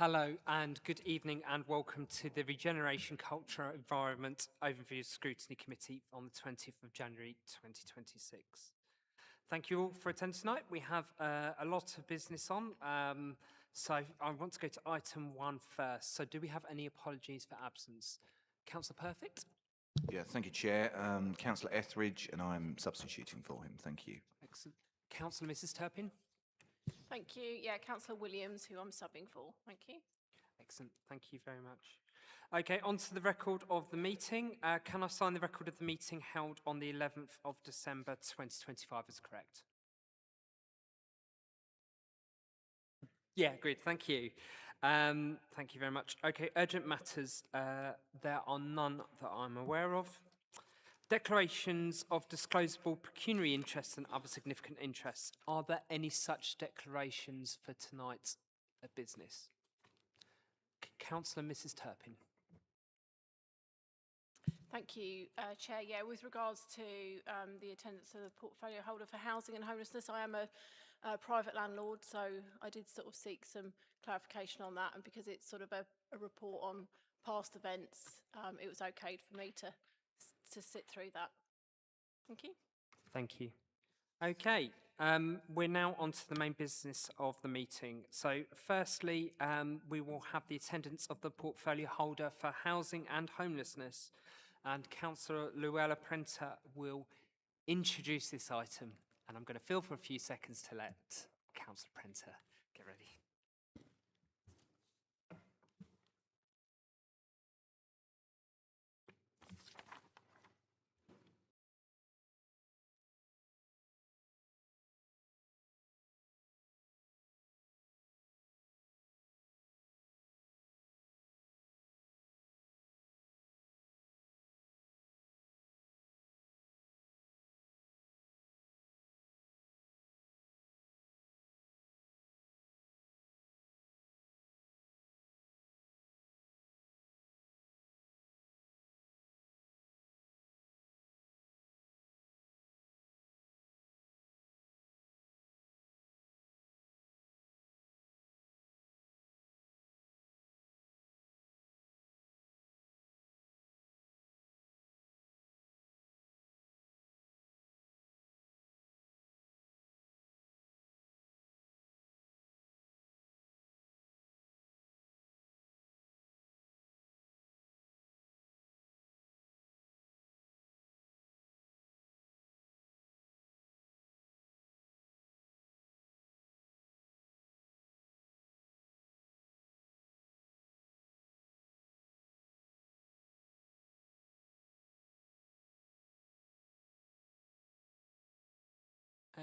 Hello and good evening and welcome to the Regeneration Culture Environment Overview Scrutiny Committee on the 20th of January 2026. Thank you all for attending tonight. We have a lot of business on, so I want to go to item 1 first. So do we have any apologies for absence? Councillor Perfect? Yeah, thank you, Chair. Councillor Etheridge, and I'm substituting for him. Thank you. Excellent. Councillor Mrs. Turpin? Thank you. Yeah, Councillor Williams, who I'm subbing for. Thank you. Excellent. Thank you very much. Okay, on to the record of the meeting. Can I sign the record of the meeting held on the 11th of December 2025 as correct? Yeah, great. Thank you. Thank you very much. Okay, urgent matters. There are none that I'm aware of. Declarations of disclosable pecuniary interests and other significant interests. Are there any such declarations for tonight's business? Councillor Mrs. Turpin. Thank you, Chair. Yeah, with regards to the attendance of the portfolio holder for housing and homelessness, I am a private landlord, so I did sort of seek some clarification on that, and because it's sort of a report on past events, it was okay for me to sit through that. Thank you. Thank you. Okay, we're now on to the main business of the meeting. So firstly, we will have the attendance of the portfolio holder for housing and homelessness. And Councillor Luella Prenter will introduce this item. And I'm going to fill for a few seconds to let Councillor Prenter get ready.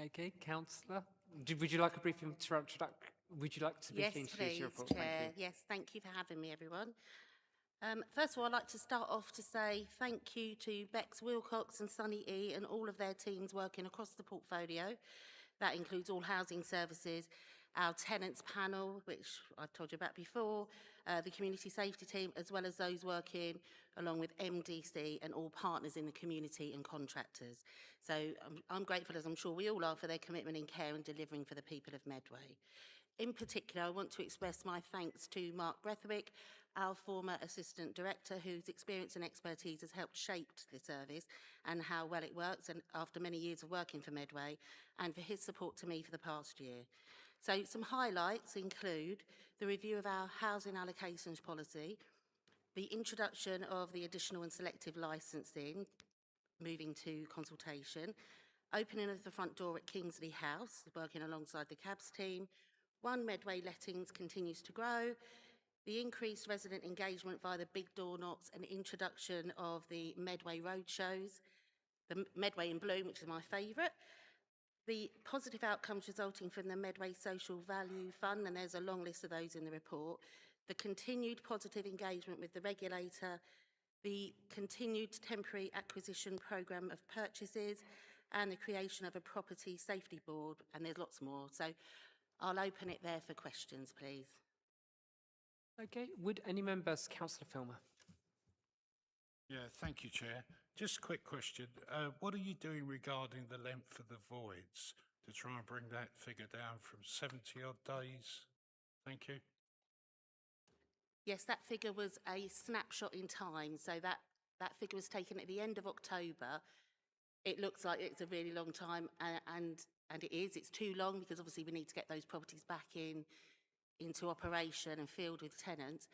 Okay, Councillor, would you like a brief introduction? Would you like to briefly introduce your report? Chair. Thank you. Yes, thank you for having me, everyone. First of all, I'd like to start off to say thank you to Bex Wilcox and Sunny E and all of their teams working across the portfolio. That includes all housing services, our tenants panel, which I've told you about before, the community safety team, as well as those working along with MDC and all partners in the community and contractors. So I'm grateful, as I'm sure we all are, for their commitment in care and delivering for the people of Medway. In particular, I want to express my thanks to Mark Brethwick, our former Assistant Director, whose experience and expertise has helped shape the service and how well it works, and after many years of working for Medway, and for his support to me for the past year. So some highlights include the review of our housing allocations policy, the introduction of the additional and selective licensing, moving to consultation, opening of the front door at Kingsley House, working alongside the CABS team, One Medway lettings continues to grow, the increased resident engagement via the big door knocks and introduction of the Medway road shows, the Medway in Bloom, which is my favourite, the positive outcomes resulting from the Medway Social Value Fund, and there's a long list of those in the report, the continued positive engagement with the regulator, the continued temporary acquisition programme of purchases, and the creation of a property safety board, and there's lots more. So I'll open it there for questions, please. Okay, would any members, Councillor Filmer? Yeah, thank you, Chair. Just a quick question. What are you doing regarding the length of the voids to try and bring that figure down from 70 odd days? Thank you. Yes, that figure was a snapshot in time. So that figure was taken at the end of October. It looks like it's a really long time, and it is. It's too long because obviously we need to get those properties back into operation and filled with tenants.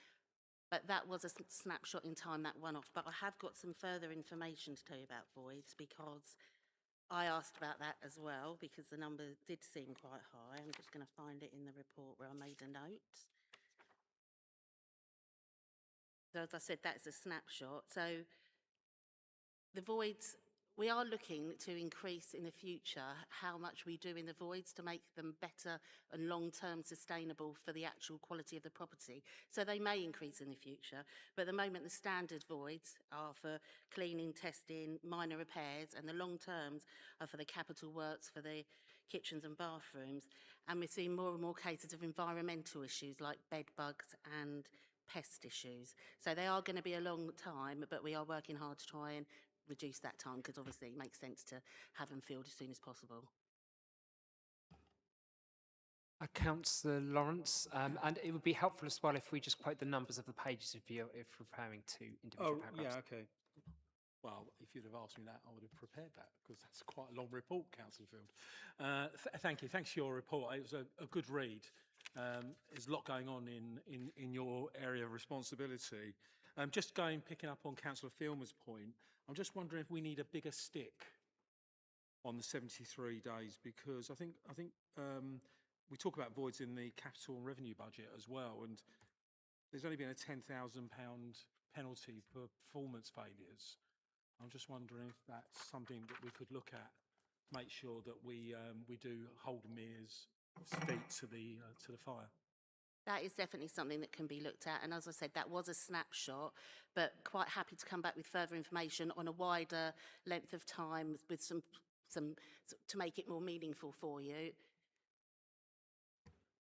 But that was a snapshot in time, that one off. But I have got some further information to tell you about voids because I asked about that as well because the number did seem quite high. I'm just going to find it in the report where I made a note. So as I said, that's a snapshot. So the voids, we are looking to increase in the future how much we do in the voids to make them better and long-term sustainable for the actual quality of the property. So they may increase in the future, but at the moment the standard voids are for cleaning, testing, minor repairs, and the long terms are for the capital works for the kitchens and bathrooms. And we're seeing more and more cases of environmental issues like bed bugs and pest issues. So they are going to be a long time, but we are working hard to try and reduce that time because obviously it makes sense to have them filled as soon as possible. Councillor Lawrence, and it would be helpful as well if we just quote the numbers of the pages if referring to individual paragraphs. Yeah, okay. Well, if you'd have asked me that, I would have prepared that because that's quite a long report, Councillor Field. Thank you. Thanks for your report. It was a good read. There's a lot going on in your area of responsibility. Picking up on Councillor Filmer's point, I'm just wondering if we need a bigger stick on the 73 days because I think we talk about voids in the capital and revenue budget as well, and there's only been a £10,000 penalty for performance failures. I'm just wondering if that's something that we could look at, make sure that we do hold Mears' feet to the fire. That is definitely something that can be looked at. And as I said, that was a snapshot, but quite happy to come back with further information on a wider length of time with some to make it more meaningful for you.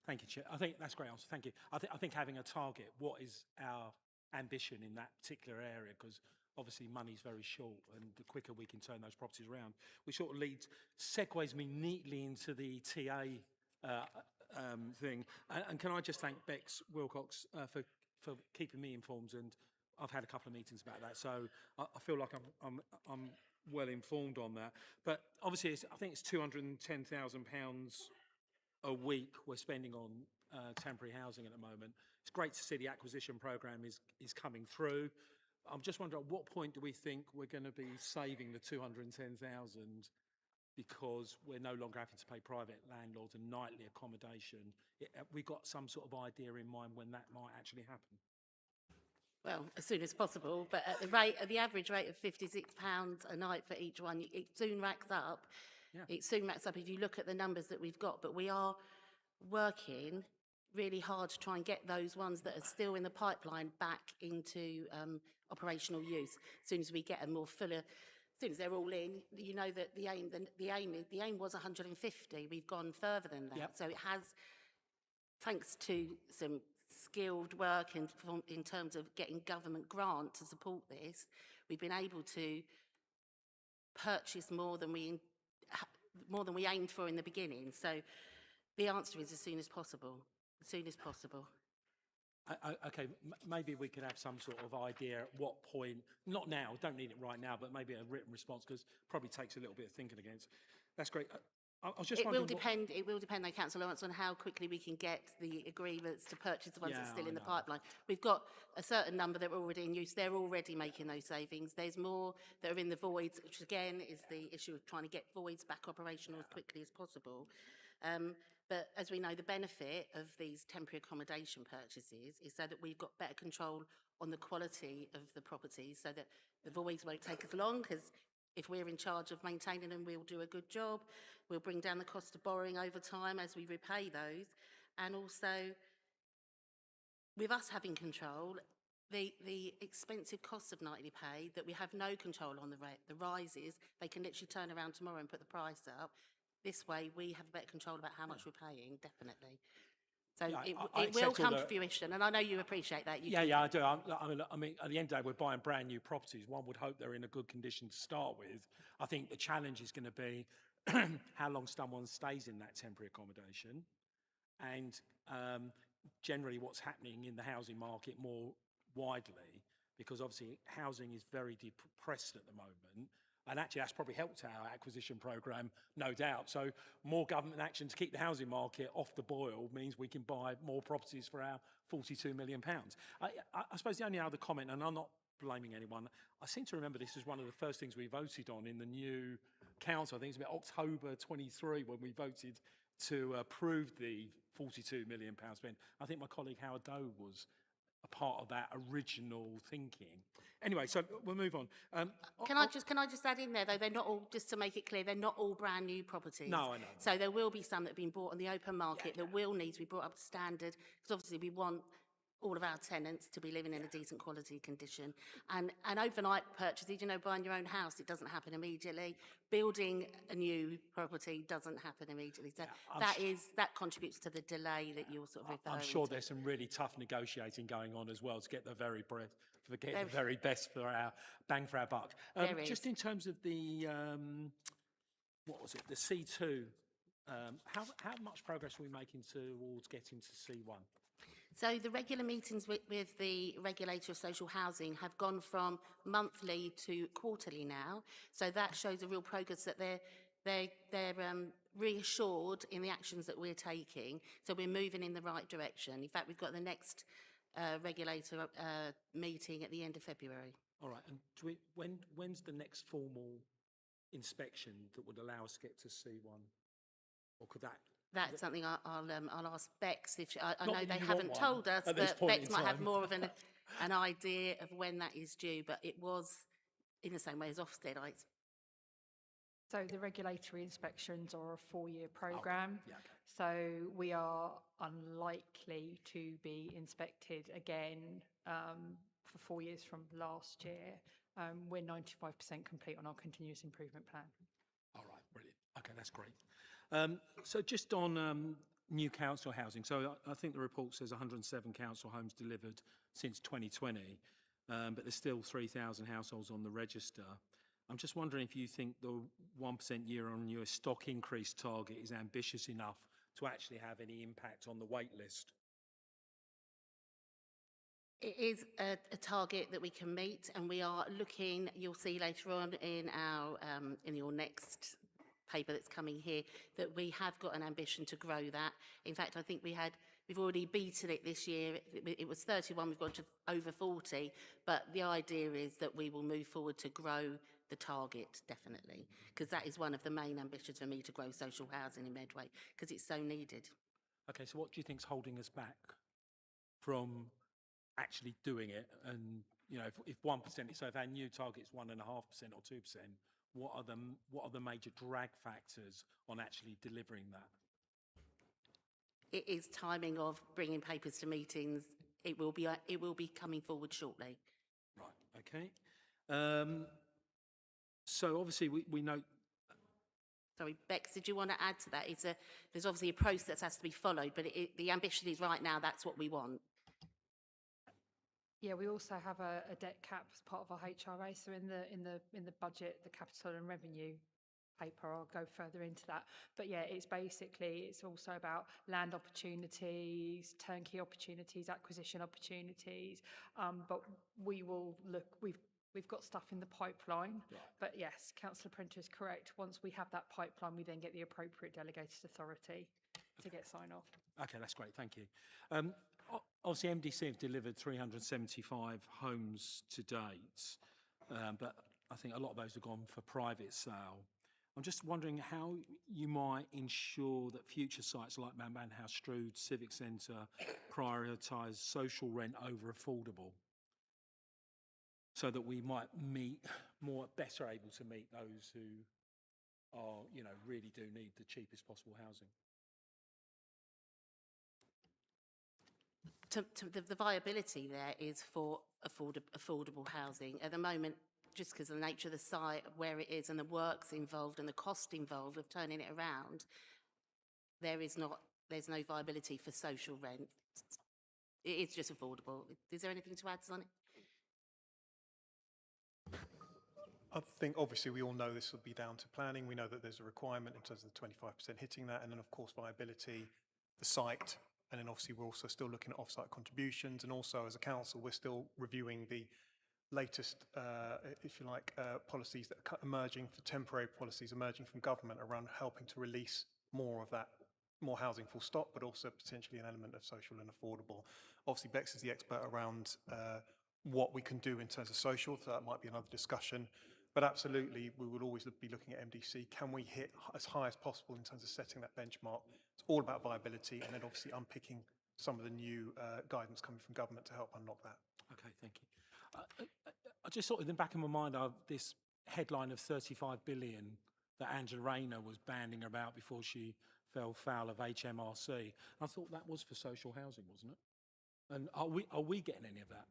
Thank you, Chair. I think that's a great answer. Thank you. I think having a target, what is our ambition in that particular area? Because obviously money's very short, and the quicker we can turn those properties around, which sort of segues me neatly into the TA thing. And can I just thank Bex Wilcox for keeping me informed, and I've had a couple of meetings about that, so I feel like I'm well informed on that. But obviously, I think it's £210,000 a week we're spending on temporary housing at the moment. It's great to see the acquisition programme is coming through. I'm just wondering, at what point do we think we're going to be saving the 210,000 because we're no longer having to pay private landlords and nightly accommodation? We've got some sort of idea in mind when that might actually happen. Well, as soon as possible, but at the average rate of £56 a night for each one, it soon racks up. Yeah. It soon racks up if you look at the numbers that we've got, but we are working really hard to try and get those ones that are still in the pipeline back into operational use. As soon as we get them more fuller, as soon as they're all in, you know that the aim was 150. We've gone further than that. Yep. So it has, thanks to some skilled work in terms of getting government grant to support this, we've been able to purchase more than we aimed for in the beginning. So the answer is as soon as possible. As soon as possible. Okay, maybe we could have some sort of idea at what point, not now, don't need it right now, but maybe a written response, because probably takes a little bit of thinking against. That's great. I was just wondering. It will depend, though, Councillor Lawrence, on how quickly we can get the agreements to purchase the ones that are still in the pipeline. We've got a certain number that are already in use. They're already making those savings. There's more that are in the voids, which again is the issue of trying to get voids back operational as quickly as possible. But as we know, the benefit of these temporary accommodation purchases is so that we've got better control on the quality of the properties, so that the voids won't take as long, because if we're in charge of maintaining them, we'll do a good job. We'll bring down the cost of borrowing over time as we repay those. And also, with us having control, the expensive costs of nightly pay that we have no control on the rises, they can literally turn around tomorrow and put the price up. This way, we have better control about how much we're paying, definitely. So I it will come to fruition, and I know you appreciate that. Yeah, I do. I mean, at the end of the day, we're buying brand new properties. One would hope they're in a good condition to start with. I think the challenge is going to be how long someone stays in that temporary accommodation, and generally what's happening in the housing market more widely, because obviously housing is very depressed at the moment. And actually, that's probably helped our acquisition programme, no doubt. So more government action to keep the housing market off the boil means we can buy more properties for our £42 million. I suppose the only other comment, and I'm not blaming anyone, I seem to remember this was one of the first things we voted on in the new council. I think it's about October 23 when we voted to approve the £42 million spend. I think my colleague Howard Doe was a part of that original thinking. Anyway, so we'll move on. Can I just add in there, though, they're not all, just to make it clear, they're not all brand new properties. No, I know. So there will be some that have been bought on the open market that will need to be brought up to standard, because obviously we want all of our tenants to be living in a decent quality condition. And overnight purchases, you know, buying your own house, it doesn't happen immediately. Building a new property doesn't happen immediately. So that contributes to the delay that you're sort of referring I'm sure to. there's some really tough negotiating going on as well to get the very best for our bang for our buck. Just in terms of the what was it, the C2? How much progress are we making towards getting to C1? So the regular meetings with the regulator of social housing have gone from monthly to quarterly now. So that shows a real progress that they're reassured in the actions that we're taking. So we're moving in the right direction. In fact, we've got the next regulator meeting at the end of February. All right. And when's the next formal inspection that would allow us to get to C1? Or could that? That's something I'll ask Bex. If I know that they you haven't want told us, at this but point Bex in might have time. more of an idea of when that is due. But it was in the same way as Ofsted. So the regulatory inspections are a 4-year programme. Yeah, okay. So we are unlikely to be inspected again for 4 years from last year. We're 95% complete on our continuous improvement plan. All right, brilliant. Okay, that's great. So just on new council housing, so I think the report says 107 council homes delivered since 2020, but there's still 3,000 households on the register. I'm just wondering if you think the 1% year-on-year stock increase target is ambitious enough to actually have any impact on the wait list? It is a target that we can meet, and we are looking. You'll see later on in our in your next paper that's coming here that we have got an ambition to grow that. In fact, I think we've already beaten it this year. It was 31, we've gone to over 40, but the idea is that we will move forward to grow the target, definitely, because that is one of the main ambitions for me, to grow social housing in Medway, because it's so needed. Okay, so what do you think's holding us back from actually doing it? And, you know, if 1%, so if our new target's 1.5% or 2%, what are the major drag factors on actually delivering that? It is timing of bringing papers to meetings. It will be coming forward shortly. Right, okay. So obviously we know. Sorry, Bex, did you want to add to that? There's obviously a process that has to be followed, but the ambition is right now, that's what we want. Yeah, we also have a debt cap as part of our HRA. So in the budget, the capital and revenue paper, I'll go further into that. But yeah, it's also about land opportunities, turnkey opportunities, acquisition opportunities. But we will look. We've got stuff in the pipeline. Right. But yes, Councillor Prenter is correct. Once we have that pipeline, we then get the appropriate delegated authority to get sign off. Okay, that's great. Thank you. Obviously, MDC have delivered 375 homes to date, but I think a lot of those have gone for private sale. I'm just wondering how you might ensure that future sites like Manhouse Strood Civic Centre prioritise social rent over affordable, so that we might better able to meet those who are, really do need the cheapest possible housing. The viability there is for affordable housing. At the moment, just because of the nature of the site, where it is, and the works involved and the cost involved of turning it around, there's no viability for social rent. It is just affordable. Is there anything to add, Sonny? I think obviously we all know this will be down to planning. We know that there's a requirement in terms of the 25% hitting that, and then of course viability, the site And then obviously we're also still looking at off-site contributions, and also as a council, we're still reviewing the latest, if you like, policies that are emerging, for temporary policies emerging from government around helping to release more of that, more housing full stop, but also potentially an element of social and affordable. Obviously, Bex is the expert around what we can do in terms of social, so that might be another discussion. But absolutely, we will always be looking at MDC. Can we hit as high as possible in terms of setting that benchmark? It's all about viability, and then obviously unpicking some of the new guidance coming from government to help unlock that. Okay, thank you. I just thought in the back of my mind of this headline of 35 billion that Angela Rayner was banding about before she fell foul of HMRC. I thought that was for social housing, wasn't it? And are we getting any of that?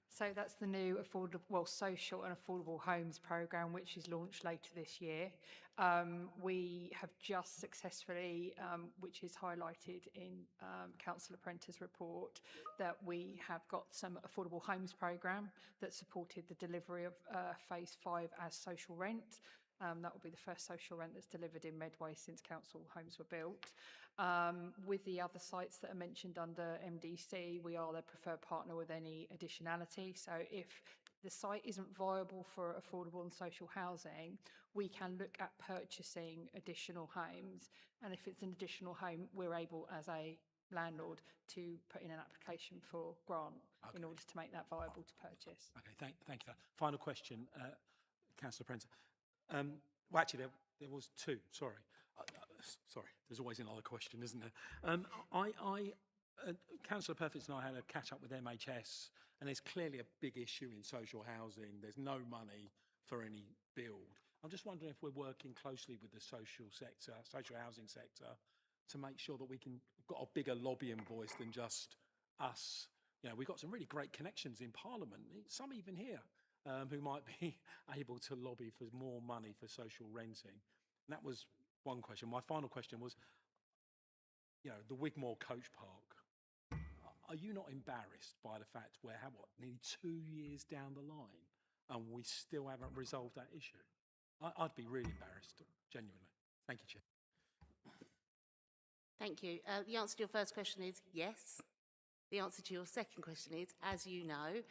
So that's the new social and affordable homes programme, which is launched later this year. We have just successfully, which is highlighted in Councillor Prentice's report, that we have got some affordable homes programme that supported the delivery of phase 5 as social rent. That will be the first social rent that's delivered in Medway since council homes were built. With the other sites that are mentioned under MDC, we are their preferred partner with any additionality. So if the site isn't viable for affordable and social housing, we can look at purchasing additional homes. And if it's an additional home, we're able as a landlord to put in an application for grant in order to make that viable to purchase. Okay, thank you for that. Final question, Councillor Prentice. Well, actually, there was two. Sorry, sorry. There's always another question, isn't there? Councillor Perfits and I had a catch up with MHS, and there's clearly a big issue in social housing. There's no money for any build. I'm just wondering if we're working closely with the social sector, social housing sector, to make sure that we've got a bigger lobbying voice than just us. You know, we've got some really great connections in Parliament, some even here, who might be able to lobby for more money for social renting. And that was one question. My final question was, you know, the Wigmore Coach Park. Are you not embarrassed by the fact we're, nearly 2 years down the line and we still haven't resolved that issue? I'd be really embarrassed, genuinely. Thank you, Chair. Thank you. The answer to your first question is yes. The answer to your second question is, as you know,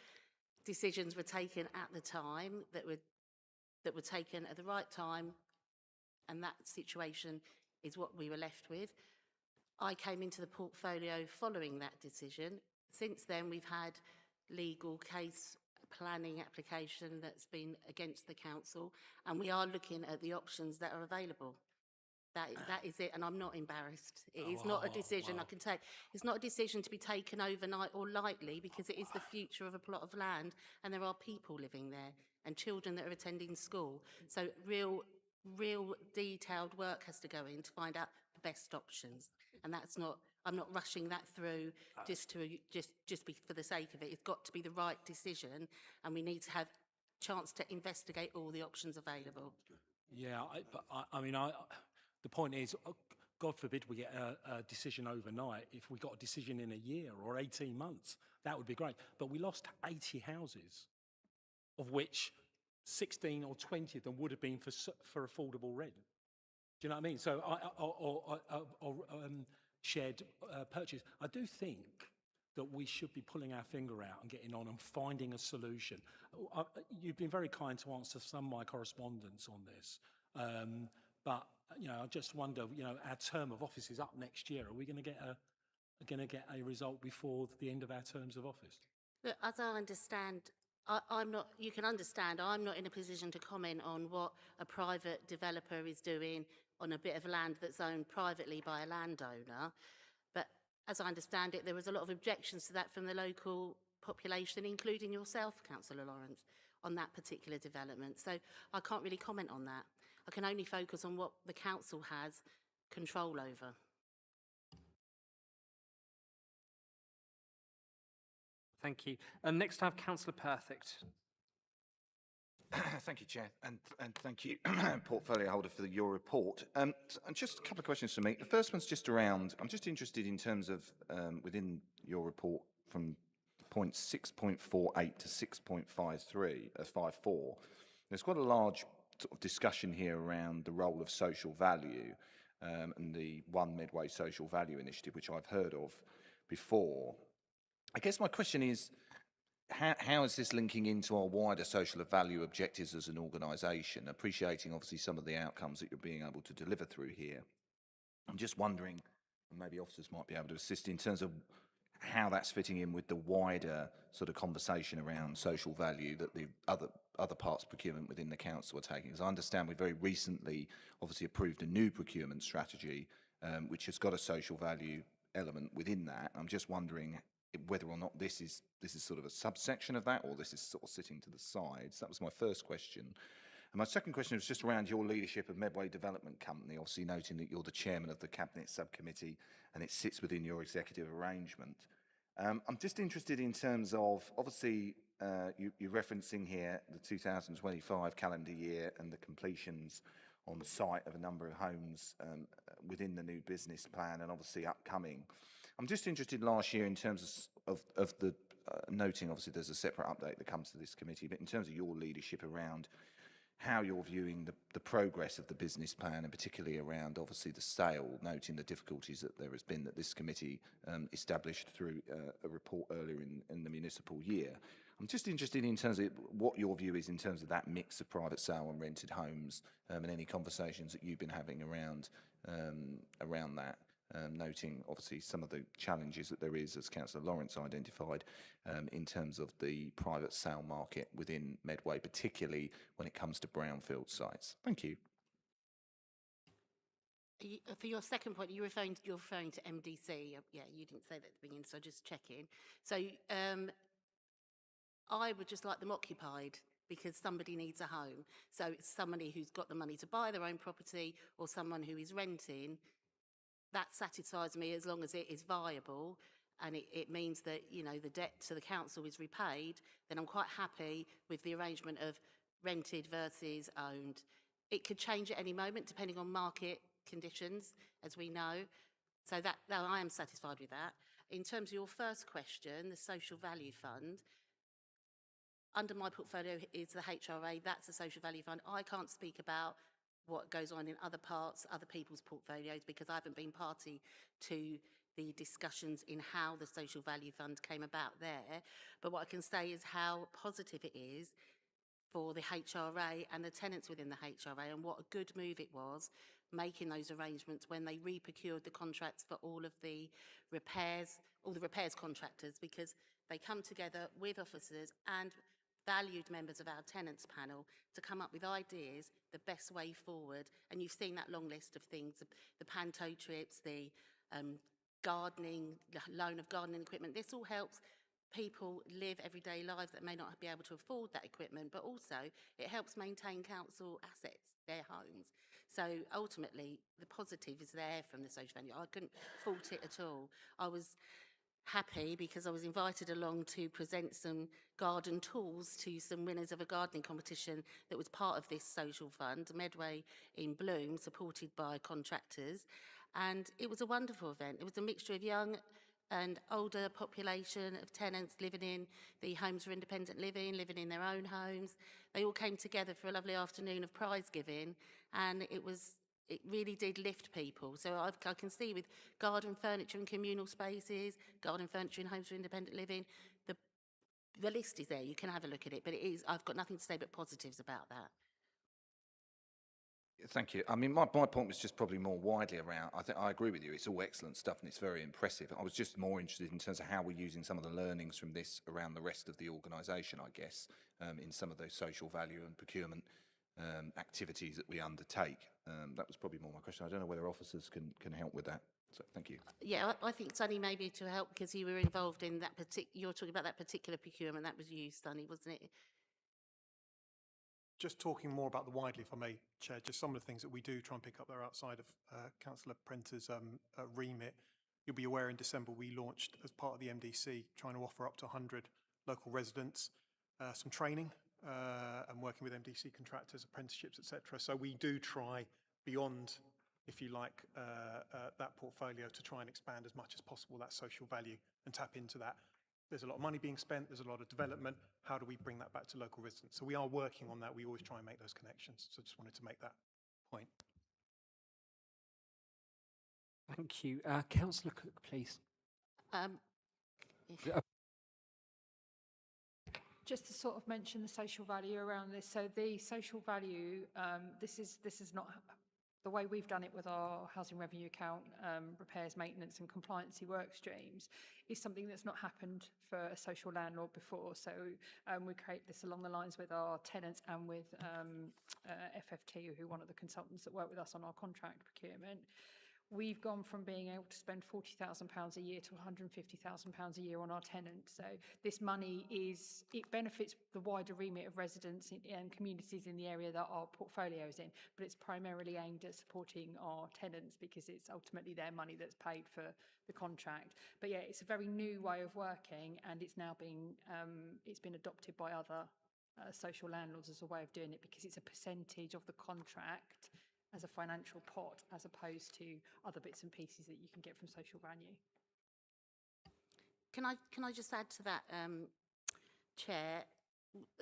decisions were taken at the time that were taken at the right time, and that situation is what we were left with. I came into the portfolio following that decision. Since then, we've had legal case planning application that's been against the council, and we are looking at the options that are available. That is it, and I'm not embarrassed. It is not a decision I can take. It's not a decision to be taken overnight or lightly, because it is the future of a plot of land, and there are people living there and children that are attending school. So real detailed work has to go in to find out the best options, and that's not. I'm not rushing that through just be for the sake of it. It's got to be the right decision, and we need to have chance to investigate all the options available. Yeah, I mean, the point is, God forbid we get a decision overnight. If we got a decision in a year or 18 months, that would be great. But we lost 80 houses, of which 16 or 20 of them would have been for affordable rent. Do you know what I mean? So, shared purchase. I do think that we should be pulling our finger out and getting on and finding a solution. You've been very kind to answer some of my correspondence on this. But you know, I just wonder. You know, our term of office is up next year. Are we going to get a result before the end of our terms of office? Look, as I understand, I'm not. You can understand. I'm not in a position to comment on what a private developer is doing on a bit of land that's owned privately by a landowner. But as I understand it, there was a lot of objections to that from the local population, including yourself, Councillor Lawrence, on that particular development. So I can't really comment on that. I can only focus on what the council has control over. Thank you. Next I have Councillor Perfect. Thank you, Chair, and thank you, portfolio holder, for your report. And just a couple of questions for me. The first one's just around, I'm just interested in terms of, within your report from point 6.48 to 6.53, 54, there's quite a large sort of discussion here around the role of social value. and the One Medway Social Value Initiative, which I've heard of before. I guess my question is, how is this linking into our wider social value objectives as an organisation, appreciating obviously some of the outcomes that you're being able to deliver through here? I'm just wondering, and maybe officers might be able to assist in terms of how that's fitting in with the wider sort of conversation around social value that the other parts of procurement within the council are taking. As I understand, we very recently obviously approved a new procurement strategy, which has got a social value element within that. I'm just wondering whether or not this is sort of a subsection of that, or this is sort of sitting to the sides. That was my first question. And my second question was just around your leadership of Medway Development Company, obviously noting that you're the chairman of the Cabinet Subcommittee and it sits within your executive arrangement. I'm just interested in terms of, obviously, you're referencing here the 2025 calendar year and the completions on the site of a number of homes within the new business plan and obviously upcoming. I'm just interested last year in terms of the, noting obviously there's a separate update that comes to this committee, but in terms of your leadership around how you're viewing the progress of the business plan, and particularly around obviously the sale, noting the difficulties that there has been that this committee established through a report earlier in the municipal year. I'm just interested in terms of what your view is in terms of that mix of private sale and rented homes, and any conversations that you've been having around that. Noting obviously some of the challenges that there is, as Councillor Lawrence identified, in terms of the private sale market within Medway, particularly when it comes to brownfield sites. Thank you. For your second point, you're referring to MDC. Yeah, you didn't say that at the beginning, so just checking. So I would just like them occupied because somebody needs a home. So it's somebody who's got the money to buy their own property or someone who is renting. That satisfies me as long as it is viable and it means that, you know, the debt to the council is repaid, then I'm quite happy with the arrangement of rented versus owned. It could change at any moment depending on market conditions, as we know. So that I am satisfied with that. In terms of your first question, the Social Value Fund, under my portfolio is the HRA, that's a social value fund. I can't speak about what goes on in other parts, other people's portfolios, because I haven't been party to the discussions in how the social value fund came about there. But what I can say is how positive it is for the HRA and the tenants within the HRA, and what a good move it was making those arrangements when they re-procured the contracts for all of the repairs, all the repairs contractors, because they come together with officers and valued members of our tenants panel to come up with ideas, the best way forward. And you've seen that long list of things, the panto trips, the gardening, the loan of gardening equipment. This all helps people live everyday lives that may not be able to afford that equipment, but also it helps maintain council assets, their homes. So ultimately, the positive is there from the social value. I couldn't fault it at all. I was happy because I was invited along to present some garden tools to some winners of a gardening competition that was part of this social fund, Medway in Bloom, supported by contractors. And it was a wonderful event. It was a mixture of young and older population of tenants living in the homes for independent living, living in their own homes. They all came together for a lovely afternoon of prize giving, and it really did lift people. So I can see with garden furniture and communal spaces, garden furniture in homes for independent living, the list is there. You can have a look at it, but I've got nothing to say but positives about that. Thank you. I mean, my point was just probably more widely around, I agree with you, it's all excellent stuff and it's very impressive. I was just more interested in terms of how we're using some of the learnings from this around the rest of the organisation, I guess, in some of those social value and procurement activities that we undertake. That was probably more my question. I don't know whether officers can help with that. So thank you. Yeah, I think Sonny may be to help because you were involved in that you're talking about that particular procurement. That was you, Sonny, wasn't it? Just talking more about the widely, if I may, Chair, just some of the things that we do try and pick up there outside of Councillor Prenter's remit. You'll be aware in December we launched, as part of the MDC, trying to offer up to 100 local residents some training and working with MDC contractors, apprenticeships, etc. So we do try beyond, if you like, that portfolio to try and expand as much as possible that social value and tap into that. There's a lot of money being spent, there's a lot of development. How do we bring that back to local residents? So we are working on that. We always try and make those connections. So just wanted to make that point. Thank you. Councillor Cook, please. Um, Just to sort of mention the social value around this. So the social value, this is not the way we've done it with our housing revenue account, repairs, maintenance and compliancy work streams is something that's not happened for a social landlord before. So we create this along the lines with our tenants and with FFT, who are one of the consultants that work with us on our contract procurement. We've gone from being able to spend £40,000 a year to £150,000 a year on our tenants. So this money it benefits the wider remit of residents and communities in the area that our portfolio is in, but it's primarily aimed at supporting our tenants because it's ultimately their money that's paid for the contract. But yeah, it's a very new way of working, and it's now it's been adopted by other social landlords as a way of doing it because it's a percentage of the contract as a financial pot, as opposed to other bits and pieces that you can get from social value. Can I just add to that, Chair?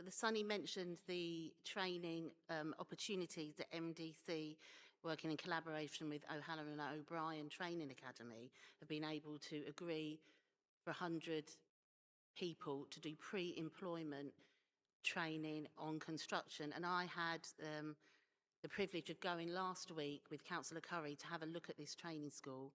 Sunny mentioned the training opportunities that MDC, working in collaboration with O'Halloran and O'Brien Training Academy, have been able to agree for 100 people to do pre-employment training on construction. And I had the privilege of going last week with Councillor Curry to have a look at this training school,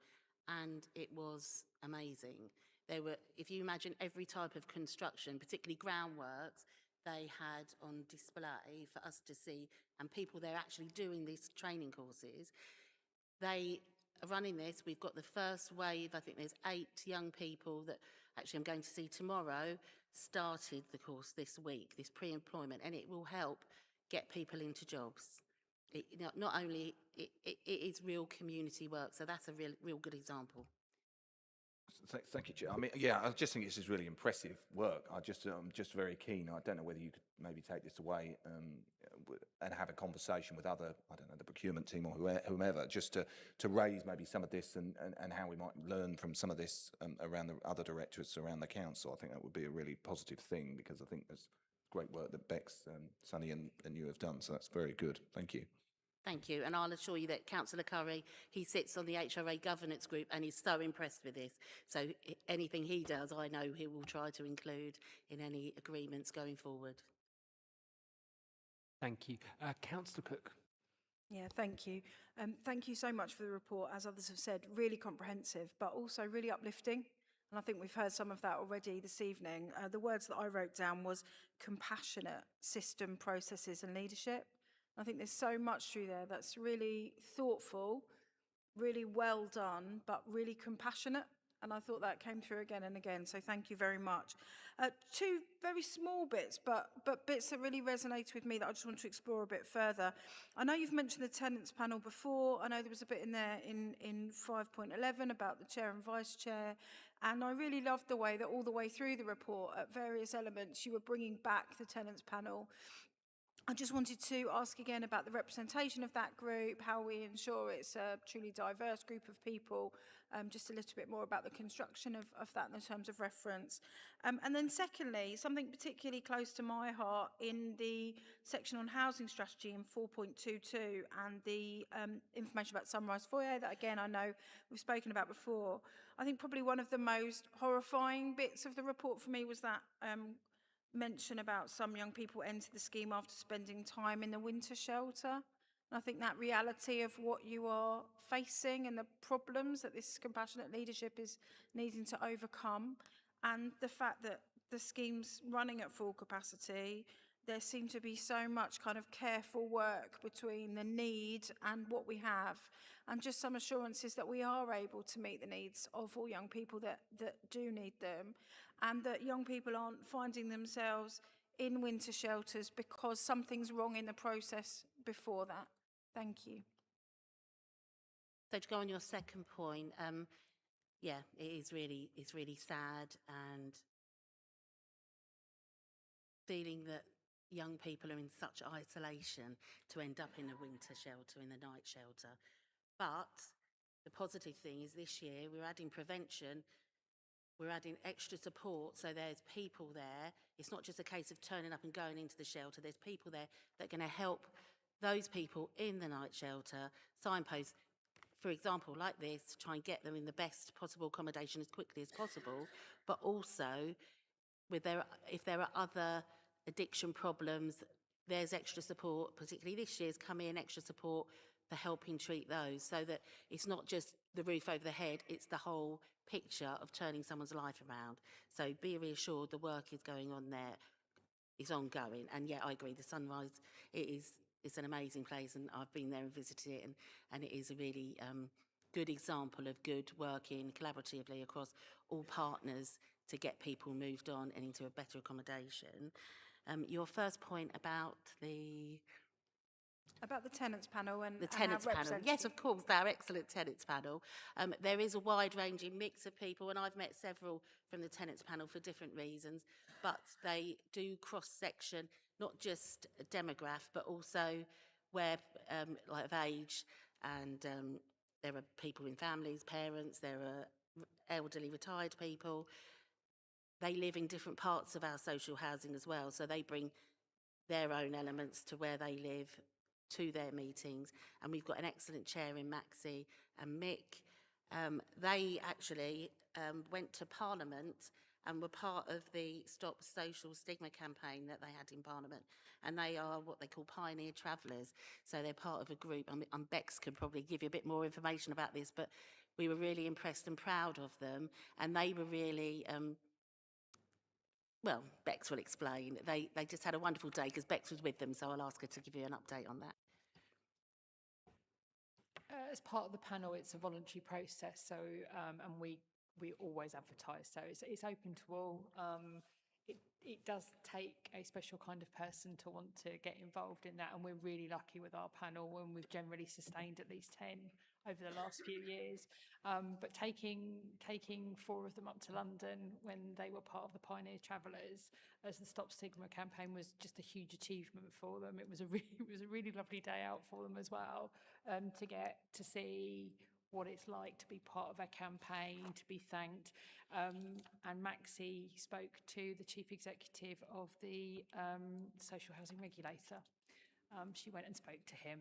and it was amazing. There were, if you imagine every type of construction, particularly groundworks, they had on display for us to see, and people there actually doing these training courses. They are running this. We've got the first wave. I think there's 8 young people that actually I'm going to see tomorrow started the course this week, this pre-employment, and it will help get people into jobs. Not only it is real community work, so that's a real good example. Thank you, Chair. I mean, yeah, I just think this is really impressive work. I'm just very keen. I don't know whether you could maybe take this away and have a conversation with other, I don't know, the procurement team or whomever, just to raise maybe some of this and how we might learn from some of this around the other directorates around the council. I think that would be a really positive thing, because I think there's great work that Bex, Sunny and you have done. So that's very good. Thank you. Thank you. And I'll assure you that Councillor Curry, he sits on the HRA governance group and he's so impressed with this. So anything he does, I know he will try to include in any agreements going forward. Thank you. Councillor Cook. Yeah, thank you. Thank you so much for the report. As others have said, really comprehensive, but also really uplifting. And I think we've heard some of that already this evening. The words that I wrote down was compassionate system, processes and leadership. I think there's so much through there that's really thoughtful, really well done, but really compassionate. And I thought that came through again and again. So thank you very much. 2 very small bits, but bits that really resonated with me that I just want to explore a bit further. I know you've mentioned the tenants panel before. I know there was a bit in there in 5.11 about the chair and vice chair. And I really loved the way that all the way through the report at various elements, you were bringing back the tenants panel. I just wanted to ask again about the representation of that group, how we ensure it's a truly diverse group of people, just a little bit more about the construction of that in terms of reference. And then secondly, something particularly close to my heart in the section on housing strategy in 4.22 and the information about Sunrise Foyer that again I know we've spoken about before. I think probably one of the most horrifying bits of the report for me was that mention about some young people enter the scheme after spending time in the winter shelter. And I think that reality of what you are facing and the problems that this compassionate leadership is needing to overcome, and the fact that the scheme's running at full capacity, there seemed to be so much kind of careful work between the need and what we have, and just some assurances that we are able to meet the needs of all young people that do need them, and that young people aren't finding themselves in winter shelters because something's wrong in the process before that. Thank you. So to go on your second point, yeah, it's really sad, and feeling that young people are in such isolation to end up in a winter shelter, in the night shelter. But the positive thing is this year we're adding prevention, we're adding extra support, so there's people there. It's not just a case of turning up and going into the shelter. There's people there that are going to help those people in the night shelter, signpost, for example, like this, try and get them in the best possible accommodation as quickly as possible, but also if there are other addiction problems, there's extra support, particularly this year's come in, extra support for helping treat those, so that it's not just the roof over the head, it's the whole picture of turning someone's life around. So be reassured the work is going on there, is ongoing. And yeah, I agree, the Sunrise, it's an amazing place, and I've been there and visited it, and it is a really good example of good working collaboratively across all partners to get people moved on and into a better accommodation. Your first point about the tenants panel and tenants panel. Yes, of course, our excellent tenants panel. There is a wide-ranging mix of people, and I've met several from the tenants panel for different reasons, but they do cross-section, not just demograph, but also where, like of age, and there are people in families, parents, there are elderly retired people. They live in different parts of our social housing as well, so they bring their own elements to where they live, to their meetings. And we've got an excellent chair in Maxi and Mick. They actually went to Parliament and were part of the Stop Social Stigma campaign that they had in Parliament. And they are what they call pioneer travellers. So they're part of a group, and Bex could probably give you a bit more information about this, but we were really impressed and proud of them. And they were really, well, Bex will explain. They just had a wonderful day because Bex was with them, so I'll ask her to give you an update on that. As part of the panel, it's a voluntary process, so and we always advertise, so it's open to all. It does take a special kind of person to want to get involved in that, and we're really lucky with our panel, and we've generally sustained at least 10 over the last few years. But taking 4 of them up to London when they were part of the Pioneer Travellers as the Stop Stigma campaign was just a huge achievement for them. It was a really lovely day out for them as well, to get to see what it's like to be part of a campaign, to be thanked. And Maxi spoke to the chief executive of the social housing regulator. She went and spoke to him,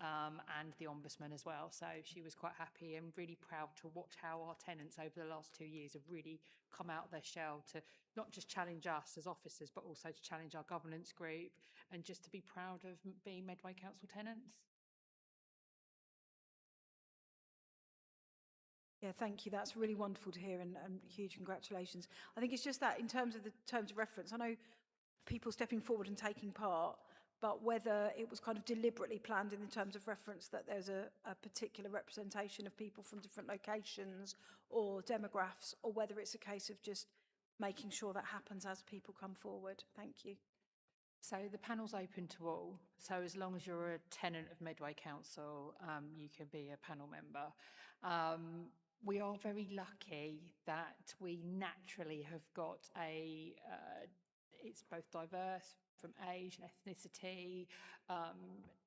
and the ombudsman as well. So she was quite happy and really proud to watch how our tenants over the last 2 years have really come out their shell to not just challenge us as officers, but also to challenge our governance group, and just to be proud of being Medway Council tenants. Yeah, thank you. That's really wonderful to hear, and huge congratulations. I think it's just that in terms of the terms of reference, I know people stepping forward and taking part, but whether it was kind of deliberately planned in the terms of reference that there's a particular representation of people from different locations or demographics, or whether it's a case of just making sure that happens as people come forward. Thank you. So the panel's open to all. So as long as you're a tenant of Medway Council, you can be a panel member. We are very lucky that we naturally have got it's both diverse from age and ethnicity,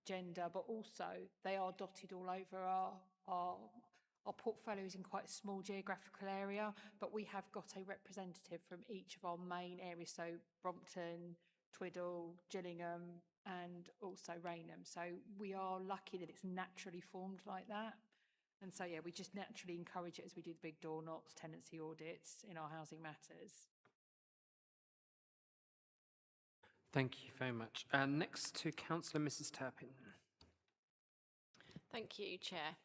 gender, but also they are dotted all over our portfolio is in quite a small geographical area, but we have got a representative from each of our main areas, so Brompton, Twiddle, Gillingham, and also Rainham. So we are lucky that it's naturally formed like that. And so, yeah, we just naturally encourage it as we do the big door knocks, tenancy audits in our housing matters. Thank you very much. Next to Councillor Mrs Turpin. Thank you, Chair.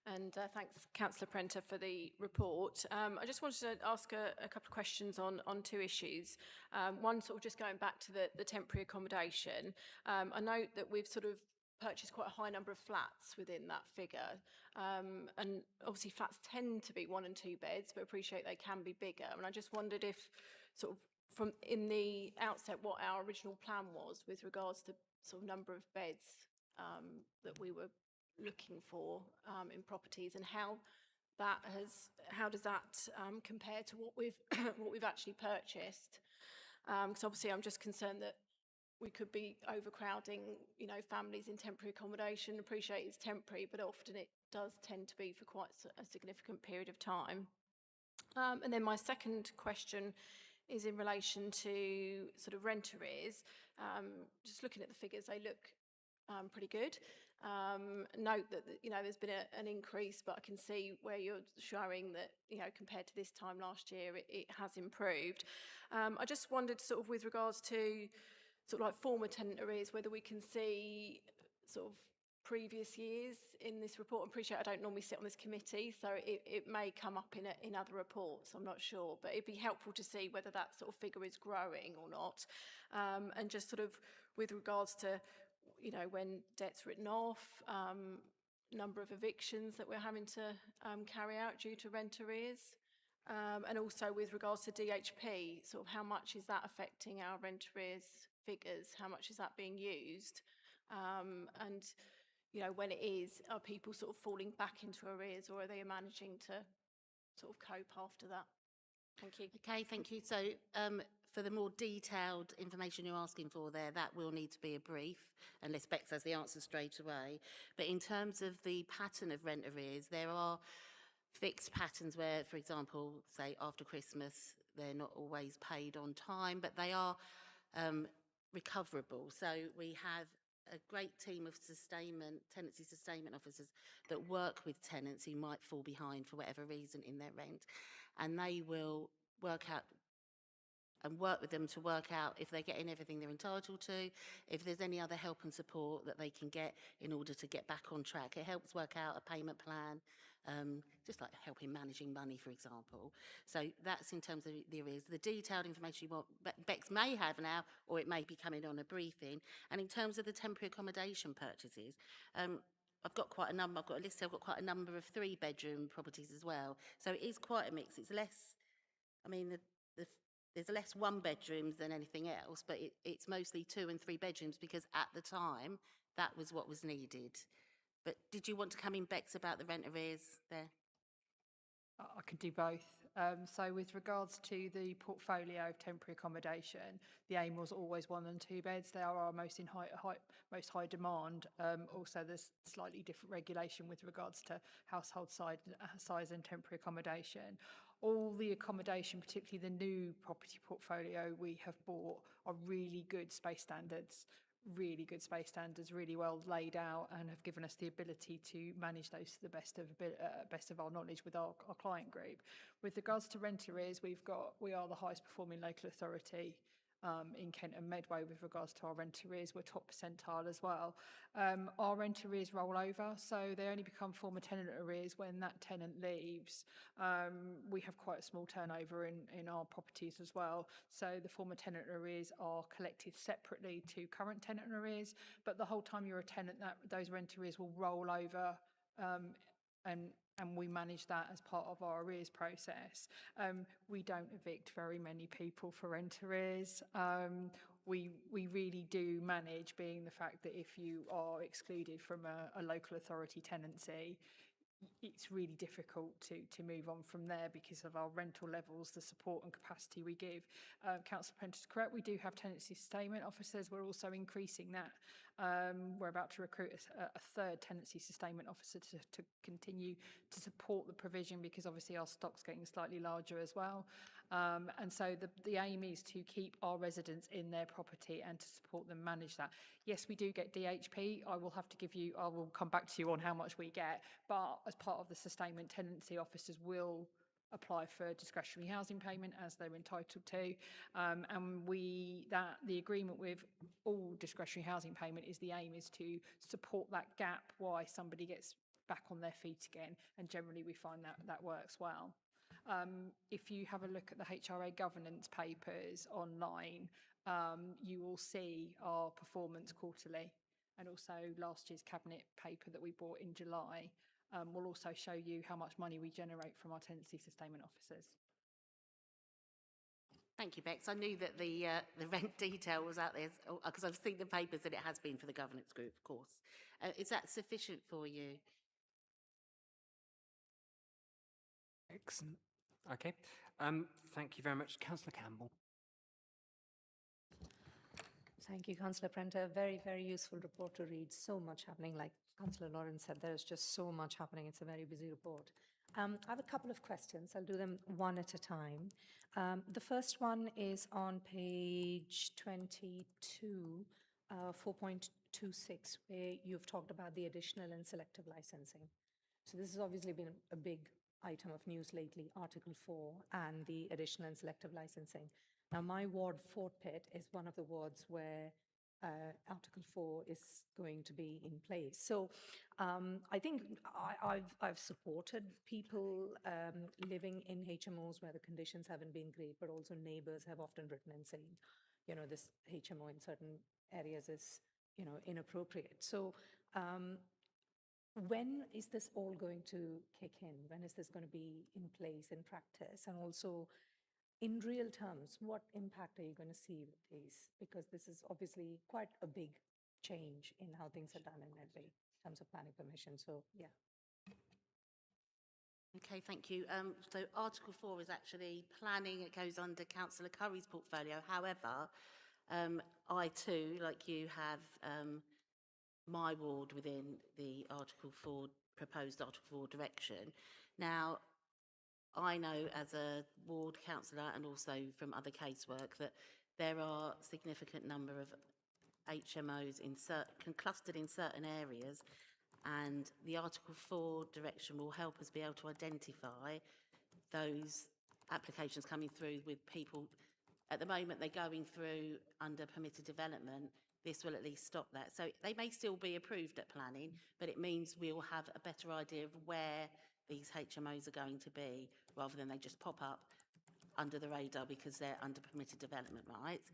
And thanks, Councillor Prenter, for the report. I just wanted to ask a couple of questions on 2 issues. One, sort of just going back to the temporary accommodation. I note that we've sort of purchased quite a high number of flats within that figure. And obviously flats tend to be 1 and 2 beds, but appreciate they can be bigger. And I just wondered if sort of from in the outset what our original plan was with regards to sort of number of beds that we were looking for in properties, and how does that compare to what we've actually purchased? Because obviously I'm just concerned that we could be overcrowding, families in temporary accommodation. Appreciate it's temporary, but often it does tend to be for quite a significant period of time. And then my second question is in relation to sort of rent arrears. Just looking at the figures, they look pretty good. note that, there's been an increase, but I can see where you're showing that, compared to this time last year, it has improved. I just wondered sort of with regards to sort of like former tenant arrears, whether we can see sort of previous years in this report. I appreciate I don't normally sit on this committee, so it may come up in other reports, I'm not sure, but it'd be helpful to see whether that sort of figure is growing or not. And just sort of with regards to, when debt's written off, number of evictions that we're having to carry out due to rent arrears. And also with regards to DHP, sort of how much is that affecting our rent arrears figures? How much is that being used? And, when it is, are people sort of falling back into arrears, or are they managing to sort of cope after that? Thank you. Okay, thank you. So for the more detailed information you're asking for there, that will need to be a brief, unless Bex has the answer straight away. But in terms of the pattern of rent arrears, there are fixed patterns where, for example, say after Christmas, they're not always paid on time, but they are recoverable. So we have a great team of tenancy sustainment officers that work with tenants who might fall behind for whatever reason in their rent, and they will work with them to work out if they're getting everything they're entitled to, if there's any other help and support that they can get in order to get back on track. It helps work out a payment plan, just like helping managing money, for example. So that's in terms of the arrears. The detailed information you want, Bex may have now, or it may be coming on a briefing. And in terms of the temporary accommodation purchases, I've got quite a number. I've got a list. I've got quite a number of 3-bedroom properties as well. So it is quite a mix. It's less, I mean, there's less 1-bedrooms than anything else, but it's mostly 2 and 3 bedrooms because at the time that was what was needed. But did you want to come in, Bex, about the rent arrears there? I could do both. So with regards to the portfolio of temporary accommodation, the aim was always 1 and 2 beds. They are our most most high demand. Also, there's slightly different regulation with regards to household size and temporary accommodation. All the accommodation, particularly the new property portfolio we have bought, are really good space standards. Really well laid out, and have given us the ability to manage those to the best of our knowledge with our client group. With regards to rent arrears, we are the highest performing local authority in Kent and Medway with regards to our rent arrears. We're top percentile as well. Our rent arrears roll over, so they only become former tenant arrears when that tenant leaves. We have quite a small turnover in our properties as well, so the former tenant arrears are collected separately to current tenant arrears, but the whole time you're a tenant, those rent arrears will roll over, and we manage that as part of our arrears process. We don't evict very many people for rent arrears. We really do manage, being the fact that if you are excluded from a local authority tenancy, it's really difficult to move on from there because of our rental levels, the support and capacity we give. Councillor Prentice is correct, we do have tenancy sustainment officers. We're also increasing that. We're about to recruit a 3rd tenancy sustainment officer to continue to support the provision, because obviously our stock's getting slightly larger as well. And so the aim is to keep our residents in their property and to support them manage that. Yes, we do get DHP. I will come back to you on how much we get, but as part of the sustainment, tenancy officers will apply for discretionary housing payment as they're entitled to. And the agreement with all discretionary housing payment is the aim is to support that gap while somebody gets back on their feet again. And generally we find that works well. If you have a look at the HRA governance papers online, you will see our performance quarterly, and also last year's cabinet paper that we bought in July will also show you how much money we generate from our tenancy sustainment officers. Thank you, Bex. I knew that the rent detail was out there because I've seen the papers that it has been for the governance group, of course. Is that sufficient for you? Excellent. Okay. Thank you very much. Councillor Campbell. Thank you, Councillor Prenter. Very, very useful report to read. So much happening. Like Councillor Lawrence said, there's just so much happening. It's a very busy report. I have a couple of questions. I'll do them one at a time. The first one is on page 22 4.26, where you've talked about the additional and selective licensing. So this has obviously been a big item of news lately, Article 4 and the additional and selective licensing. Now, my ward, Fort Pitt, is one of the wards where Article 4 is going to be in place. So I think I've supported people living in HMOs where the conditions haven't been great, but also neighbors have often written and saying, you know, this HMO in certain areas is, you know, inappropriate. So when is this all going to kick in? When is this going to be in place in practice? And also, in real terms, what impact are you going to see with these? Because this is obviously quite a big change in how things are done in Medway in terms of planning permission. So, yeah. Okay, thank you. So Article 4 is actually planning. It goes under Councillor Curry's portfolio. However, I too, like you, have my ward within the Article 4, proposed Article 4 direction. Now, I know as a ward councillor and also from other casework that there are a significant number of HMOs clustered in certain areas, and the Article 4 direction will help us be able to identify those applications coming through with people. At the moment, they're going through under permitted development. This will at least stop that. So they may still be approved at planning, but it means we'll have a better idea of where these HMOs are going to be, rather than they just pop up under the radar because they're under permitted development rights.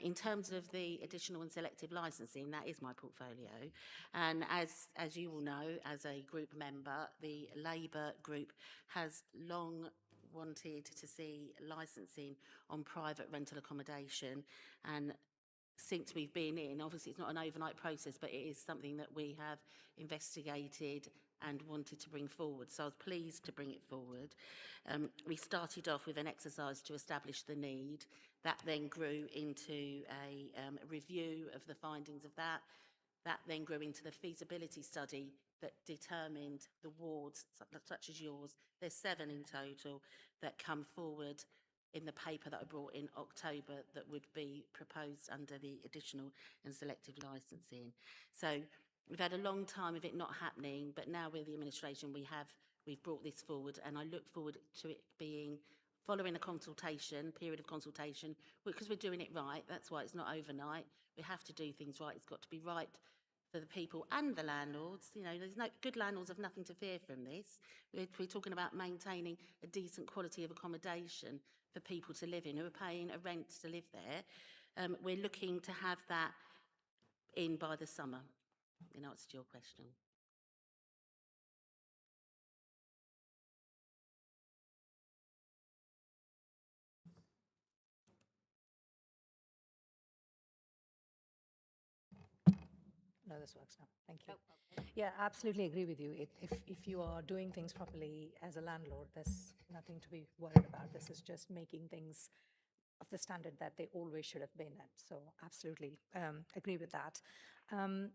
In terms of the additional and selective licensing, that is my portfolio. And as you will know, as a group member, the Labour group has long wanted to see licensing on private rental accommodation. And since we've been in, obviously it's not an overnight process, but it is something that we have investigated and wanted to bring forward. So I was pleased to bring it forward. We started off with an exercise to establish the need. That then grew into a review of the findings of that. That then grew into the feasibility study that determined the wards, such as yours. There's 7 in total that come forward in the paper that I brought in October that would be proposed under the additional and selective licensing. So we've had a long time of it not happening, but now with the administration we've brought this forward, and I look forward to it being following a period of consultation, because we're doing it right. That's why it's not overnight. We have to do things right. It's got to be right for the people and the landlords. You know, good landlords have nothing to fear from this. We're talking about maintaining a decent quality of accommodation for people to live in who are paying a rent to live there. We're looking to have that in by the summer, in answer to your question. No, this works now. Thank you. Yeah, absolutely agree with you. If you are doing things properly as a landlord, there's nothing to be worried about. This is just making things of the standard that they always should have been at. So absolutely agree with that. And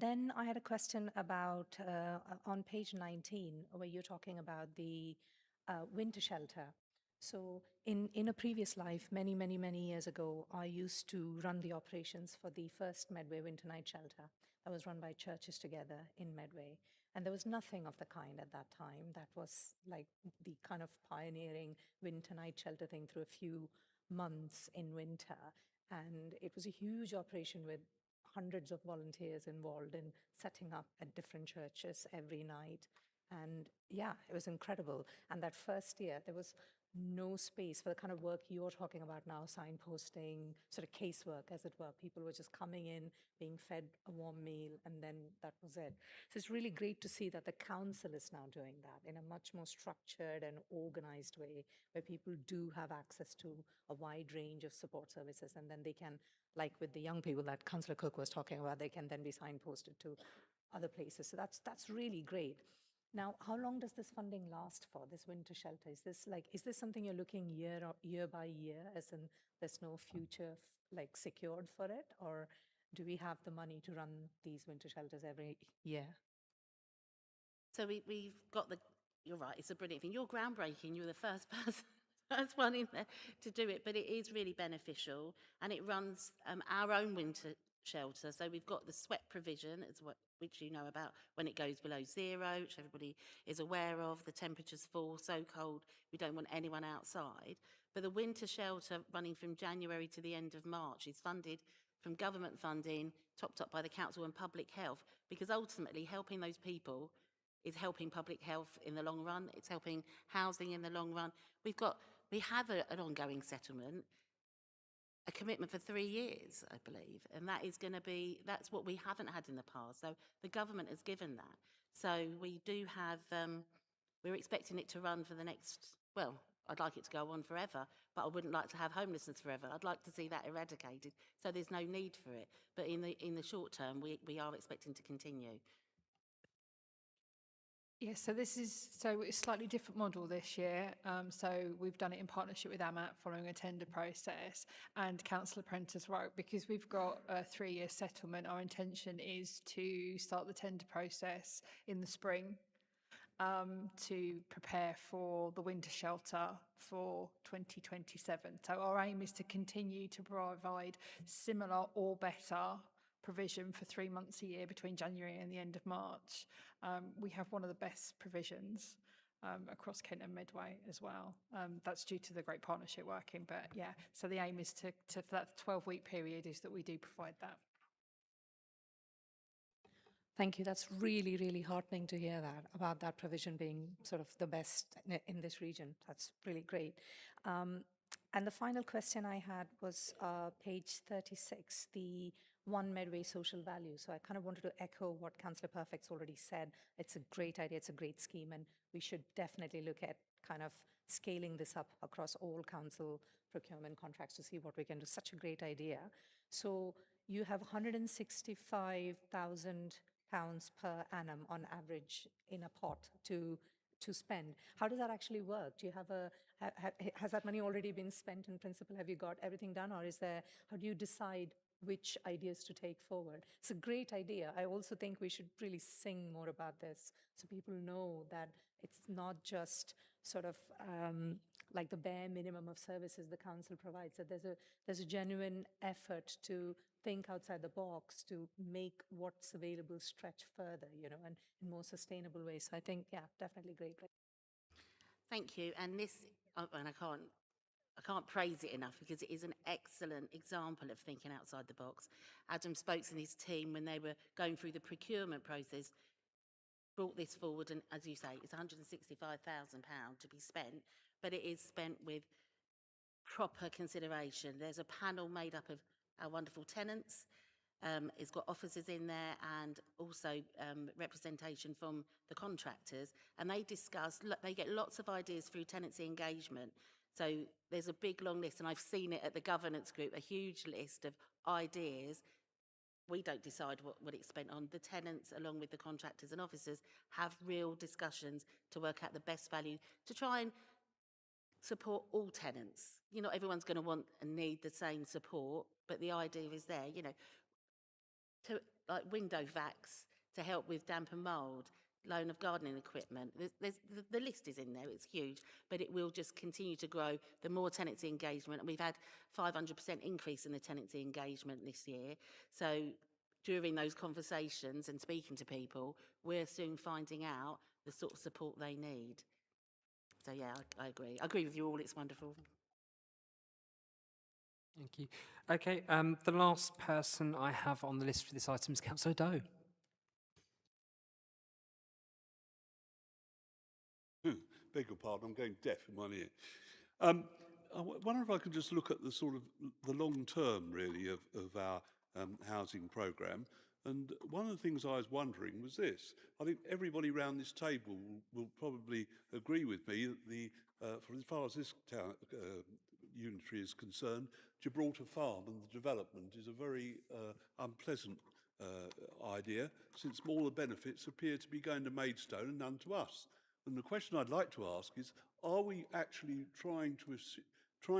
then I had a question about on page 19, where you're talking about the winter shelter. So in a previous life, many years ago, I used to run the operations for the first Medway winter night shelter that was run by Churches Together in Medway. And there was nothing of the kind at that time. That was like the kind of pioneering winter night shelter thing through a few months in winter. And it was a huge operation with hundreds of volunteers involved in setting up at different churches every night. And yeah, it was incredible. And that first year, there was no space for the kind of work you're talking about now, signposting, sort of casework, as it were. People were just coming in, being fed a warm meal, and then that was it. So it's really great to see that the council is now doing that in a much more structured and organized way, where people do have access to a wide range of support services, and then they can, like with the young people that Councillor Cook was talking about, they can then be signposted to other places. So that's really great. Now, how long does this funding last for, this winter shelter? Is this something you're looking year by year, as in there's no future secured for it, or do we have the money to run these winter shelters every year? So we've got you're right, it's a brilliant thing. You're groundbreaking. You're the first person, first one in there to do it, but it is really beneficial, and it runs our own winter shelter. So we've got the sweat provision, which you know about, when it goes below 0, which everybody is aware of. The temperatures fall so cold, we don't want anyone outside. But the winter shelter running from January to the end of March is funded from government funding, topped up by the council and public health, because ultimately helping those people is helping public health in the long run. It's helping housing in the long run. We have an ongoing settlement, a commitment for 3 years, I believe, and that is going to be, that's what we haven't had in the past. So the government has given that. So we do have, we're expecting it to run for the next, well, I'd like it to go on forever, but I wouldn't like to have homelessness forever. I'd like to see that eradicated, so there's no need for it. But in the short term, we are expecting to continue. Yes, so it's a slightly different model this year. So we've done it in partnership with AMAT following a tender process, and Councillor Prentice wrote, because we've got a 3-year settlement, our intention is to start the tender process in the spring to prepare for the winter shelter for 2027. So our aim is to continue to provide similar or better provision for 3 months a year between January and the end of March. We have one of the best provisions across Kent and Medway as well. That's due to the great partnership working, but yeah, so the aim is to for that 12-week period is that we do provide that. Thank you. That's really, really heartening to hear that, about that provision being sort of the best in this region. That's really great. And the final question I had was page 36, the One Medway social value. So I kind of wanted to echo what Councillor Perfect's already said. It's a great idea, it's a great scheme, and we should definitely look at kind of scaling this up across all council procurement contracts to see what we can do. Such a great idea. So you have 165,000 pounds per annum on average in a pot to spend. How does that actually work? Do you have has that money already been spent in principle? Have you got everything done, or how do you decide which ideas to take forward? It's a great idea. I also think we should really sing more about this so people know that it's not just sort of like the bare minimum of services the council provides, that there's a genuine effort to think outside the box to make what's available stretch further, and in more sustainable ways. So I think, yeah, definitely great. Thank you. And this, and I can't praise it enough, because it is an excellent example of thinking outside the box. Adam Spokes and his team, when they were going through the procurement process, brought this forward, and as you say, it's £165,000 to be spent, but it is spent with proper consideration. There's a panel made up of our wonderful tenants. It's got officers in there, and also representation from the contractors, and they get lots of ideas through tenancy engagement. So there's a big long list, and I've seen it at the governance group, a huge list of ideas. We don't decide what it's spent on. The tenants, along with the contractors and officers, have real discussions to work out the best value to try and support all tenants. Not everyone's going to want and need the same support, but the idea is there, to like window vacs to help with damp and mould, loan of gardening equipment. The list is in there, it's huge, but it will just continue to grow the more tenancy engagement. And we've had 500% increase in the tenancy engagement this year. So during those conversations and speaking to people, we're soon finding out the sort of support they need. So yeah, I agree. I agree with you all, it's wonderful. Thank you. Okay, the last person I have on the list for this item is Councillor Doe. Beg your pardon, I'm going deaf in one ear. I wonder if I could just look at the sort of the long term, really, of our housing programme. And one of the things I was wondering was this. I think everybody around this table will probably agree with me that for as far as this town, unitary is concerned, Gibraltar Farm and the development is a very unpleasant idea, since all the benefits appear to be going to Maidstone and none to us. And the question I'd like to ask is, are we actually trying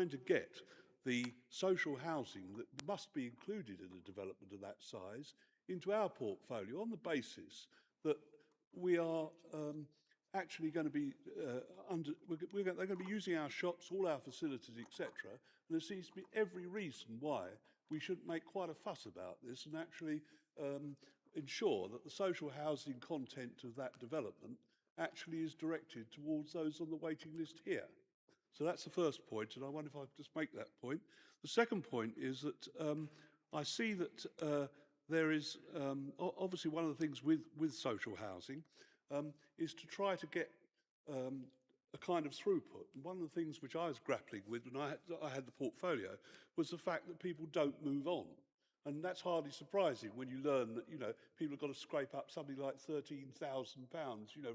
to get the social housing that must be included in a development of that size into our portfolio on the basis that we are actually going to be they're going to be using our shops, all our facilities, etc. And there seems to be every reason why we should make quite a fuss about this and actually ensure that the social housing content of that development actually is directed towards those on the waiting list here. So that's the first point, and I wonder if I could just make that point. The second point is that I see that there is, obviously one of the things with social housing is to try to get a kind of throughput. And one of the things which I was grappling with when I had the portfolio was the fact that people don't move on. And that's hardly surprising when you learn that, people have got to scrape up something like £13,000,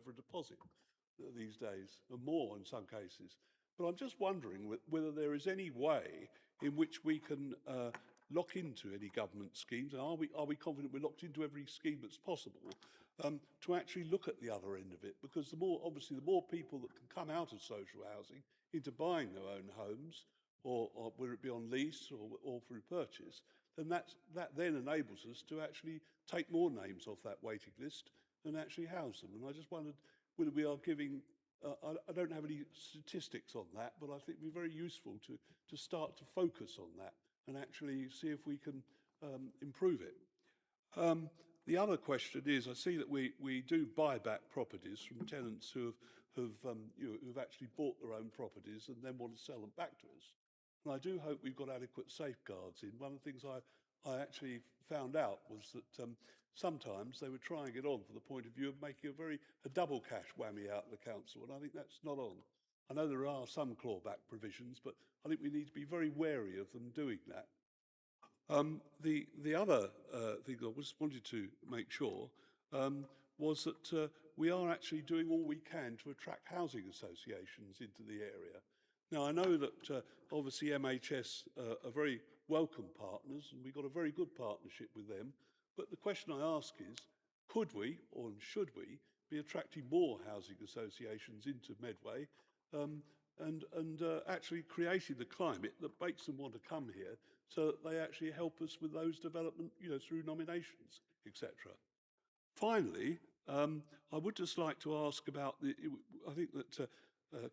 for a deposit these days, and more in some cases. But I'm just wondering whether there is any way in which we can lock into any government schemes, and are we confident we're locked into every scheme that's possible, to actually look at the other end of it? Because the more people that can come out of social housing into buying their own homes, or whether it be on lease or through purchase, then that then enables us to actually take more names off that waiting list and actually house them. And I just wondered whether we are giving, I don't have any statistics on that, but I think it would be very useful to start to focus on that and actually see if we can improve it. The other question is, I see that we do buy back properties from tenants who've actually bought their own properties and then want to sell them back to us. And I do hope we've got adequate safeguards in. One of the things I actually found out was that sometimes they were trying it on for the point of view of making a double cash whammy out of the council, and I think that's not on. I know there are some clawback provisions, but I think we need to be very wary of them doing that. The other thing I just wanted to make sure was that we are actually doing all we can to attract housing associations into the area. Now, I know that obviously MHS are very welcome partners, and we've got a very good partnership with them. But the question I ask is, could we, or should we, be attracting more housing associations into Medway and actually creating the climate that makes them want to come here, so that they actually help us with those development, through nominations, etc. Finally, I would just like to ask about I think that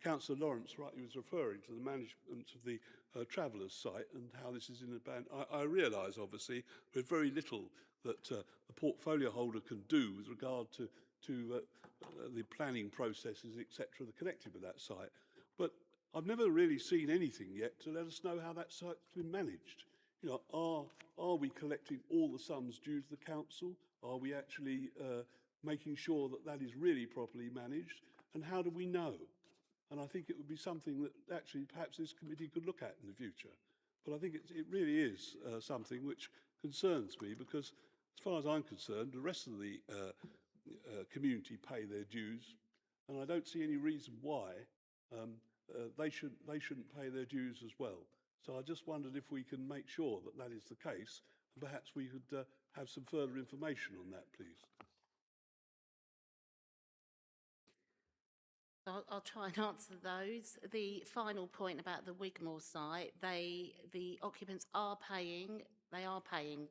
Councillor Lawrence rightly was referring to the management of the Travellers site and how this is in a band. I realise, obviously, there's very little that the portfolio holder can do with regard to the planning processes, etc., that are connected with that site. But I've never really seen anything yet to let us know how that site's been managed. Are we collecting all the sums due to the council? Are we actually making sure that that is really properly managed? And how do we know? And I think it would be something that actually perhaps this committee could look at in the future. But I think it really is something which concerns me, because as far as I'm concerned, the rest of the community pay their dues, and I don't see any reason why they shouldn't pay their dues as well. So I just wondered if we can make sure that that is the case, and perhaps we could have some further information on that, please. I'll try and answer those. The final point about the Wigmore site, the occupants are paying, they are paying.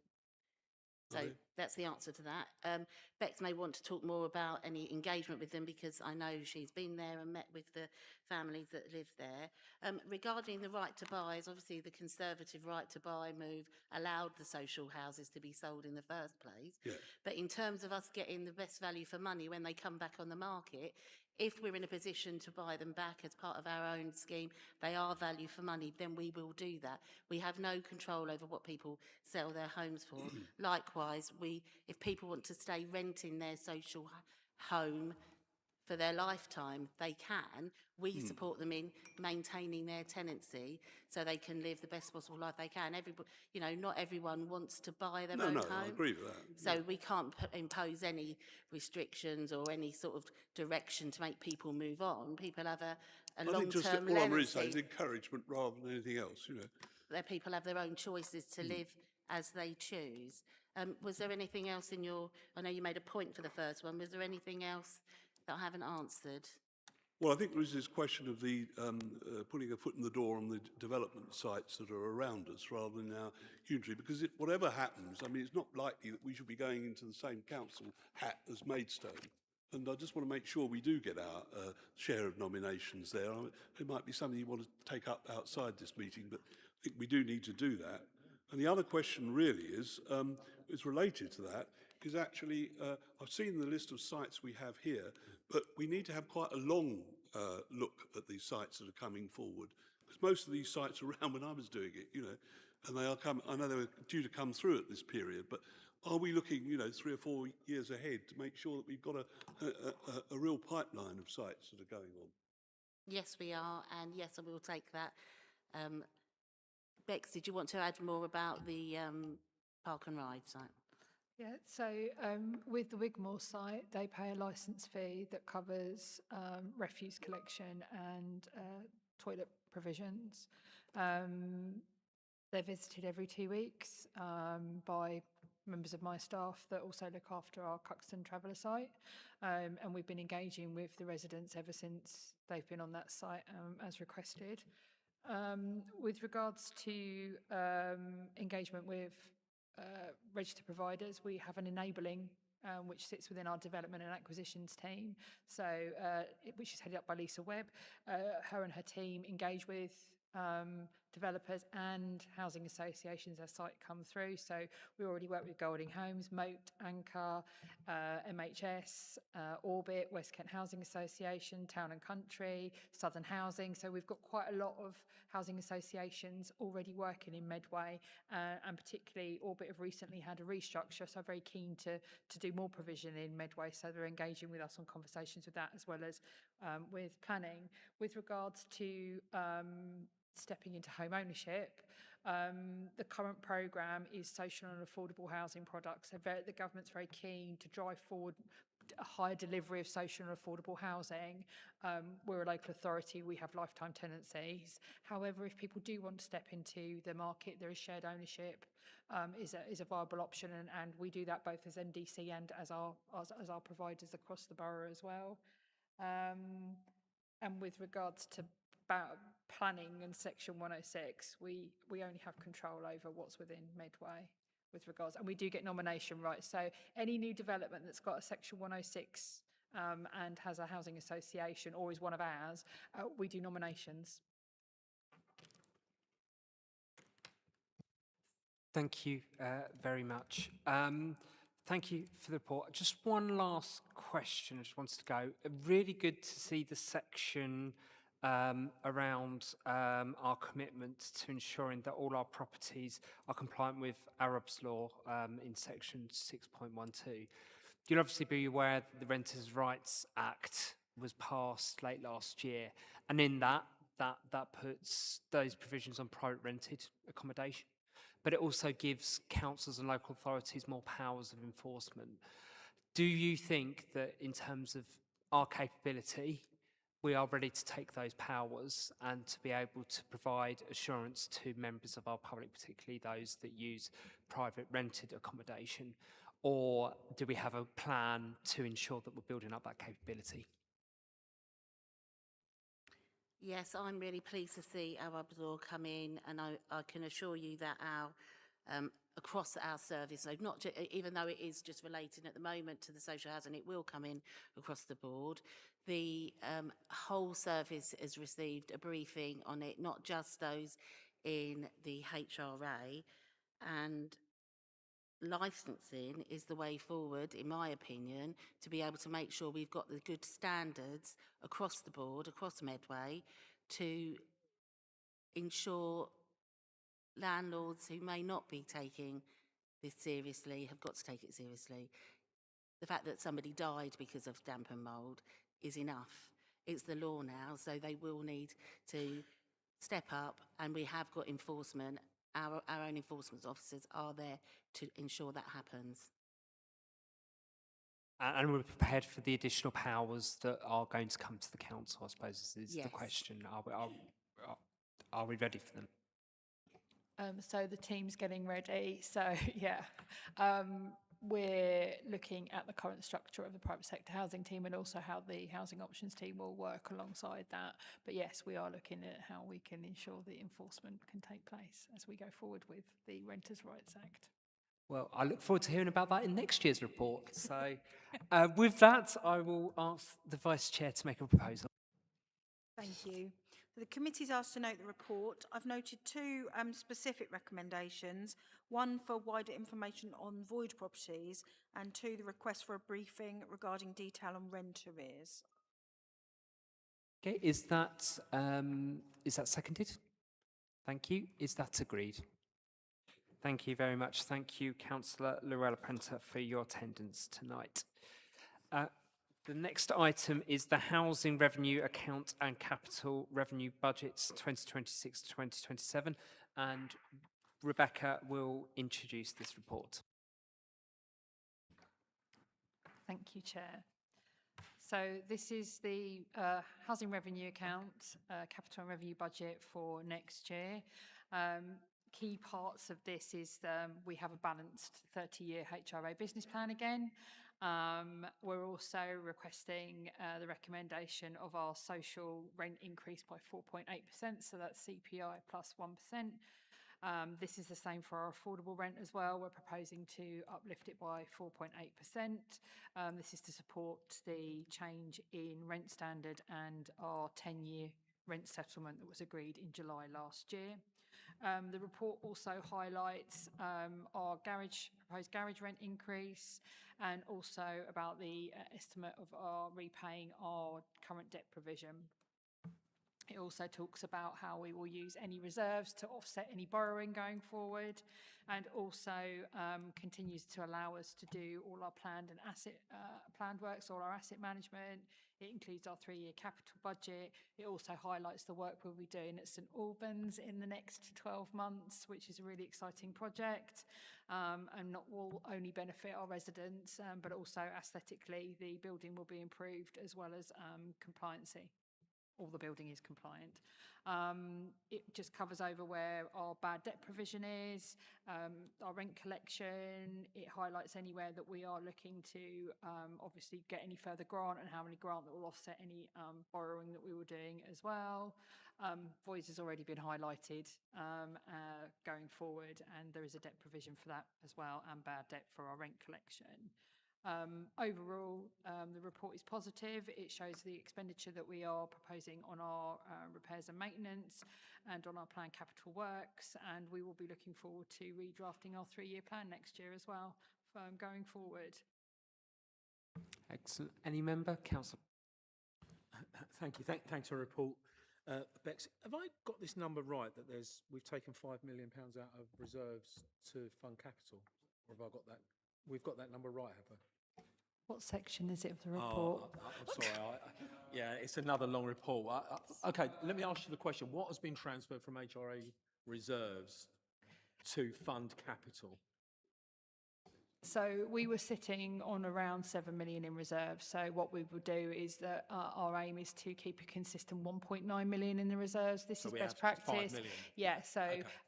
So that's the answer to that. Bex may want to talk more about any engagement with them, because I know she's been there and met with the families that live there. Regarding the right to buy, is obviously the Conservative right to buy move allowed the social houses to be sold in the first place. Yeah. But in terms of us getting the best value for money when they come back on the market, if we're in a position to buy them back as part of our own scheme, they are value for money, then we will do that. We have no control over what people sell their homes for. Likewise, if people want to stay renting their social home for their lifetime, they can. We support them in maintaining their tenancy so they can live the best possible life they can. Everybody, not everyone wants to buy their own home. I agree with that. So we can't impose any restrictions or any sort of direction to make people move on. People have a long-term all I'm really saying legacy. is encouragement rather than anything else, Their people have their own choices to live as they choose. Was there anything else in your, I know you made a point for the first one, was there anything else that I haven't answered? Well, I think there is this question of the putting a foot in the door on the development sites that are around us rather than now hugely, because whatever happens, I mean, it's not likely that we should be going into the same council hat as Maidstone. And I just want to make sure we do get our share of nominations there. It might be something you want to take up outside this meeting, but I think we do need to do that. And the other question really is related to that, because actually I've seen the list of sites we have here, but we need to have quite a long look at these sites that are coming forward, because most of these sites were around when I was doing it, you know, and they are I know they were due to come through at this period, but are we looking, you know, 3 or 4 years ahead to make sure that we've got a real pipeline of sites that are going on? Yes, we are, and yes, I will take that. Bex, did you want to add more about the park and ride site? Yeah, so with the Wigmore site, they pay a licence fee that covers refuse collection and toilet provisions. They're visited every 2 weeks by members of my staff that also look after our Couchman Traveller site. And we've been engaging with the residents ever since they've been on that site as requested. With regards to engagement with registered providers, we have an enabling which sits within our development and acquisitions team, which is headed up by Lisa Webb. Her and her team engage with developers and housing associations as site come through. So we already work with Golding Homes, Moat, Anchor, MHS, Orbit, West Kent Housing Association, Town and Country, Southern Housing. So we've got quite a lot of housing associations already working in Medway, and particularly Orbit have recently had a restructure, so very keen to do more provision in Medway. So they're engaging with us on conversations with that, as well as with planning. With regards to stepping into home ownership, the current programme is social and affordable housing products. So the government's very keen to drive forward a higher delivery of social and affordable housing. We're a local authority, we have lifetime tenancies. However, if people do want to step into the market, there is shared ownership is a viable option, and we do that both as NDC and as our providers across the borough as well. And with regards to planning and Section 106, we only have control over what's within Medway with regards, and we do get nomination rights. So any new development that's got a Section 106 and has a housing association or is one of ours, we do nominations. Thank you very much. Thank you for the report. Just one last question. I just wanted to go. Really good to see the section around our commitment to ensuring that all our properties are compliant with Arab's law in section 6.12. You'll obviously be aware that the Renters' Rights Act was passed late last year, and in that puts those provisions on private rented accommodation, but it also gives councils and local authorities more powers of enforcement. Do you think that in terms of our capability, we are ready to take those powers and to be able to provide assurance to members of our public, particularly those that use private rented accommodation? Or do we have a plan to ensure that we're building up that capability? Yes, I'm really pleased to see our law come in, and I can assure you that our across our service, so not even though it is just relating at the moment to the social housing, it will come in across the board. The whole service has received a briefing on it, not just those in the HRA, and licensing is the way forward, in my opinion, to be able to make sure we've got the good standards across the board, across Medway, to ensure landlords who may not be taking this seriously have got to take it seriously. The fact that somebody died because of damp and mould is enough. It's the law now, so they will need to step up, and we have got enforcement. Our own enforcement officers are there to ensure that happens. And we're prepared for the additional powers that are going to come to the council, I suppose, is Yes. the question. Are we ready for them? So the team's getting ready. So yeah, we're looking at the current structure of the private sector housing team and also how the housing options team will work alongside that. But yes, we are looking at how we can ensure the enforcement can take place as we go forward with the Renters' Rights Act. Well, I look forward to hearing about that in next year's report. So with that, I will ask the Vice Chair to make a proposal. Thank you. The committee's asked to note the report. I've noted two specific recommendations, one for wider information on void properties and two, the request for a briefing regarding detail on rent arrears. Okay, is that seconded? Thank you. Is that agreed? Thank you very much. Thank you, Councillor Lorella Prenter, for your attendance tonight. The next item is the Housing Revenue Account and Capital Revenue Budgets 2026 to 2027, and Rebecca will introduce this report. Thank you, Chair. So this is the Housing Revenue Account, Capital and Revenue Budget for next year. Key parts of this is we have a balanced 30-year HRA business plan again. We're also requesting the recommendation of our social rent increase by 4.8%, so that's CPI plus 1%. This is the same for our affordable rent as well. We're proposing to uplift it by 4.8%. This is to support the change in rent standard and our 10-year rent settlement that was agreed in July last year. The report also highlights our proposed garage rent increase and also about the estimate of our repaying our current debt provision. It also talks about how we will use any reserves to offset any borrowing going forward, and also continues to allow us to do all our planned and planned works, all our asset management. It includes our 3-year capital budget. It also highlights the work we'll be doing at St Albans in the next 12 months, which is a really exciting project, and will only benefit our residents, but also aesthetically the building will be improved as well as compliancy. All the building is compliant. It just covers over where our bad debt provision is, our rent collection. It highlights anywhere that we are looking to obviously get any further grant and how many grant that will offset any borrowing that we were doing as well. Voids has already been highlighted going forward, and there is a debt provision for that as well, and bad debt for our rent collection. Overall, the report is positive. It shows the expenditure that we are proposing on our repairs and maintenance and on our planned capital works, and we will be looking forward to redrafting our 3-year plan next year as well, going forward. Excellent. Any member? Councillor. Thank you. Thanks for the report. Bex, have I got this number right, that we've taken £5 million out of reserves to fund capital? Or have I got that? We've got that number right, have we? What section is it of the report? I'm sorry. Yeah, it's another long report. Okay, let me ask you the question. What has been transferred from HRA reserves to fund capital? So we were sitting on around 7 million in reserve. So what we will do is that our aim is to keep a consistent 1.9 million in the reserves. This is best practice. 5 million. Yeah. So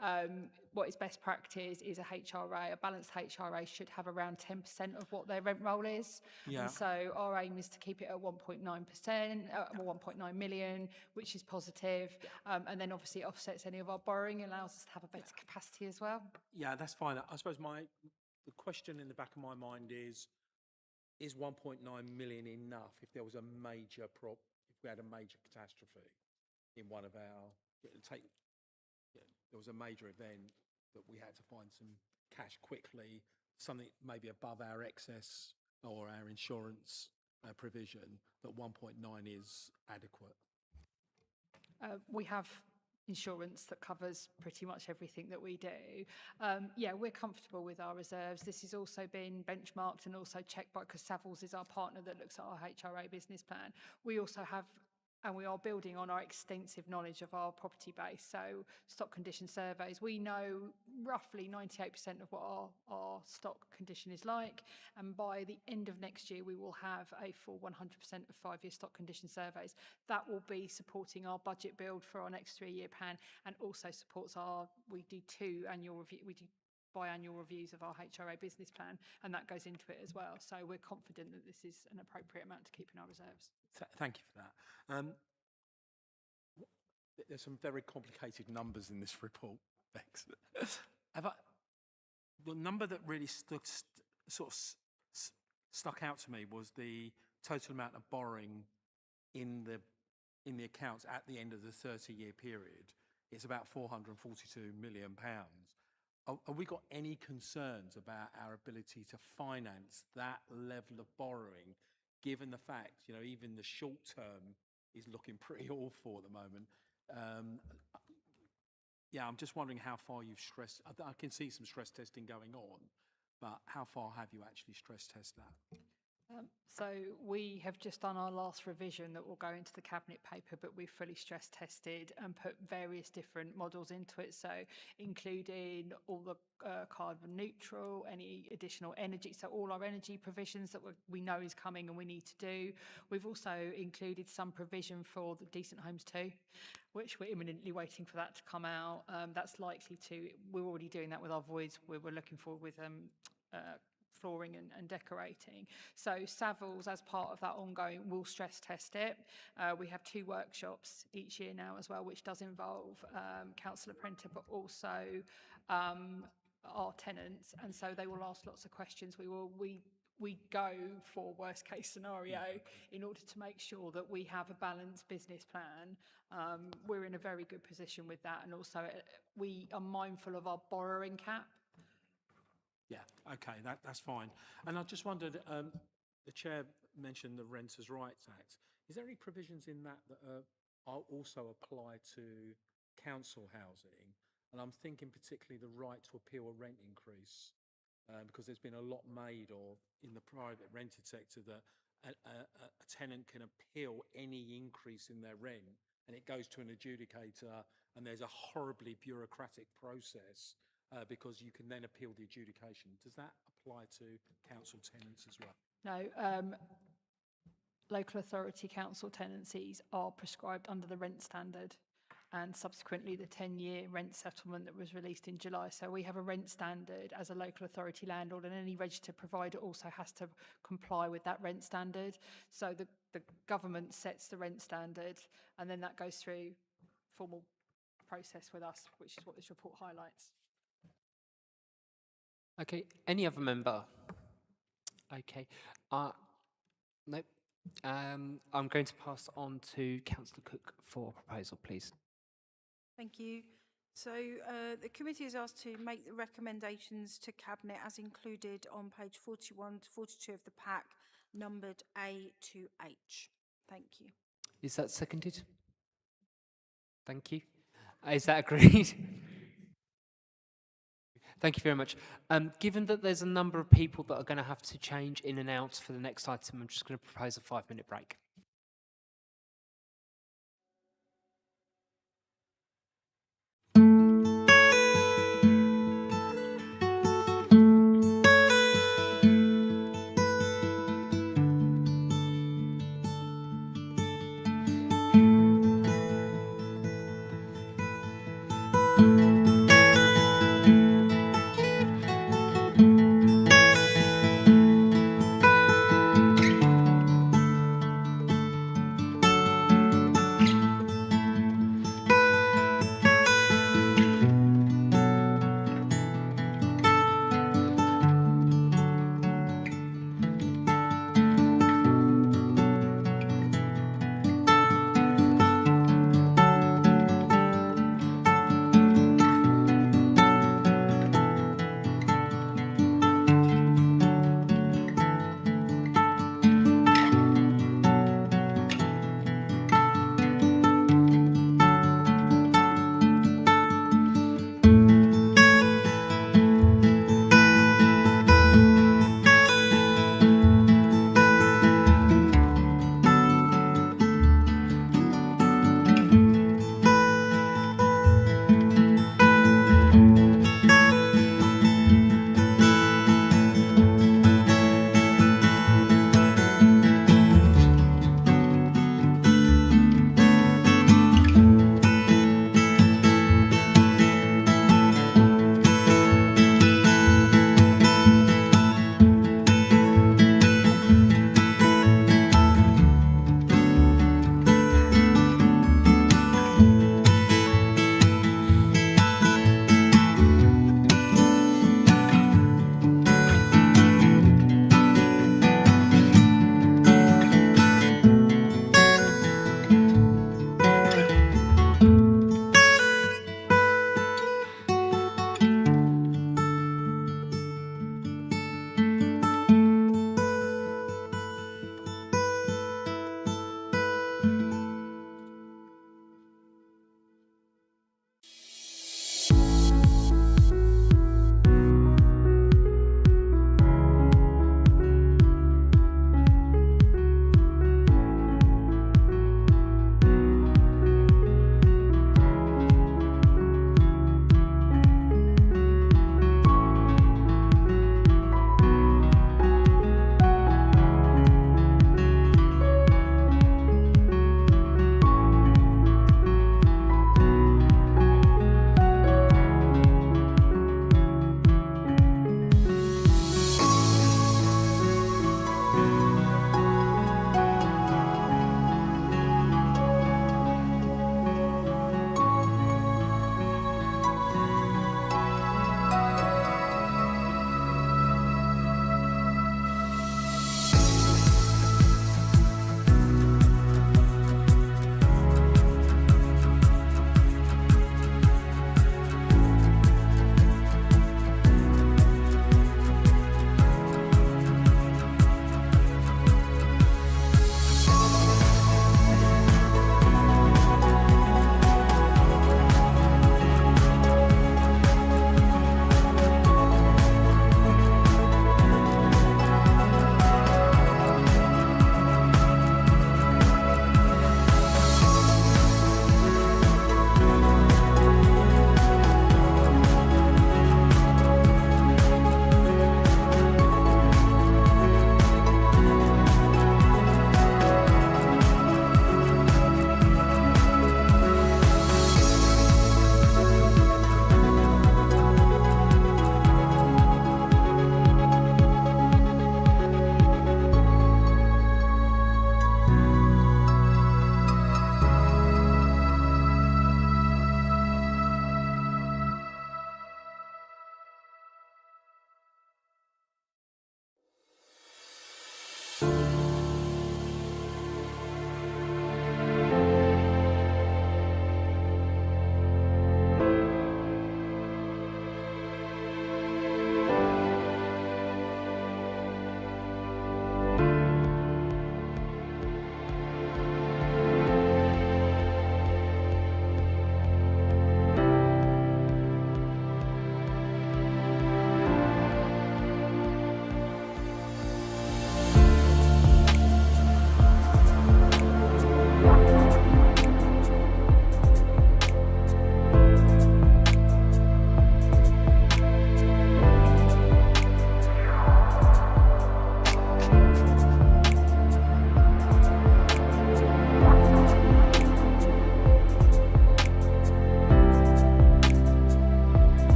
Okay. what is best practice is a HRA, a balanced HRA should have around 10% of what their rent roll is. Yeah. And so our aim is to keep it at 1.9%, 1.9 million, which is positive. And then obviously it offsets any of our borrowing, allows us to have a better capacity as well. Yeah, that's fine. I suppose the question in the back of my mind is 1.9 million enough if there was a major if we had a major catastrophe in one of our, there was a major event that we had to find some cash quickly, something maybe above our excess or our insurance provision, that 1.9 is adequate. We have insurance that covers pretty much everything that we do. Yeah, we're comfortable with our reserves. This has also been benchmarked and also checked by, because Savills is our partner that looks at our HRA business plan. We also have, and we are building on our extensive knowledge of our property base. So stock condition surveys, we know roughly 98% of what our stock condition is like. And by the end of next year, we will have a full 100% of 5-year stock condition surveys. That will be supporting our budget build for our next 3-year plan, and also supports we do biannual reviews of our HRA business plan, and that goes into it as well. So we're confident that this is an appropriate amount to keep in our reserves. Thank you for that. There's some very complicated numbers in this report, Bex. The number that really stuck out to me was the total amount of borrowing in in the accounts at the end of the 30-year period, it's about £442 million. Have we got any concerns about our ability to finance that level of borrowing, given the fact, you know, even the short term is looking pretty awful at the moment? Yeah, I'm just wondering how far you've stressed. I can see some stress testing going on, but how far have you actually stress tested that? So we have just done our last revision that will go into the cabinet paper, but we've fully stress tested and put various different models into it. So including all the carbon neutral, any additional energy. So all our energy provisions that we know is coming and we need to do. We've also included some provision for the Decent Homes 2, which we're imminently waiting for that to come out. That's likely to, we're already doing that with our voids. We're looking forward with flooring and decorating. So Savills, as part of that ongoing, will stress test it. We have 2 workshops each year now as well, which does involve Councillor Prenter, but also our tenants. And so they will ask lots of questions. We go for worst case scenario in order to make sure that we have a balanced business plan. We're in a very good position with that. And also we are mindful of our borrowing cap. Yeah, okay, that's fine. And I just wondered, the Chair mentioned the Renters' Rights Act. Is there any provisions in that that are also apply to council housing? And I'm thinking particularly the right to appeal a rent increase, because there's been a lot made of in the private rented sector that a tenant can appeal any increase in their rent, and it goes to an adjudicator, and there's a horribly bureaucratic process. Because you can then appeal the adjudication. Does that apply to council tenants as well? No, local authority council tenancies are prescribed under the rent standard and subsequently the 10-year rent settlement that was released in July. So we have a rent standard as a local authority landlord, and any registered provider also has to comply with that rent standard. So the government sets the rent standard, and then that goes through formal process with us, which is what this report highlights. Okay, any other member? Okay, nope. I'm going to pass on to Councillor Cook for a proposal, please. Thank you. So the committee is asked to make the recommendations to Cabinet as included on page 41 to 42 of the pack, numbered A to H. Thank you. Is that seconded? Thank you. Is that agreed? Thank you very much. Given that there's a number of people that are going to have to change in and out for the next item, I'm just going to propose a 5-minute break.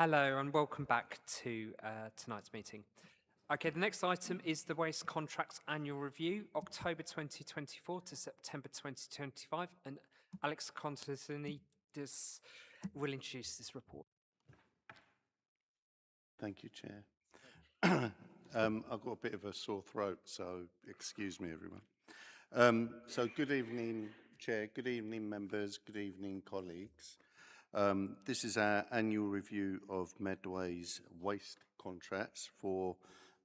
Hello and welcome back to tonight's meeting. Okay, the next item is the Waste Contracts Annual Review, October 2024 to September 2025, and Alex Constantini will introduce this report. Thank you, Chair. I've got a bit of a sore throat, so excuse me, everyone. So good evening, Chair, good evening, members, good evening, colleagues. This is our annual review of Medway's waste contracts for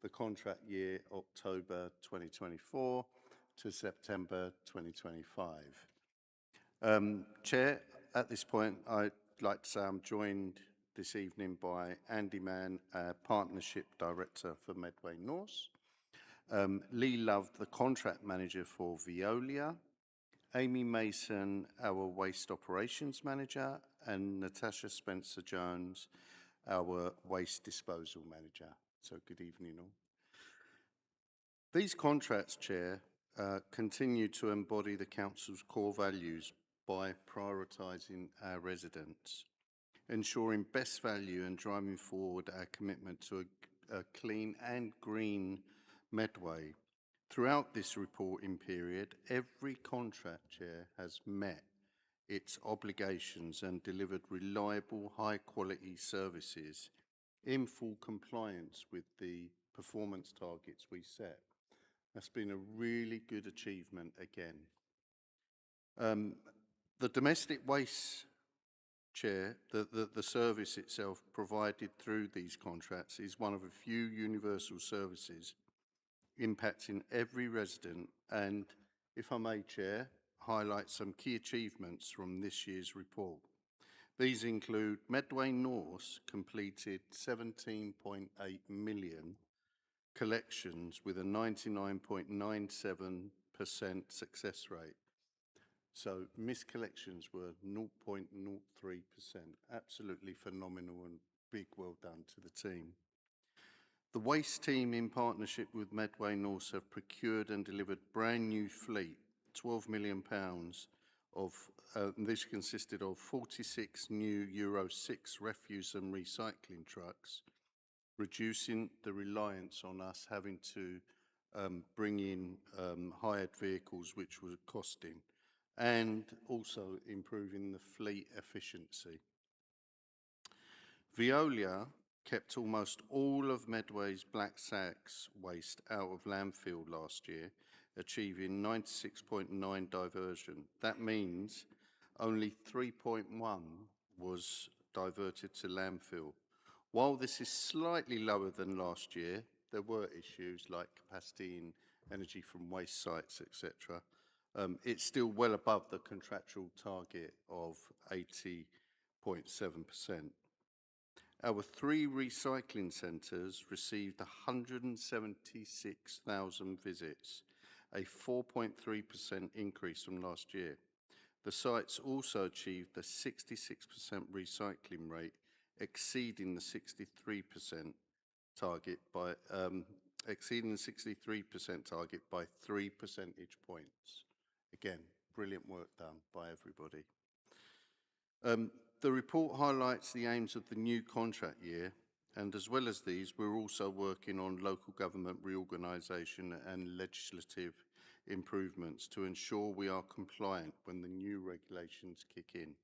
the contract year October 2024 to September 2025. Chair, at this point, I'd like to say I'm joined this evening by Andy Mann, our Partnership Director for Medway North, Lee Love, the Contract Manager for Veolia, Amy Mason, our Waste Operations Manager, and Natasha Spencer-Jones, our Waste Disposal Manager. So good evening all. These contracts, Chair, continue to embody the Council's core values by prioritising our residents, ensuring best value and driving forward our commitment to a clean and green Medway. Throughout this reporting period, every contract, Chair, has met its obligations and delivered reliable, high-quality services in full compliance with the performance targets we set. That's been a really good achievement again. The domestic waste, Chair, the service itself provided through these contracts is one of a few universal services impacting every resident, and, if I may, Chair, highlight some key achievements from this year's report. These include Medway North completed 17.8 million collections with a 99.97% success rate. So miscollections were 0.03%. Absolutely phenomenal and big well done to the team. The waste team, in partnership with Medway North, have procured and delivered brand new fleet, £12 million of, this consisted of 46 new Euro 6 refuse and recycling trucks, reducing the reliance on us having to bring in hired vehicles, which was costing, and also improving the fleet efficiency. Veolia kept almost all of Medway's black sacks waste out of landfill last year, achieving 96.9 diversion. That means only 3.1 was diverted to landfill. While this is slightly lower than last year, there were issues like capacity and energy from waste sites, etc. It's still well above the contractual target of 80.7%. Our 3 recycling centres received 176,000 visits, a 4.3% increase from last year. The sites also achieved a 66% recycling rate, exceeding the 63% target by 3 percentage points. Again, brilliant work done by everybody. The report highlights the aims of the new contract year, and as well as these, we're also working on local government reorganisation and legislative improvements to ensure we are compliant when the new regulations kick in.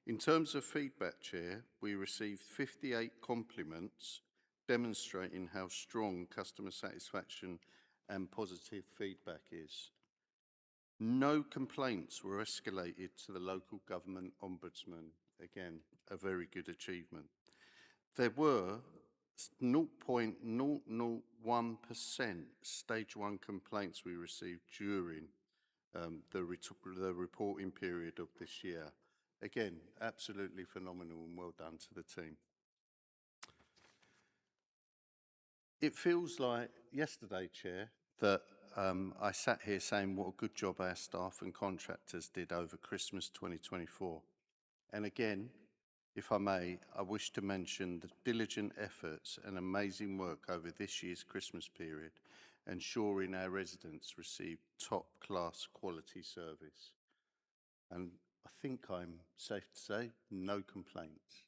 In terms of feedback, Chair, we received 58 compliments demonstrating how strong customer satisfaction and positive feedback is. No complaints were escalated to the local government ombudsman. Again, a very good achievement. There were 0.001% stage 1 complaints we received during the reporting period of this year. Again, absolutely phenomenal and well done to the team. It feels like yesterday, Chair, that I sat here saying what a good job our staff and contractors did over Christmas 2024. And again, if I may, I wish to mention the diligent efforts and amazing work over this year's Christmas period, ensuring our residents receive top-class quality service. And I think I'm safe to say, no complaints.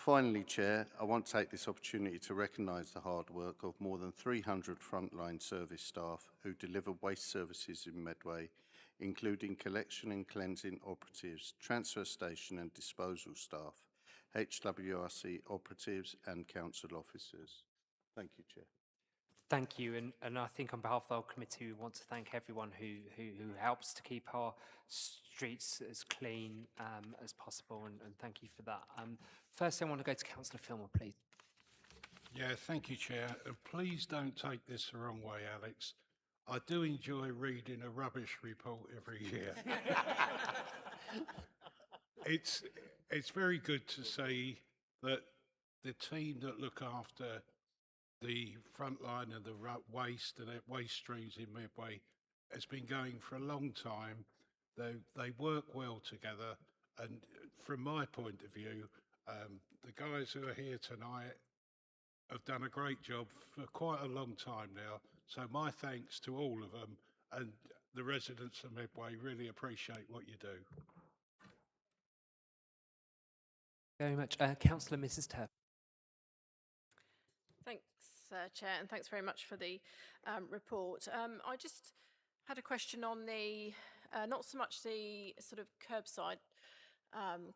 Finally, Chair, I want to take this opportunity to recognise the hard work of more than 300 frontline service staff who deliver waste services in Medway, including collection and cleansing operatives, transfer station and disposal staff, HWRC operatives and council officers. Thank you, Chair. Thank you, and I think on behalf of the whole committee, we want to thank everyone who helps to keep our streets as clean as possible, and thank you for that. First, I want to go to Councillor Fillmore, please. Yeah, thank you, Chair. Please don't take this the wrong way, Alex. I do enjoy reading a rubbish report every year. It's very good to see that the team that look after the front line of the waste and the waste streams in Medway has been going for a long time. They work well together, and from my point of view, the guys who are here tonight have done a great job for quite a long time now. So my thanks to all of them, and the residents of Medway really appreciate what you do. Very much. Councillor Mrs. Turp. Thanks, Chair, and thanks very much for the report. I just had a question on the, not so much the sort of curbside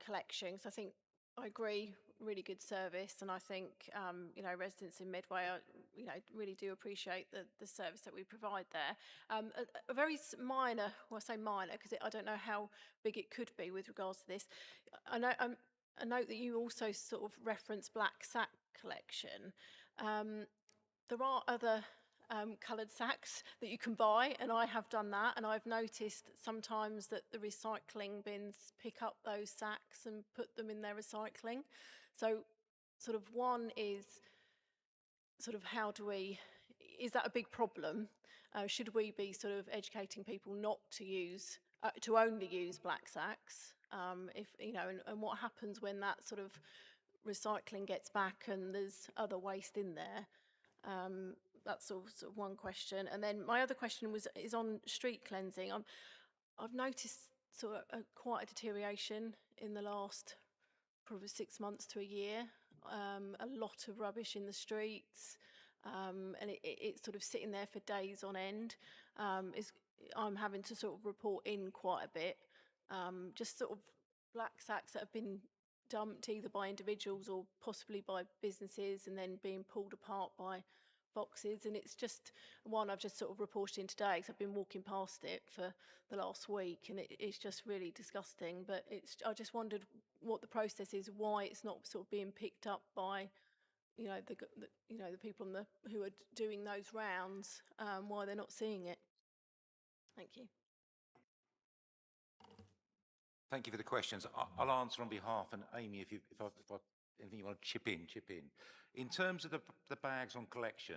collection, because I think I agree, really good service, and I think, you know, residents in Medway are, you know, really do appreciate the service that we provide there. A very minor, well, I say minor, because I don't know how big it could be with regards to this. I know, I note that you also sort of reference black sack collection. There are other coloured sacks that you can buy, and I have done that, and I've noticed sometimes that the recycling bins pick up those sacks and put them in their recycling. So sort of one is sort of how do we, is that a big problem? Should we be sort of educating people not to use, to only use black sacks? If, you know, and what happens when that sort of recycling gets back and there's other waste in there? That's sort of one question. And then my other question is on street cleansing. I've noticed sort of quite a deterioration in the last probably 6 months to a year. A lot of rubbish in the streets, and it's sort of sitting there for days on end. I'm having to sort of report in quite a bit. Just sort of black sacks that have been dumped either by individuals or possibly by businesses and then being pulled apart by boxes, and it's just one I've just sort of reported in today because I've been walking past it for the last week, and it's just really disgusting. But I just wondered what the process is, why it's not sort of being picked up by, you know, the people who are doing those rounds, why they're not seeing it. Thank you. Thank you for the questions. I'll answer on behalf, and Amy, if anything you want to chip in, chip in. In terms of the bags on collection,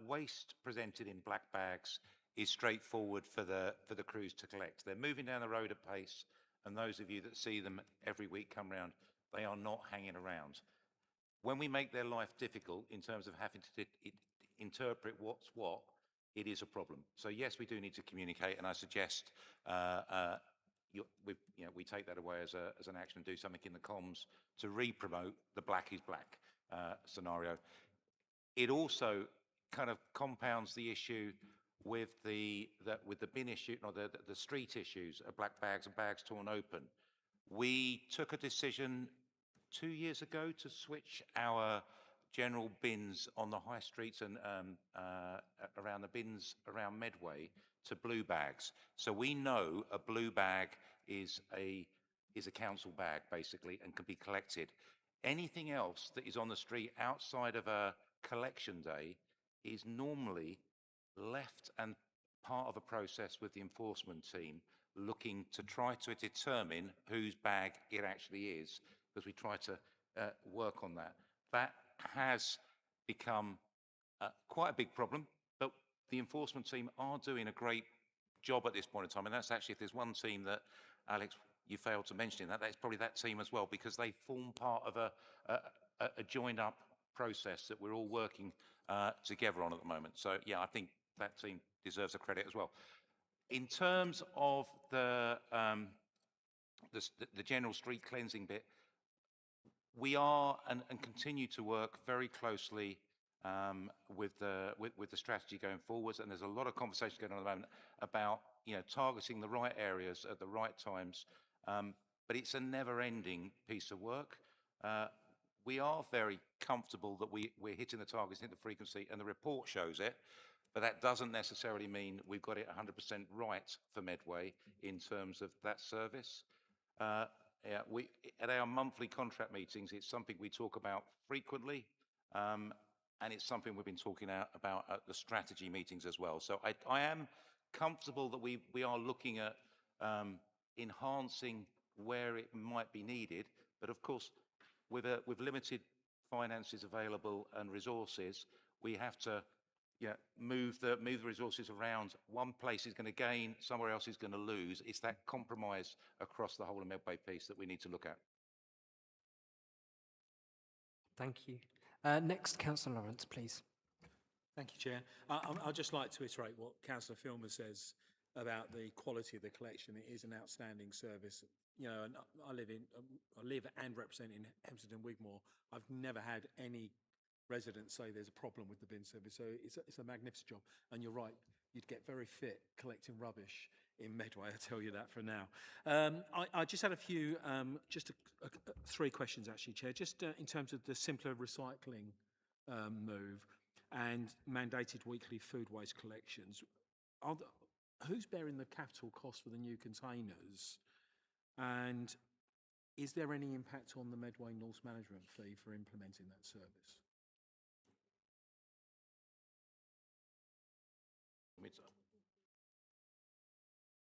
waste presented in black bags is straightforward for the crews to collect. They're moving down the road at pace, and those of you that see them every week come round, they are not hanging around. When we make their life difficult in terms of having to interpret what's what, it is a problem. So yes, we do need to communicate, and I suggest we take that away as an action and do something in the comms to re-promote the black is black scenario. It also kind of compounds the issue with the bin issue, or the street issues of black bags and bags torn open. We took a decision 2 years ago to switch our general bins on the high streets and around the bins around Medway to blue bags. So we know a blue bag is a council bag basically and can be collected. Anything else that is on the street outside of a collection day is normally left and part of a process with the enforcement team looking to try to determine whose bag it actually is, because we try to work on that. That has become quite a big problem, but the enforcement team are doing a great job at this point in time, and that's actually, if there's one team that, Alex, you failed to mention that's probably that team as well, because they form part of a joined up process that we're all working together on at the moment. So yeah, I think that team deserves a credit as well. In terms of the general street cleansing bit, we are and continue to work very closely with the strategy going forwards, and there's a lot of conversation going on at the moment about targeting the right areas at the right times. But it's a never-ending piece of work. We are very comfortable that we're hitting the targets, hitting the frequency, and the report shows it. But that doesn't necessarily mean we've got it 100% right for Medway in terms of that service. Yeah, at our monthly contract meetings, it's something we talk about frequently, and it's something we've been talking about at the strategy meetings as well. So I am comfortable that we are looking at enhancing where it might be needed, but of course, with limited finances available and resources, we have to move the resources around. One place is going to gain, somewhere else is going to lose. It's that compromise across the whole of Medway piece that we need to look at. Thank you. Next, Councillor Lawrence, please. Thank you, Chair. I'd just like to iterate what Councillor Filmer says about the quality of the collection. It is an outstanding service. And I live and represent in Hempstead and Wigmore. I've never had any residents say there's a problem with the bin service, so it's a magnificent job. And you're right, you'd get very fit collecting rubbish in Medway, I tell you that for now. I just had a few, three questions actually, Chair, just in terms of the simpler recycling move and mandated weekly food waste collections. Who's bearing the capital cost for the new containers? And is there any impact on the Medway North management fee for implementing that service?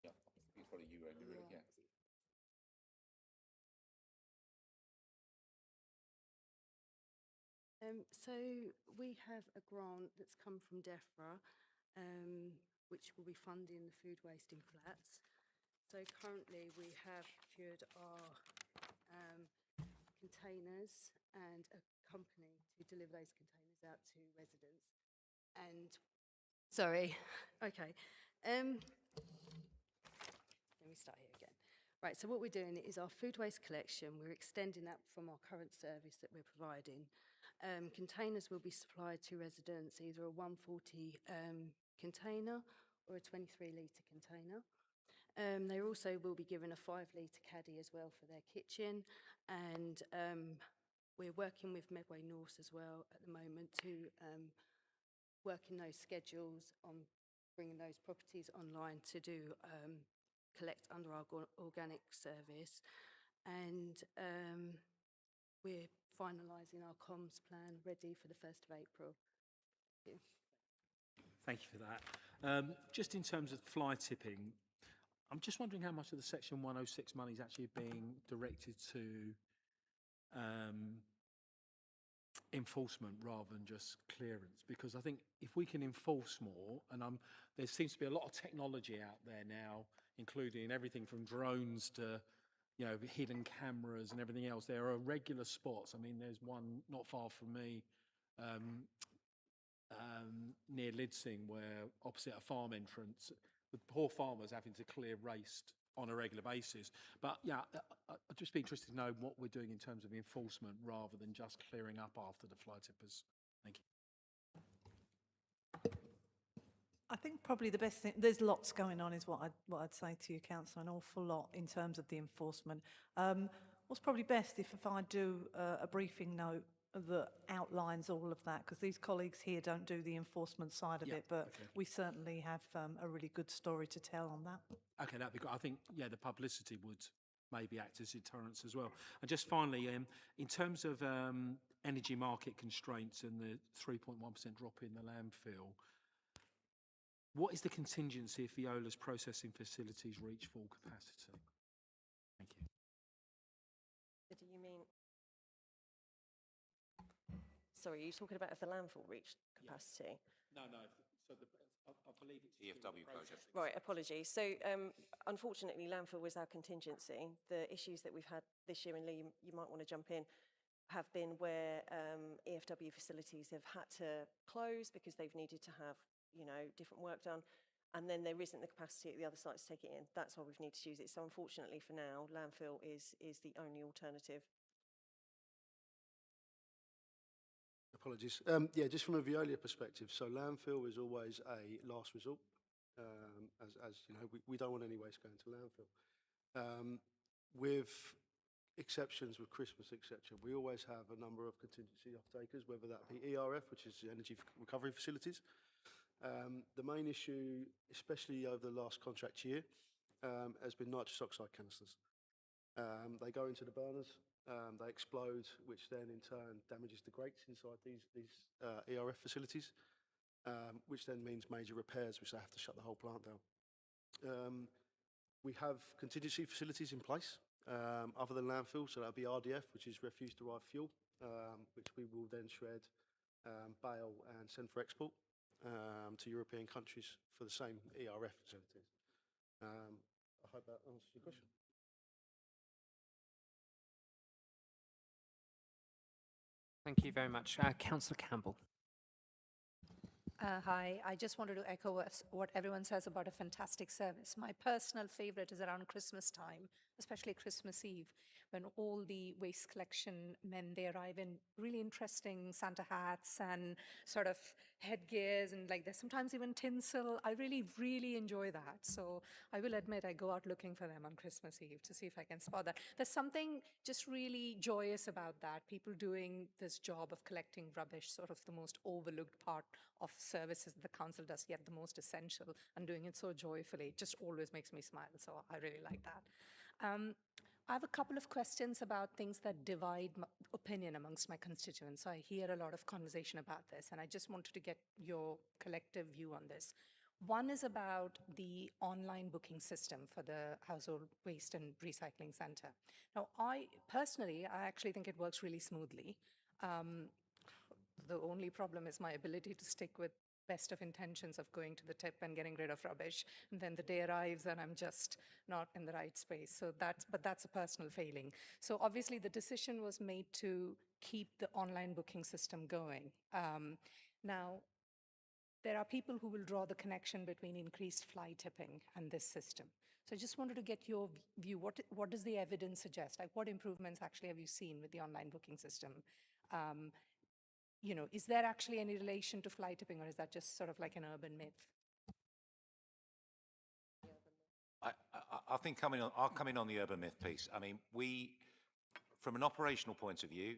Yeah, it's probably you, Randy, really. Yeah. So we have a grant that's come from DEFRA, which will be funding the food waste in flats. So currently we have procured our containers and a company to deliver those containers out to residents. And sorry, okay. Let me start here again. Right, so what we're doing is our food waste collection, we're extending that from our current service that we're providing. Containers will be supplied to residents, either a 140 container or a 23-litre container. They also will be given a 5-litre caddy as well for their kitchen, and we're working with Medway North as well at the moment to work in those schedules on bringing those properties online to do collect under our organic service, and we're finalising our comms plan ready for the 1st of April. Thank you. Thank you for that. Just in terms of fly tipping, I'm just wondering how much of the Section 106 money is actually being directed to enforcement rather than just clearance, because I think if we can enforce more, and there seems to be a lot of technology out there now, including everything from drones to hidden cameras and everything else. There are regular spots. I mean, there's one not far from me near Lidsing, where opposite a farm entrance, the poor farmers having to clear waste on a regular basis. But yeah, I'd just be interested to know what we're doing in terms of enforcement rather than just clearing up after the fly tippers. Thank you. I think probably the best thing, there's lots going on is what I'd say to you, Councillor, an awful lot in terms of the enforcement. What's probably best if I do a briefing note that outlines all of that, because these colleagues here don't do the enforcement side of it, but we certainly have a really good story to tell on that. Okay, that'd be good. I think, the publicity would maybe act as deterrence as well. And just finally, in terms of energy market constraints and the 3.1% drop in the landfill, what is the contingency if Viola's processing facilities reach full capacity? Thank you. Do you mean... Sorry, are you talking about if the landfill reached capacity? No. So I believe it's EFW project. Right, apologies. So unfortunately, landfill was our contingency. The issues that we've had this year, and Lee, you might want to jump in, have been where EFW facilities have had to close because they've needed to have different work done, and then there isn't the capacity at the other site to take it in. That's why we've needed to use it. So unfortunately for now, landfill is the only alternative. Apologies. Yeah, just from a Veolia perspective, so landfill is always a last resort. As you know, we don't want any waste going to landfill. With exceptions, with Christmas, etc., we always have a number of contingency off-takers, whether that be ERF, which is the energy recovery facilities. The main issue, especially over the last contract year, has been nitrous oxide canisters. They go into the burners, they explode, which then in turn damages the grates inside these ERF facilities, which then means major repairs, which they have to shut the whole plant down. We have contingency facilities in place, other than landfill, so that'll be RDF, which is refuse-derived fuel, which we will then shred, bale and send for export to European countries for the same ERF facilities. I hope that answers your question. Thank you very much. Councillor Campbell. Hi, I just wanted to echo what everyone says about a fantastic service. My personal favorite is around Christmas time, especially Christmas Eve, when all the waste collection men, they arrive in really interesting Santa hats and sort of headgears, and like there's sometimes even tinsel. I really, really enjoy that. So I will admit I go out looking for them on Christmas Eve to see if I can spot that. There's something just really joyous about that. People doing this job of collecting rubbish, sort of the most overlooked part of services the council does, yet the most essential, and doing it so joyfully. It just always makes me smile. So I really like that. I have a couple of questions about things that divide opinion amongst my constituents. I hear a lot of conversation about this, and I just wanted to get your collective view on this. One is about the online booking system for the Household Waste and Recycling Centre. Now, I actually think it works really smoothly. The only problem is my ability to stick with best of intentions of going to the tip and getting rid of rubbish. And then the day arrives and I'm just not in the right space. So that's a personal failing. So obviously the decision was made to keep the online booking system going. Now, there are people who will draw the connection between increased fly tipping and this system. So I just wanted to get your view. What does the evidence suggest? Like, what improvements actually have you seen with the online booking system? Is there actually any relation to fly tipping, or is that just sort of like an urban myth? I think I'll come in on the urban myth piece. I mean, from an operational point of view,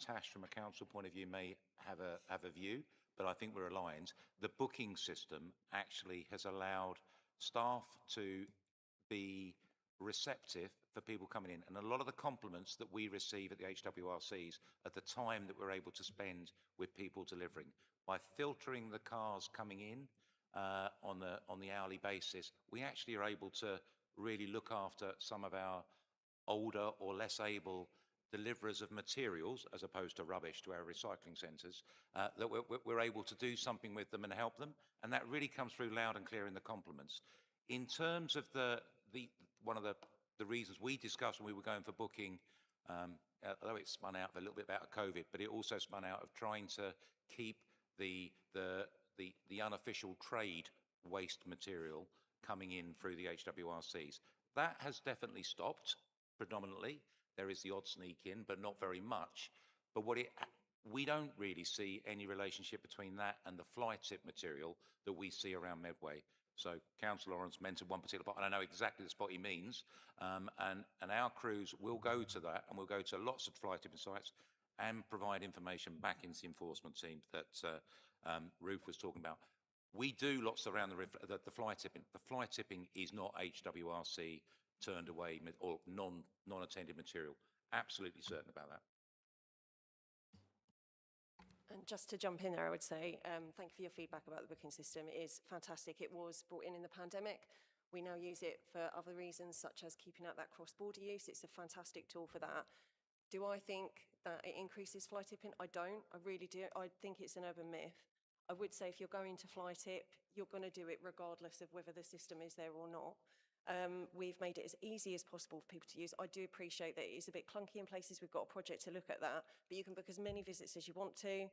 Tash, from a council point of view, may have a view, but I think we're aligned. The booking system actually has allowed staff to be receptive for people coming in. And a lot of the compliments that we receive at the HWRCs are the time that we're able to spend with people delivering. By filtering the cars coming in on the hourly basis, we actually are able to really look after some of our older or less able deliverers of materials, as opposed to rubbish, to our recycling centres, that we're able to do something with them and help them. And that really comes through loud and clear in the compliments. In terms of one of the reasons we discussed when we were going for booking, although it spun out a little bit out of COVID, but it also spun out of trying to keep the unofficial trade waste material coming in through the HWRCs. That has definitely stopped predominantly. There is the odd sneak in, but not very much. But we don't really see any relationship between that and the fly tip material that we see around Medway. So Councillor Lawrence mentioned one particular spot, and I know exactly the spot he means. And our crews will go to that, and we'll go to lots of fly tipping sites and provide information back into the enforcement team that Ruth was talking about. We do lots around the fly tipping. The fly tipping is not HWRC turned away or non-attended material. Absolutely certain about that. And just to jump in there, I would say thank you for your feedback about the booking system. It is fantastic. It was brought in the pandemic. We now use it for other reasons, such as keeping out that cross-border use. It's a fantastic tool for that. Do I think that it increases fly tipping? I don't. I really do. I think it's an urban myth. I would say if you're going to fly tip, you're going to do it regardless of whether the system is there or not. We've made it as easy as possible for people to use. I do appreciate that it is a bit clunky in places. We've got a project to look at that, but you can book as many visits as you want to.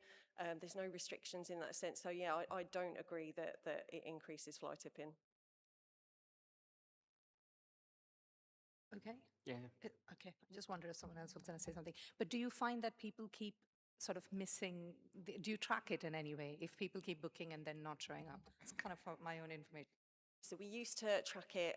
There's no restrictions in that sense. So yeah, I don't agree that it increases fly tipping. Okay. Yeah. Okay. I just wondered if someone else was going to say something. But do you find that people keep sort of missing? Do you track it in any way if people keep booking and then not showing up? It's kind of for my own information. So we used to track it,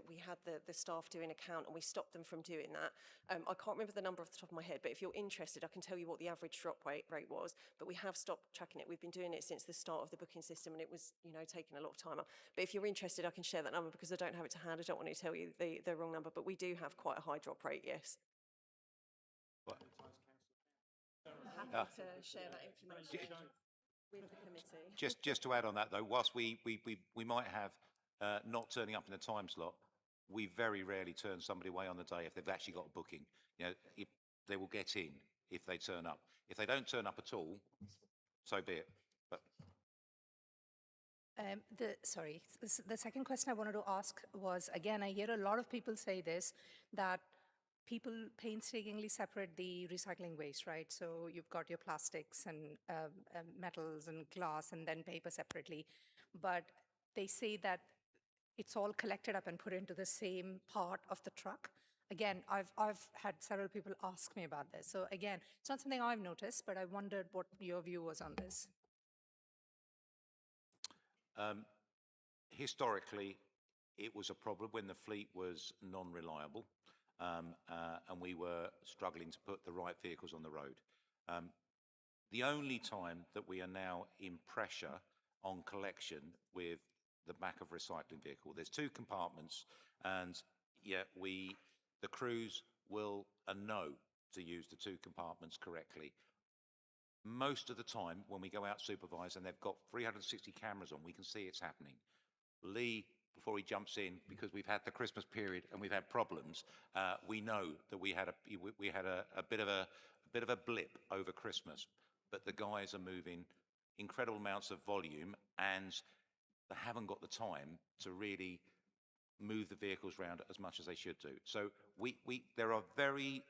we had the staff do an account and we stopped them from doing that. I can't remember the number off the top of my head, but if you're interested, I can tell you what the average drop rate was, but we have stopped tracking it. We've been doing it since the start of the booking system and it was, taking a lot of time up. But if you're interested, I can share that number because I don't have it to hand. I don't want to tell you the wrong number, but we do have quite a high drop rate, yes. I'm happy to share that information with the committee. Just to add on that though, whilst we might have not turning up in the time slot, we very rarely turn somebody away on the day if they've actually got a booking. If they will get in if they turn up. If they don't turn up at all, so be it. But The second question I wanted to ask was, again, I hear a lot of people say this, that people painstakingly separate the recycling waste, right? So you've got your plastics and metals and glass and then paper separately. But they say that it's all collected up and put into the same part of the truck. Again, I've had several people ask me about this. So again, it's not something I've noticed, but I wondered what your view was on this. Historically, it was a problem when the fleet was non-reliable and we were struggling to put the right vehicles on the road. The only time that we are now in pressure on collection with the back of recycling vehicle, there's 2 compartments, and the crews will know to use the 2 compartments correctly. Most of the time when we go out supervise and they've got 360 cameras on, we can see it's happening. Lee, before he jumps in, because we've had the Christmas period and we've had problems, we know that we had a bit of a blip over Christmas, but the guys are moving incredible amounts of volume and they haven't got the time to really move the vehicles around as much as they should do. So there are very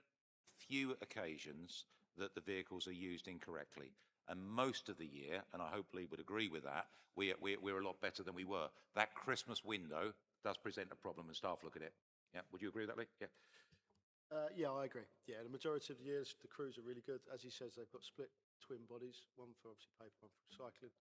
few occasions that the vehicles are used incorrectly. And most of the year, and I hope Lee would agree with that, we're a lot better than we were. That Christmas window does present a problem and staff look at it. Yeah, would you agree with that, Lee? Yeah. Yeah, I agree. Yeah, the majority of the years, the crews are really good. As he says, they've got split twin bodies, one for obviously paper, one for recycling.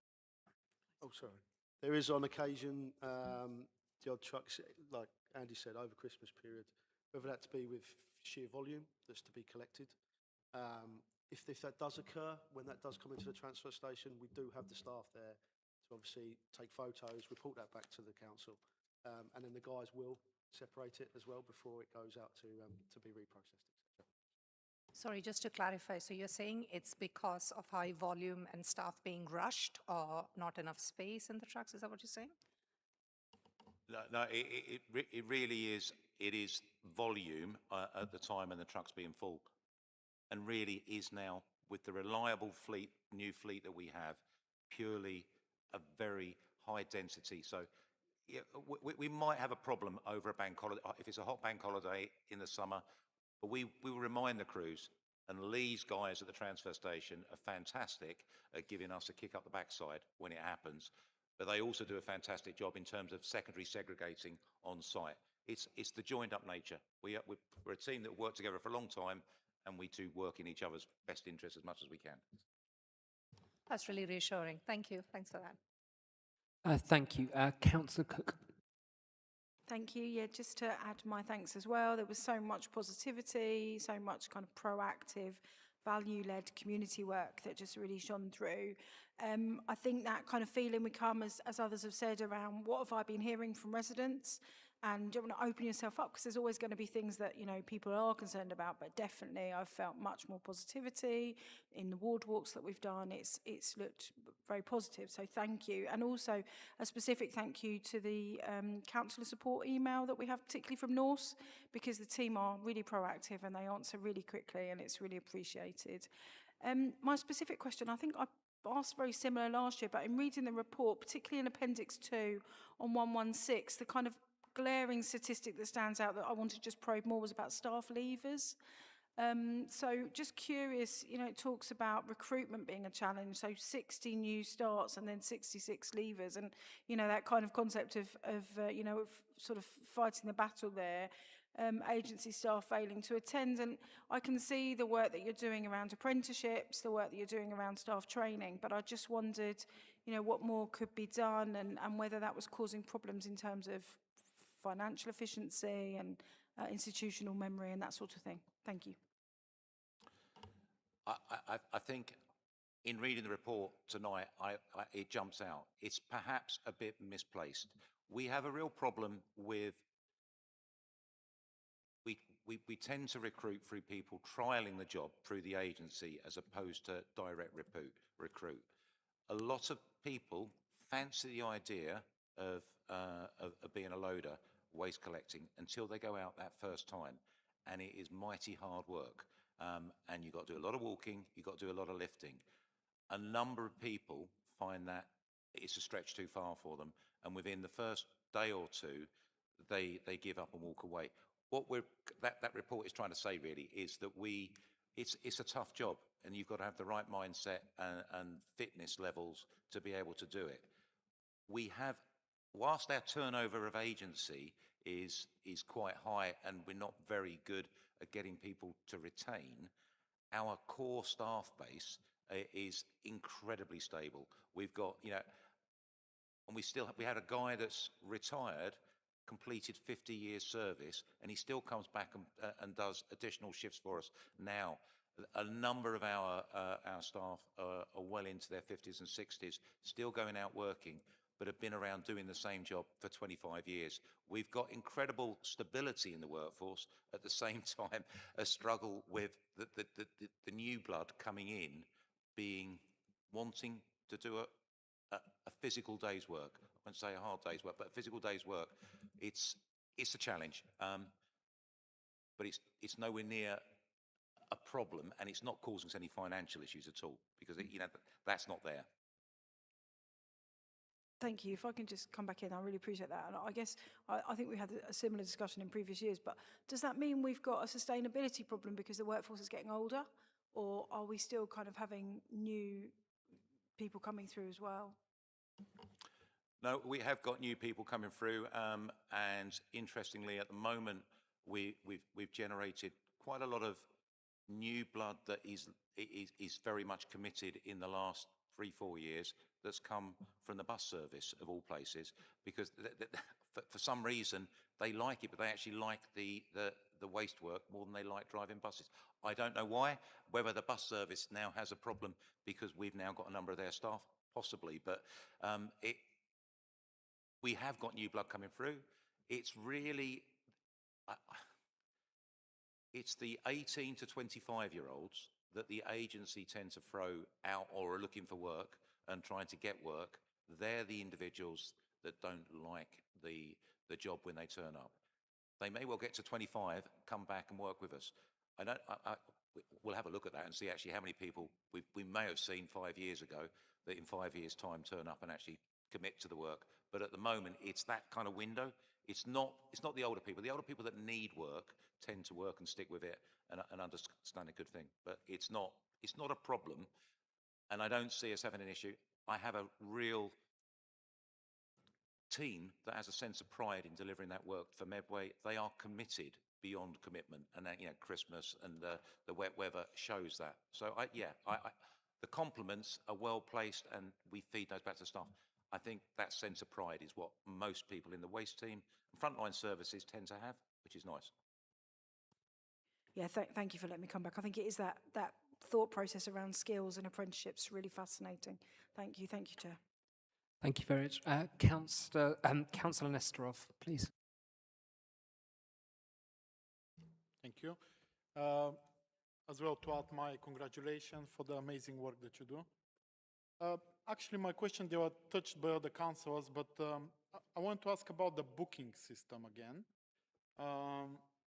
Oh, sorry. There is on occasion the odd trucks, like Andy said, over Christmas period, whether that to be with sheer volume that's to be collected. If that does occur, when that does come into the transfer station, we do have the staff there to obviously take photos, report that back to the council, and then the guys will separate it as well before it goes out to be reprocessed, etc. Sorry, just to clarify, so you're saying it's because of high volume and staff being rushed or not enough space in the trucks? Is that what you're saying? No, it really is. It is volume at the time when the truck's being full, and really is now with the reliable fleet, new fleet that we have, purely a very high density. So yeah, we might have a problem over a bank holiday if it's a hot bank holiday in the summer, but we will remind the crews. And Lee's guys at the transfer station are fantastic at giving us a kick up the backside when it happens. But they also do a fantastic job in terms of secondary segregating on site. It's the joined up nature. We're a team that worked together for a long time, and we do work in each other's best interests as much as we can. That's really reassuring. Thank you. Thanks for that. Thank you. Councillor Cook. Thank you. Yeah, just to add my thanks as well. There was so much positivity, so much kind of proactive, value-led community work that just really shone through. I think that kind of feeling we come, as others have said, around what have I been hearing from residents, and you don't want to open yourself up because there's always going to be things that people are concerned about, but definitely I've felt much more positivity in the ward walks that we've done. It's looked very positive, so thank you. And also a specific thank you to the councillor support email that we have, particularly from Norse, because the team are really proactive and they answer really quickly, and it's really appreciated. My specific question, I think I asked very similar last year, but in reading the report, particularly in Appendix 2 on 116, the kind of glaring statistic that stands out that I wanted to just probe more was about staff leavers. So just curious, it talks about recruitment being a challenge, so 60 new starts and then 66 leavers, and that kind of concept of sort of fighting the battle there. agency staff failing to attend. And I can see the work that you're doing around apprenticeships, the work that you're doing around staff training, but I just wondered, you know, what more could be done and whether that was causing problems in terms of financial efficiency and institutional memory and that sort of thing. Thank you. I think in reading the report tonight, it jumps out. It's perhaps a bit misplaced. We have a real problem with, we tend to recruit through people trialing the job through the agency as opposed to direct recruit. A lot of people fancy the idea of being a loader, waste collecting, until they go out that first time. And it is mighty hard work. And you've got to do a lot of walking, you've got to do a lot of lifting. A number of people find that it's a stretch too far for them, and within the first day or two, they give up and walk away. What that report is trying to say really is that it's a tough job, and you've got to have the right mindset and fitness levels to be able to do it. We have, whilst our turnover of agency is quite high, and we're not very good at getting people to retain, our core staff base is incredibly stable. We've got, you know, and we had a guy that's retired, completed 50 years service, and he still comes back and does additional shifts for us now. A number of our staff are well into their 50s and 60s, still going out working, but have been around doing the same job for 25 years. We've got incredible stability in the workforce, at the same time a struggle with the new blood coming in, wanting to do a physical day's work. I won't say a hard day's work, but a physical day's work. It's a challenge, but it's nowhere near a problem, and it's not causing us any financial issues at all, because that's not there. Thank you. If I can just come back in, I really appreciate that. And I guess I think we had a similar discussion in previous years, but does that mean we've got a sustainability problem because the workforce is getting older, or are we still kind of having new people coming through as well? No, we have got new people coming through, and interestingly, at the moment, we've generated quite a lot of new blood that is very much committed in the last 3-4 years. That's come from the bus service of all places, because for some reason they like it, but they actually like the waste work more than they like driving buses. I don't know why. Whether the bus service now has a problem because we've now got a number of their staff, possibly, but we have got new blood coming through. It's really it's the 18 to 25-year-olds that the agency tend to throw out or are looking for work and trying to get work. They're the individuals that don't like the job when they turn up. They may well get to 25, come back and work with us. We'll have a look at that and see actually how many people we may have seen 5 years ago that in 5 years' time turn up and actually commit to the work. But at the moment, it's that kind of window. It's not the older people. The older people that need work tend to work and stick with it and understand a good thing. But it's not a problem, and I don't see us having an issue. I have a real team that has a sense of pride in delivering that work for Medway. They are committed beyond commitment, and Christmas and the wet weather shows that. So the compliments are well placed, and we feed those back to staff. I think that sense of pride is what most people in the waste team and frontline services tend to have, which is nice. Yeah, thank you for letting me come back. I think it is that thought process around skills and apprenticeships really fascinating. Thank you, Chair. Thank you very much. Councillor Nesterov, please. Thank you. As well, to add my congratulations for the amazing work that you do. Actually, my question, they were touched by other councillors, but I want to ask about the booking system again.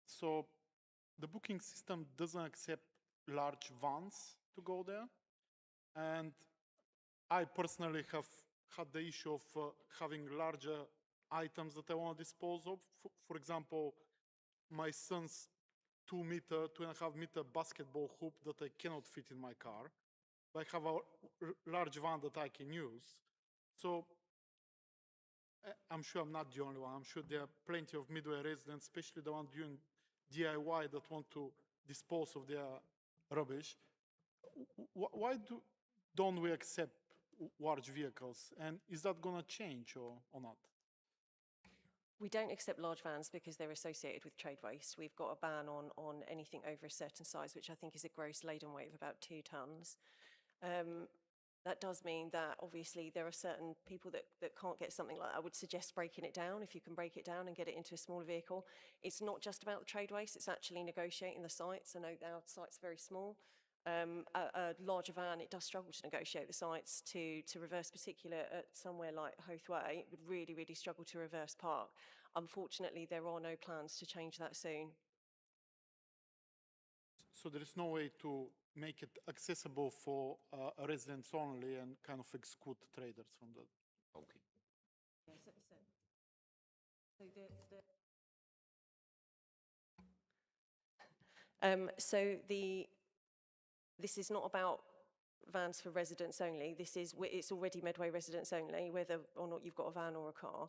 So the booking system doesn't accept large vans to go there. And I personally have had the issue of having larger items that I want to dispose of. For example, my son's 2.5 meter basketball hoop that I cannot fit in my car. I have a large van that I can use. So I'm sure I'm not the only one. I'm sure there are plenty of Medway residents, especially the ones doing DIY that want to dispose of their rubbish. Why don't we accept large vehicles? And is that going to change or not? We don't accept large vans because they're associated with trade waste. We've got a ban on anything over a certain size, which I think is a gross laden weight of about 2 tonnes. That does mean that obviously there are certain people that can't get something like that. I would suggest breaking it down. If you can break it down and get it into a smaller vehicle. It's not just about the trade waste, it's actually negotiating the sites. I know our site's very small. A larger van, it does struggle to negotiate the sites to reverse, particular at somewhere like Hothway. It would really, really struggle to reverse park. Unfortunately, there are no plans to change that soon. So there is no way to make it accessible for residents only and kind of exclude traders from that. Okay. This is not about vans for residents only. It's already Medway residents only, whether or not you've got a van or a car.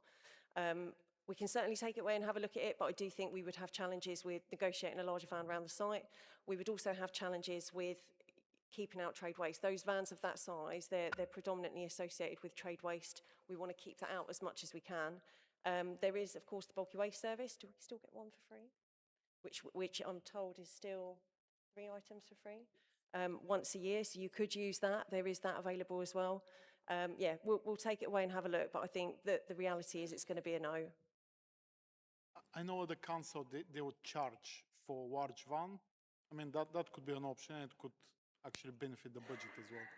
We can certainly take it away and have a look at it, but I do think we would have challenges with negotiating a larger van around the site. We would also have challenges with keeping out trade waste. Those vans of that size, they're predominantly associated with trade waste. We want to keep that out as much as we can. There is, of course, the bulky waste service. Do we still get one for free? Which I'm told is still 3 items for free once a year, so you could use that. There is that available as well. Yeah, we'll take it away and have a look, but I think that the reality is it's going to be a no. I know the council, they would charge for large van. I mean, that could be an option. It could actually benefit the budget as well.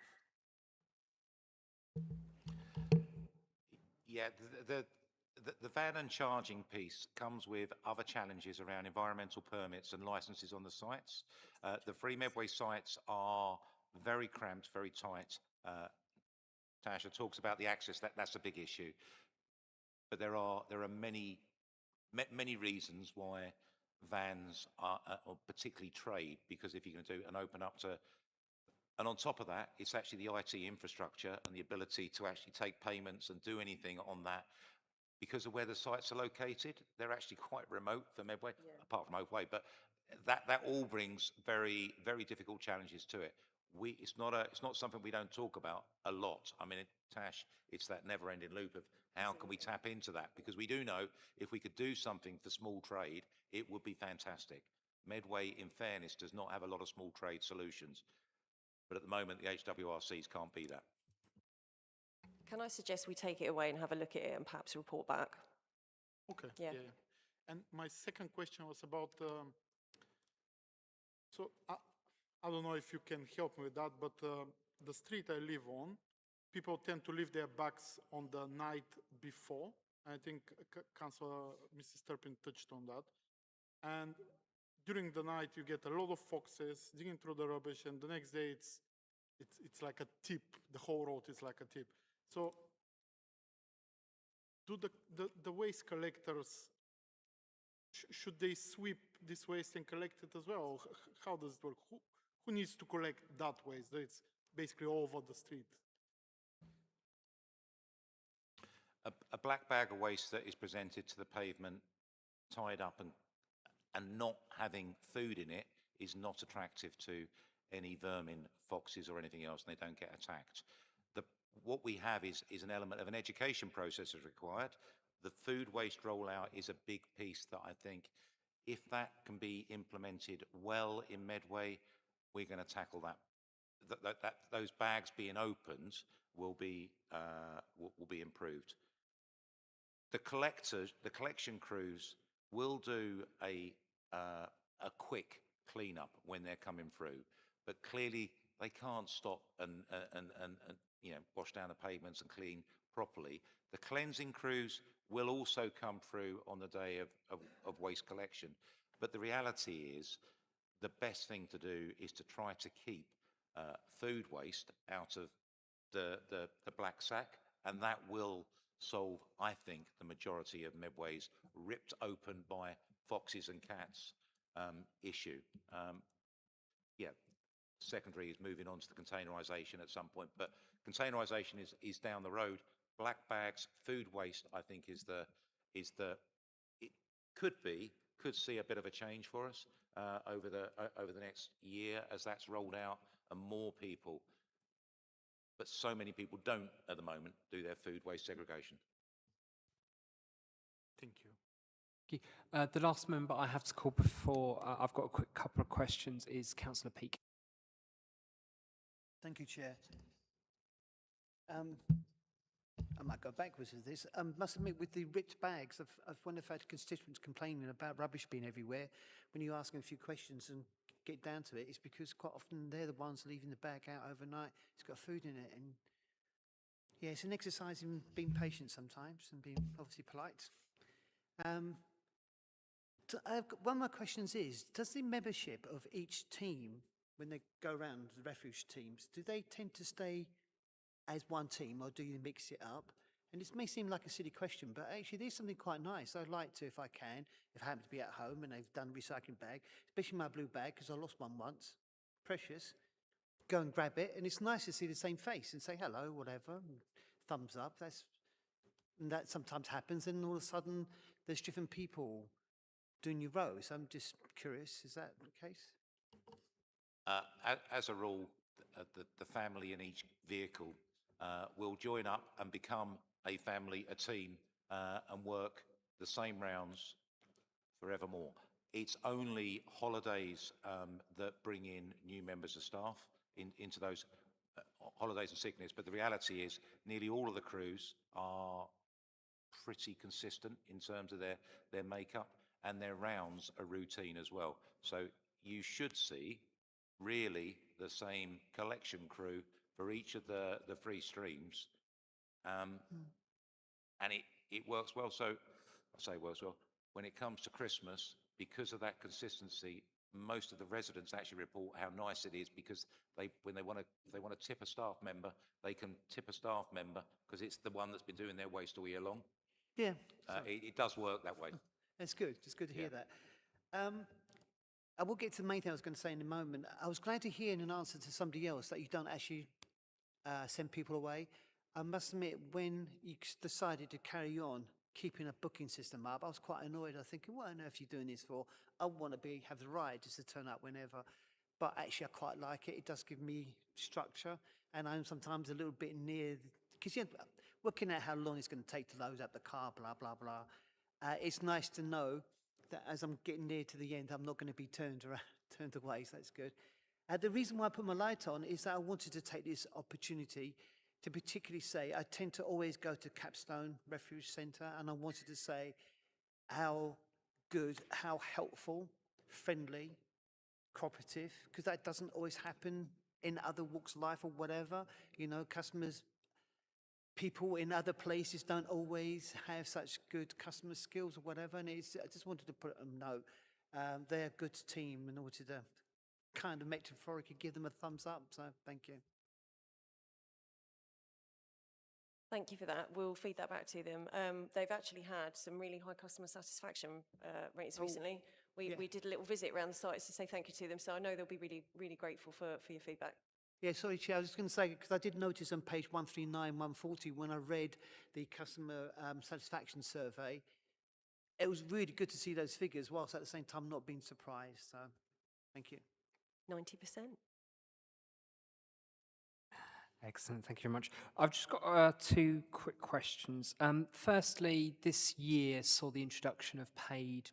Yeah, the van and charging piece comes with other challenges around environmental permits and licenses on the sites. The free Medway sites are very cramped, very tight. Tasha talks about the access, that's a big issue. But there are many reasons why vans are particularly trade, because if you're going to do and open up to, and on top of that, it's actually the IT infrastructure and the ability to actually take payments and do anything on that. Because of where the sites are located, they're actually quite remote for Medway, apart from Hothway, but that all brings very, very difficult challenges to it. It's not something we don't talk about a lot. I mean, Tash, it's that never-ending loop of how can we tap into that? Because we do know if we could do something for small trade, it would be fantastic. Medway, in fairness, does not have a lot of small trade solutions. But at the moment, the HWRCs can't be that. Can I suggest we take it away and have a look at it and perhaps report back? Okay. Yeah. And my second question was about, so I don't know if you can help me with that, but the street I live on, people tend to leave their bags on the night before. I think Councillor Mrs. Turpin touched on that. And during the night, you get a lot of foxes digging through the rubbish, and the next day it's like a tip. The whole road is like a tip. So do the waste collectors, should they sweep this waste and collect it as well? How does it work? Who needs to collect that waste? It's basically all over the street. A black bag of waste that is presented to the pavement, tied up and not having food in it is not attractive to any vermin, foxes or anything else, and they don't get attacked. What we have is an element of an education process is required. The food waste rollout is a big piece that I think, if that can be implemented well in Medway, we're going to tackle that. Those bags being opened will be improved. The collection crews will do a quick cleanup when they're coming through, but clearly they can't stop and wash down the pavements and clean properly. The cleansing crews will also come through on the day of waste collection, but the reality is the best thing to do is to try to keep food waste out of the black sack, and that will solve, I think, the majority of Medway's ripped open by foxes and cats issue. Secondary is moving on to the containerisation at some point, but containerisation is down the road. Black bags, food waste, I think, it could could see a bit of a change for us over the next year as that's rolled out and more people, but so many people don't at the moment do their food waste segregation. Thank you. Thank you. The last member I have to call before I've got a quick couple of questions is Councillor Peake. Thank you, Chair. I might go backwards with this. Must admit, with the ripped bags, when I've had constituents complaining about rubbish being everywhere, when you ask them a few questions and get down to it, it's because quite often they're the ones leaving the bag out overnight. It's got food in it, and yeah, it's an exercise in being patient sometimes and being obviously polite. One of my questions is, does the membership of each team, when they go around the refuge teams, do they tend to stay as one team, or do you mix it up? And this may seem like a silly question, but actually there's something quite nice. I'd like to, if I can, if I happen to be at home and they've done a recycling bag, especially my blue bag, because I lost one once, precious, go and grab it, and it's nice to see the same face and say hello, whatever, and thumbs up. And that sometimes happens, and all of a sudden there's different people doing your row. So I'm just curious, is that the case? As a rule, the family in each vehicle will join up and become a family, a team, and work the same rounds forevermore. It's only holidays that bring in new members of staff into those holidays and sickness, but the reality is nearly all of the crews are pretty consistent in terms of their makeup, and their rounds are routine as well. So you should see really the same collection crew for each of the three streams, and it works well. So I say it works well. When it comes to Christmas, because of that consistency, most of the residents actually report how nice it is, because when they want to tip a staff member, they can tip a staff member because it's the one that's been doing their waste all year long. Yeah. It does work that way. That's good. It's good to hear that. I will get to the main thing I was going to say in a moment. I was glad to hear in an answer to somebody else that you don't actually send people away. I must admit, when you decided to carry on keeping a booking system up, I was quite annoyed. I was thinking, what on earth are you doing this for? I want to have the right just to turn up whenever. But actually, I quite like it. It does give me structure, and I'm sometimes a little bit near, because working out how long it's going to take to load up the car, blah, blah, blah. It's nice to know that as I'm getting near to the end, I'm not going to be turned away, so that's good. The reason why I put my light on is that I wanted to take this opportunity to particularly say, I tend to always go to Capstone Refuge Centre, and I wanted to say how good, how helpful, friendly, cooperative, because that doesn't always happen in other walks of life or whatever. You know, people in other places don't always have such good customer skills or whatever, and I just wanted to put a note. They're a good team in order to kind of metaphorically give them a thumbs up, so thank you. Thank you for that. We'll feed that back to them. They've actually had some really high customer satisfaction rates recently. We did a little visit around the sites to say thank you to them, so I know they'll be really, really grateful for your feedback. Yeah, sorry, Chair, I was just going to say, because I did notice on page 139, 140, when I read the customer satisfaction survey, it was really good to see those figures, whilst at the same time not being surprised. So, thank you. 90%. Excellent, thank you very much. I've just got two quick questions. Firstly, this year saw the introduction of paid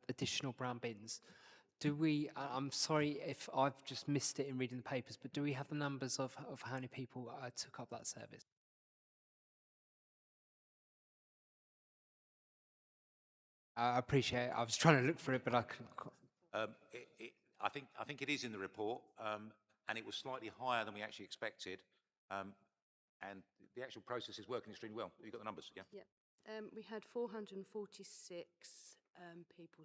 additional brown bins. Do we, I'm sorry if I've just missed it in reading the papers, but do we have the numbers of how many people took up that service? I appreciate it. I was trying to look for it, but I couldn't. I think it is in the report, and it was slightly higher than we actually expected. And the actual process is working extremely well. You've got the numbers, yeah? Yeah. We had 446 people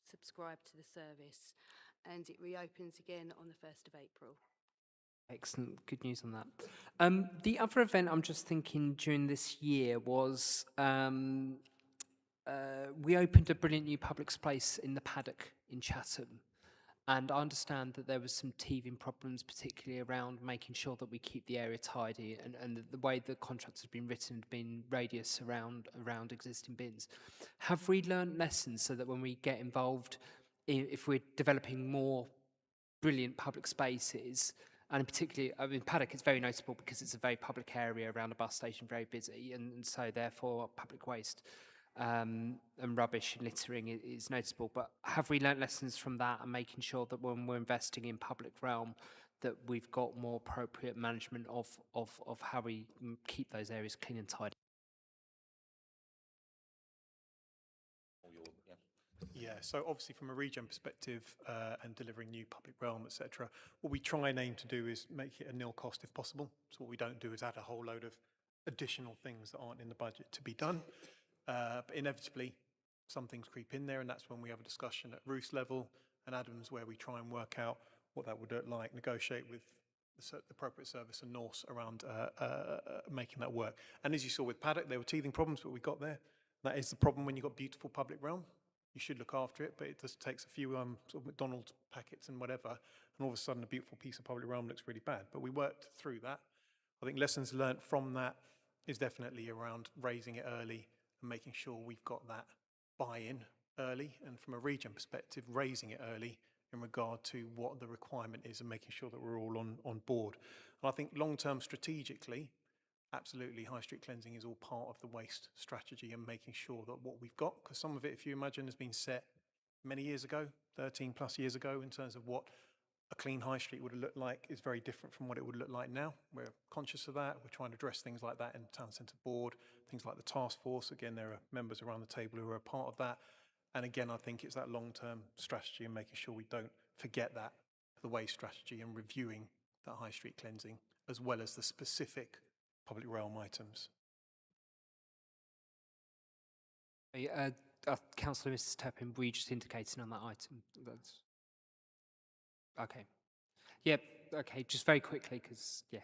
subscribe to the service, and it reopens again on the 1st of April. Excellent, good news on that. The other event I'm just thinking during this year was we opened a brilliant new public space in the paddock in Chatham. And I understand that there was some teething problems, particularly around making sure that we keep the area tidy, and the way the contracts have been written had been radius around existing bins. Have we learned lessons so that when we get involved, if we're developing more brilliant public spaces, and particularly, I mean, Paddock is very notable because it's a very public area around a bus station, very busy, and so therefore public waste and rubbish and littering is noticeable. But have we learnt lessons from that and making sure that when we're investing in public realm, that we've got more appropriate management of how we keep those areas clean and tidy? Yeah, so obviously from a regen perspective and delivering new public realm, etc., what we try and aim to do is make it a nil cost if possible. So what we don't do is add a whole load of additional things that aren't in the budget to be done. But inevitably, some things creep in there, and that's when we have a discussion at Ruth's level and Adam's, where we try and work out what that would look like, negotiate with the appropriate service and Norse around making that work. And as you saw with Paddock, there were teething problems, but we got there. That is the problem when you've got beautiful public realm. You should look after it, but it just takes a few sort of McDonald's packets and whatever, and all of a sudden a beautiful piece of public realm looks really bad. But we worked through that. I think lessons learnt from that is definitely around raising it early and making sure we've got that buy-in early, and from a region perspective, raising it early in regard to what the requirement is and making sure that we're all on board. And I think long-term strategically, absolutely, high street cleansing is all part of the waste strategy and making sure that what we've got, because some of it, if you imagine, has been set many years ago, 13 plus years ago, in terms of what a clean high street would have looked like, is very different from what it would look like now. We're conscious of that. We're trying to address things like that in the Town Centre Board, things like the task force. Again, there are members around the table who are a part of that. And again, I think it's that long-term strategy and making sure we don't forget that, the waste strategy, and reviewing that high street cleansing, as well as the specific public realm items. Councillor Mrs. Teppin, were you just indicating on that item? That's okay. Yep. Okay. Just very quickly, because yeah.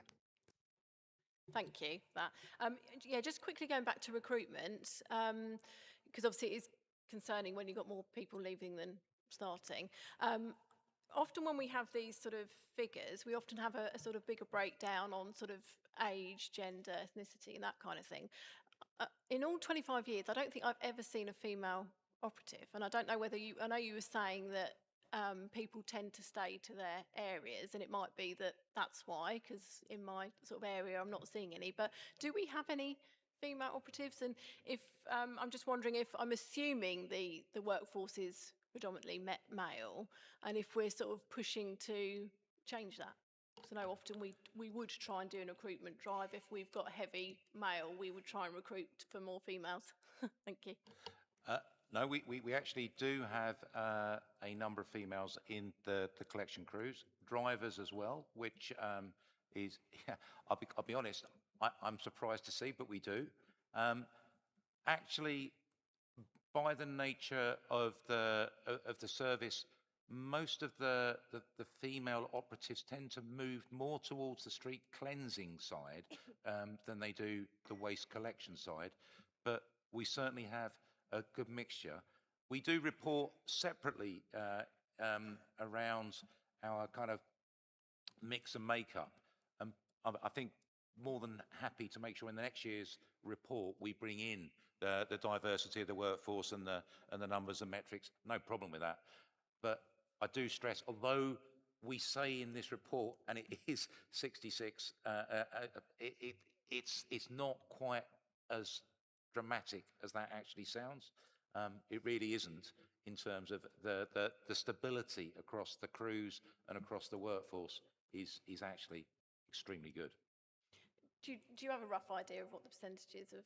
Thank you for that. Yeah, just quickly going back to recruitment, because obviously it is concerning when you've got more people leaving than starting. Often when we have these sort of figures, we often have a sort of bigger breakdown on sort of age, gender, ethnicity, and that kind of thing. In all 25 years, I don't think I've ever seen a female operative, and I don't know whether I know you were saying that people tend to stay to their areas, and it might be that that's why, because in my sort of area I'm not seeing any, but do we have any female operatives? And if I'm just wondering, if I'm assuming the workforce is predominantly male, and if we're sort of pushing to change that. So no, often we would try and do a recruitment drive. If we've got heavy male, we would try and recruit for more females. Thank you. No, we actually do have a number of females in the collection crews, drivers as well, which is, yeah, I'll be honest, I'm surprised to see, but we do. Actually, by the nature of the service, most of the female operatives tend to move more towards the street cleansing side than they do the waste collection side, but we certainly have a good mixture. We do report separately around our kind of mix and makeup. I think more than happy to make sure in the next year's report we bring in the diversity of the workforce and the numbers and metrics. No problem with that. But I do stress, although we say in this report, and it is 66, it's not quite as dramatic as that actually sounds. It really isn't, in terms of the stability across the crews and across the workforce is actually extremely good. Do you have a rough idea of what the percentages of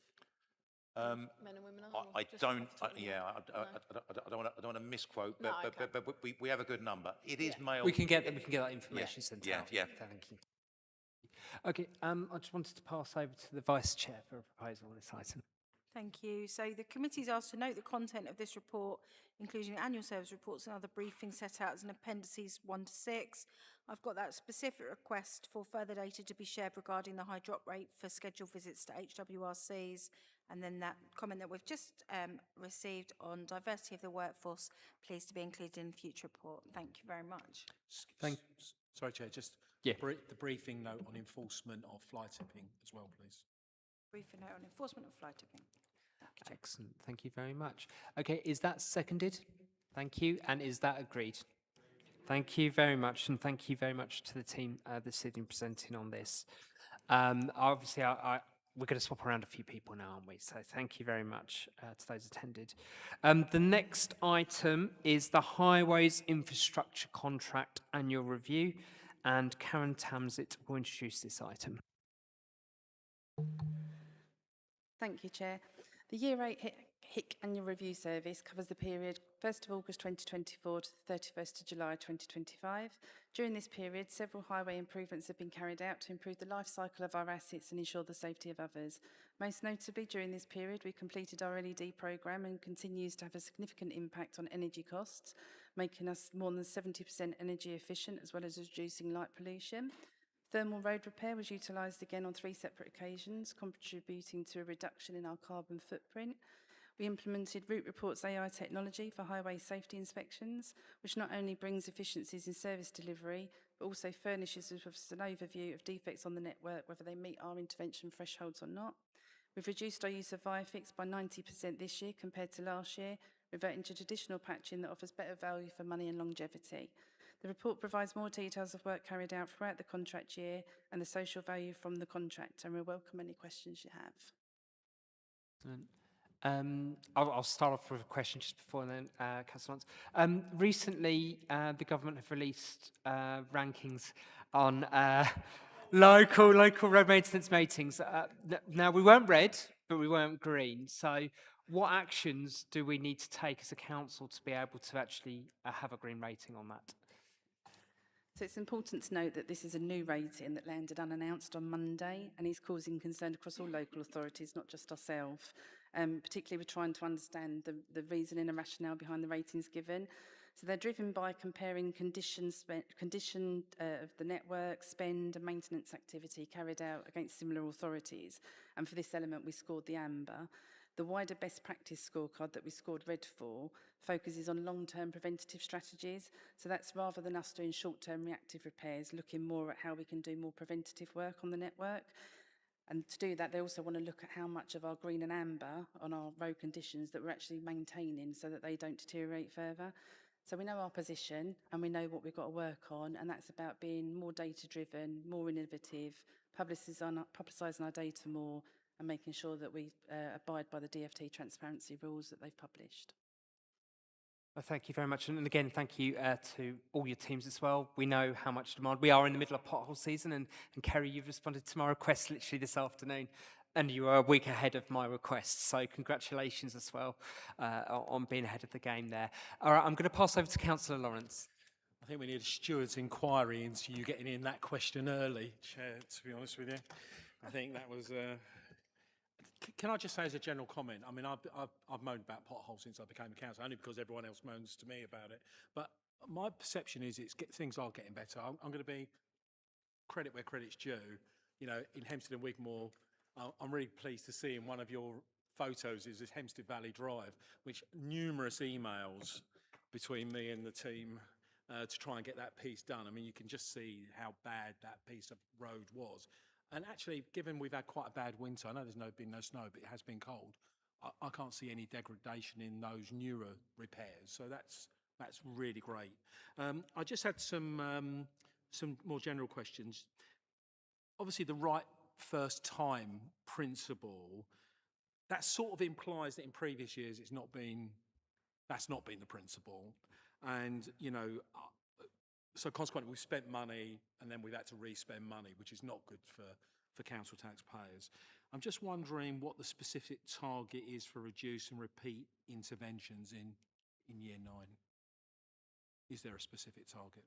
men and women are? I don't want to misquote, but, No, but we have a good number. It is male. We can get that information sent out. Yeah. Thank you. Okay. I just wanted to pass over to the Vice Chair for a proposal on this item. Thank you. So the committee is asked to note the content of this report, including annual service reports and other briefings set out as in appendices 1 to 6. I've got that specific request for further data to be shared regarding the high drop rate for scheduled visits to HWRCs And then that comment that we've just received on diversity of the workforce, pleased to be included in the future report. Thank you very much. Sorry, Chair, just Yeah. the briefing note on enforcement of fly tipping as well, please. Briefing note on enforcement of fly tipping. Excellent. Thank you very much. Okay, is that seconded? Thank you. And is that agreed? Thank you very much, and thank you very much to the team this evening presenting on this. Obviously, we're going to swap around a few people now, aren't we? So thank you very much to those attended. The next item is the Highways Infrastructure Contract Annual Review, and Karen Tamsit will introduce this item. Thank you, Chair. The Year 8 HIC Annual Review Service covers the period 1st of August 2024 to 31st of July 2025. During this period, several highway improvements have been carried out to improve the life cycle of our assets and ensure the safety of others. Most notably, during this period, we completed our LED programme and continues to have a significant impact on energy costs, making us more than 70% energy efficient, as well as reducing light pollution. Thermal road repair was utilised again on 3 separate occasions, contributing to a reduction in our carbon footprint. We implemented Route Reports AI technology for highway safety inspections, which not only brings efficiencies in service delivery, but also furnishes us with an overview of defects on the network, whether they meet our intervention thresholds or not. We've reduced our use of ViaFix by 90% this year compared to last year, reverting to traditional patching that offers better value for money and longevity. The report provides more details of work carried out throughout the contract year and the social value from the contract, and we welcome any questions you have. I'll start off with a question just before then, Councillor Lawrence. Recently, the government have released rankings on local road maintenance ratings. Now, we weren't red, but we weren't green. So what actions do we need to take as a council to be able to actually have a green rating on that? So it's important to note that this is a new rating that landed unannounced on Monday and is causing concern across all local authorities, not just ourselves. Particularly, we're trying to understand the reasoning and rationale behind the ratings given. So they're driven by comparing condition of the network, spend and maintenance activity carried out against similar authorities. And for this element, we scored the amber. The wider best practice scorecard that we scored red for focuses on long-term preventative strategies. So that's rather than us doing short-term reactive repairs, looking more at how we can do more preventative work on the network. And to do that, they also want to look at how much of our green and amber on our road conditions that we're actually maintaining so that they don't deteriorate further. So we know our position and we know what we've got to work on, and that's about being more data-driven, more innovative, publicising our data more, and making sure that we abide by the DFT transparency rules that they've published. Well, thank you very much. And again, thank you to all your teams as well. We know how much demand. We are in the middle of pothole season, and Kerry, you've responded to my request literally this afternoon, and you are a week ahead of my request. So congratulations as well on being ahead of the game there. All right, I'm going to pass over to Councillor Lawrence. I think we need a steward's inquiry into you getting in that question early, Chair, to be honest with you. I think that was... Can I just say as a general comment, I mean, I've moaned about potholes since I became a councillor, only because everyone else moans to me about it. But my perception is things are getting better. I'm going to be credit where credit's due. You know, in Hempstead and Wigmore, I'm really pleased to see in one of your photos is this Hempstead Valley Drive, which numerous emails between me and the team to try and get that piece done. I mean, you can just see how bad that piece of road was. And actually, given we've had quite a bad winter, I know there's been no snow, but it has been cold. I can't see any degradation in those newer repairs, so that's really great. I just had some more general questions. Obviously, the right first time principle, that sort of implies that in previous years that's not been the principle, and you know. So consequently, we've spent money and then we've had to re-spend money, which is not good for council taxpayers. I'm just wondering what the specific target is for reduce and repeat interventions in year 9. Is there a specific target?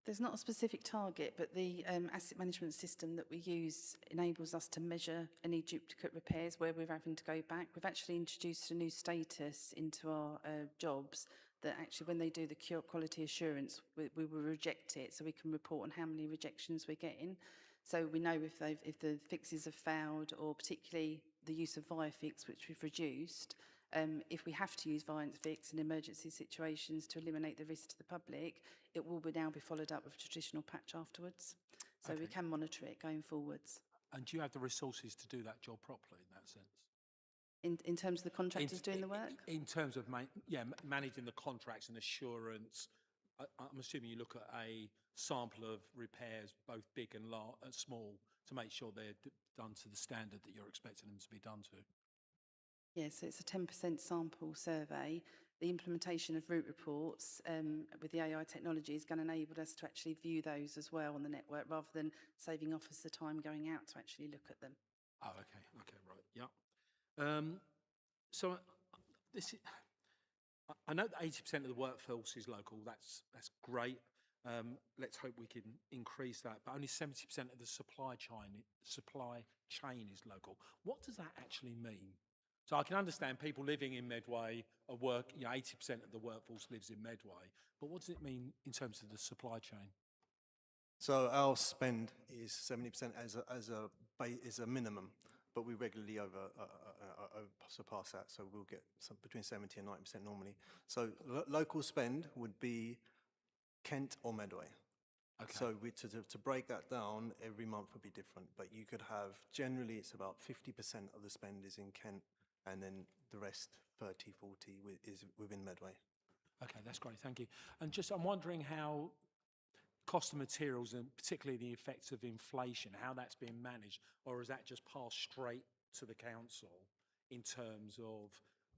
There's not a specific target, but the asset management system that we use enables us to measure any duplicate repairs where we're having to go back. We've actually introduced a new status into our jobs that actually when they do the quality assurance, we will reject it, so we can report on how many rejections we're getting. So we know if the fixes have failed, or particularly the use of ViaFix, which we've reduced. If we have to use ViaFix in emergency situations to eliminate the risk to the public, it will now be followed up with a traditional patch afterwards. So we can monitor it going forwards. And do you have the resources to do that job properly in that sense? In terms of the contractors doing the work? In terms of managing the contracts and assurance, I'm assuming you look at a sample of repairs, both big and small, to make sure they're done to the standard that you're expecting them to be done to. Yes, so it's a 10% sample survey. The implementation of route reports with the AI technology is going to enable us to actually view those as well on the network, rather than saving off us the time going out to actually look at them. Oh, okay, right, yeah. So this is, I know that 80% of the workforce is local. That's great. Let's hope we can increase that. But only 70% of the supply chain is local. What does that actually mean? So I can understand people living in Medway or 80% of the workforce lives in Medway. But what does it mean in terms of the supply chain? So our spend is 70% is a minimum, but we regularly surpass that. So we'll get between 70 and 90% normally. So local spend would be Kent or Medway. Okay. So to break that down, every month would be different. But you could have, generally it's about 50% of the spend is in Kent, and then the rest, 30, 40, is within Medway. Okay, that's great, thank you. And just, I'm wondering how cost of materials, and particularly the effects of inflation, how that's being managed, or is that just passed straight to the council in terms of,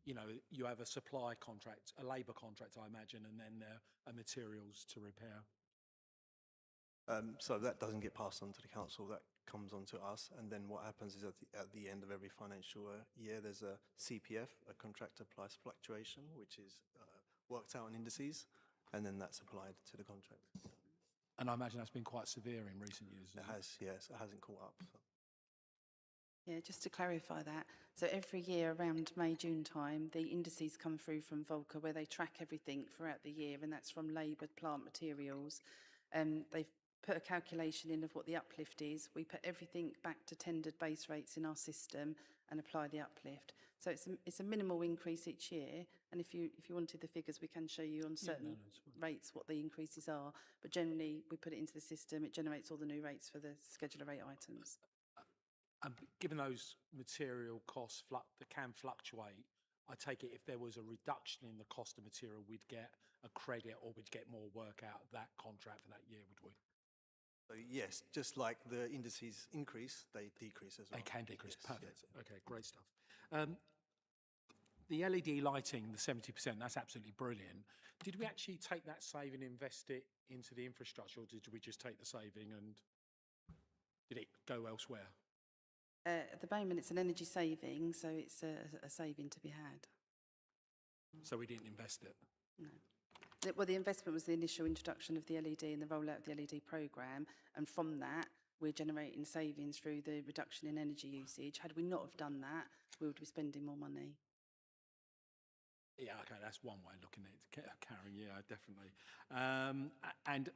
you have a supply contract, a labour contract, I imagine, and then there are materials to repair? So that doesn't get passed on to the council, that comes on to us. And then what happens is at the end of every financial year, there's a CPF, a contractor price fluctuation, which is worked out in indices, and then that's applied to the contract. And I imagine that's been quite severe in recent years. It has, yes, it hasn't caught up. So. Yeah, just to clarify that, so every year around May, June time, the indices come through from Volker where they track everything throughout the year, and that's from labour, plant, materials. They've put a calculation in of what the uplift is. We put everything back to tendered base rates in our system and apply the uplift. So it's a minimal increase each year, and if you wanted the figures, we can show you on certain rates what the increases are. But generally, we put it into the system. It generates all the new rates for the scheduler rate items. And given those material costs that can fluctuate, I take it if there was a reduction in the cost of material, we'd get a credit, or we'd get more work out of that contract for that year, would we? So yes, just like the indices increase, they decrease as well. They can decrease, yes, perfect. Yes. Okay, great stuff. The LED lighting, the 70%, that's absolutely brilliant. Did we actually take that saving and invest it into the infrastructure, or did we just take the saving and did it go elsewhere? At the moment, it's an energy saving, so it's a saving to be had. So we didn't invest it? No. Well, the investment was the initial introduction of the LED and the rollout of the LED programme, and from that, we're generating savings through the reduction in energy usage. Had we not have done that, we would be spending more money. Yeah, okay, that's one way of looking at it, Karen, yeah, definitely. And,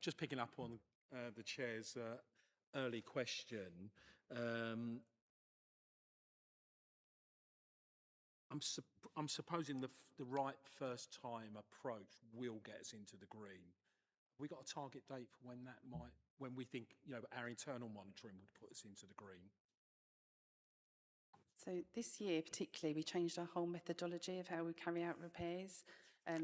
just picking up on the Chair's early question, I'm supposing the right first time approach will get us into the green. Have we got a target date for when we think, our internal monitoring would put us into the green? So this year particularly, we changed our whole methodology of how we carry out repairs.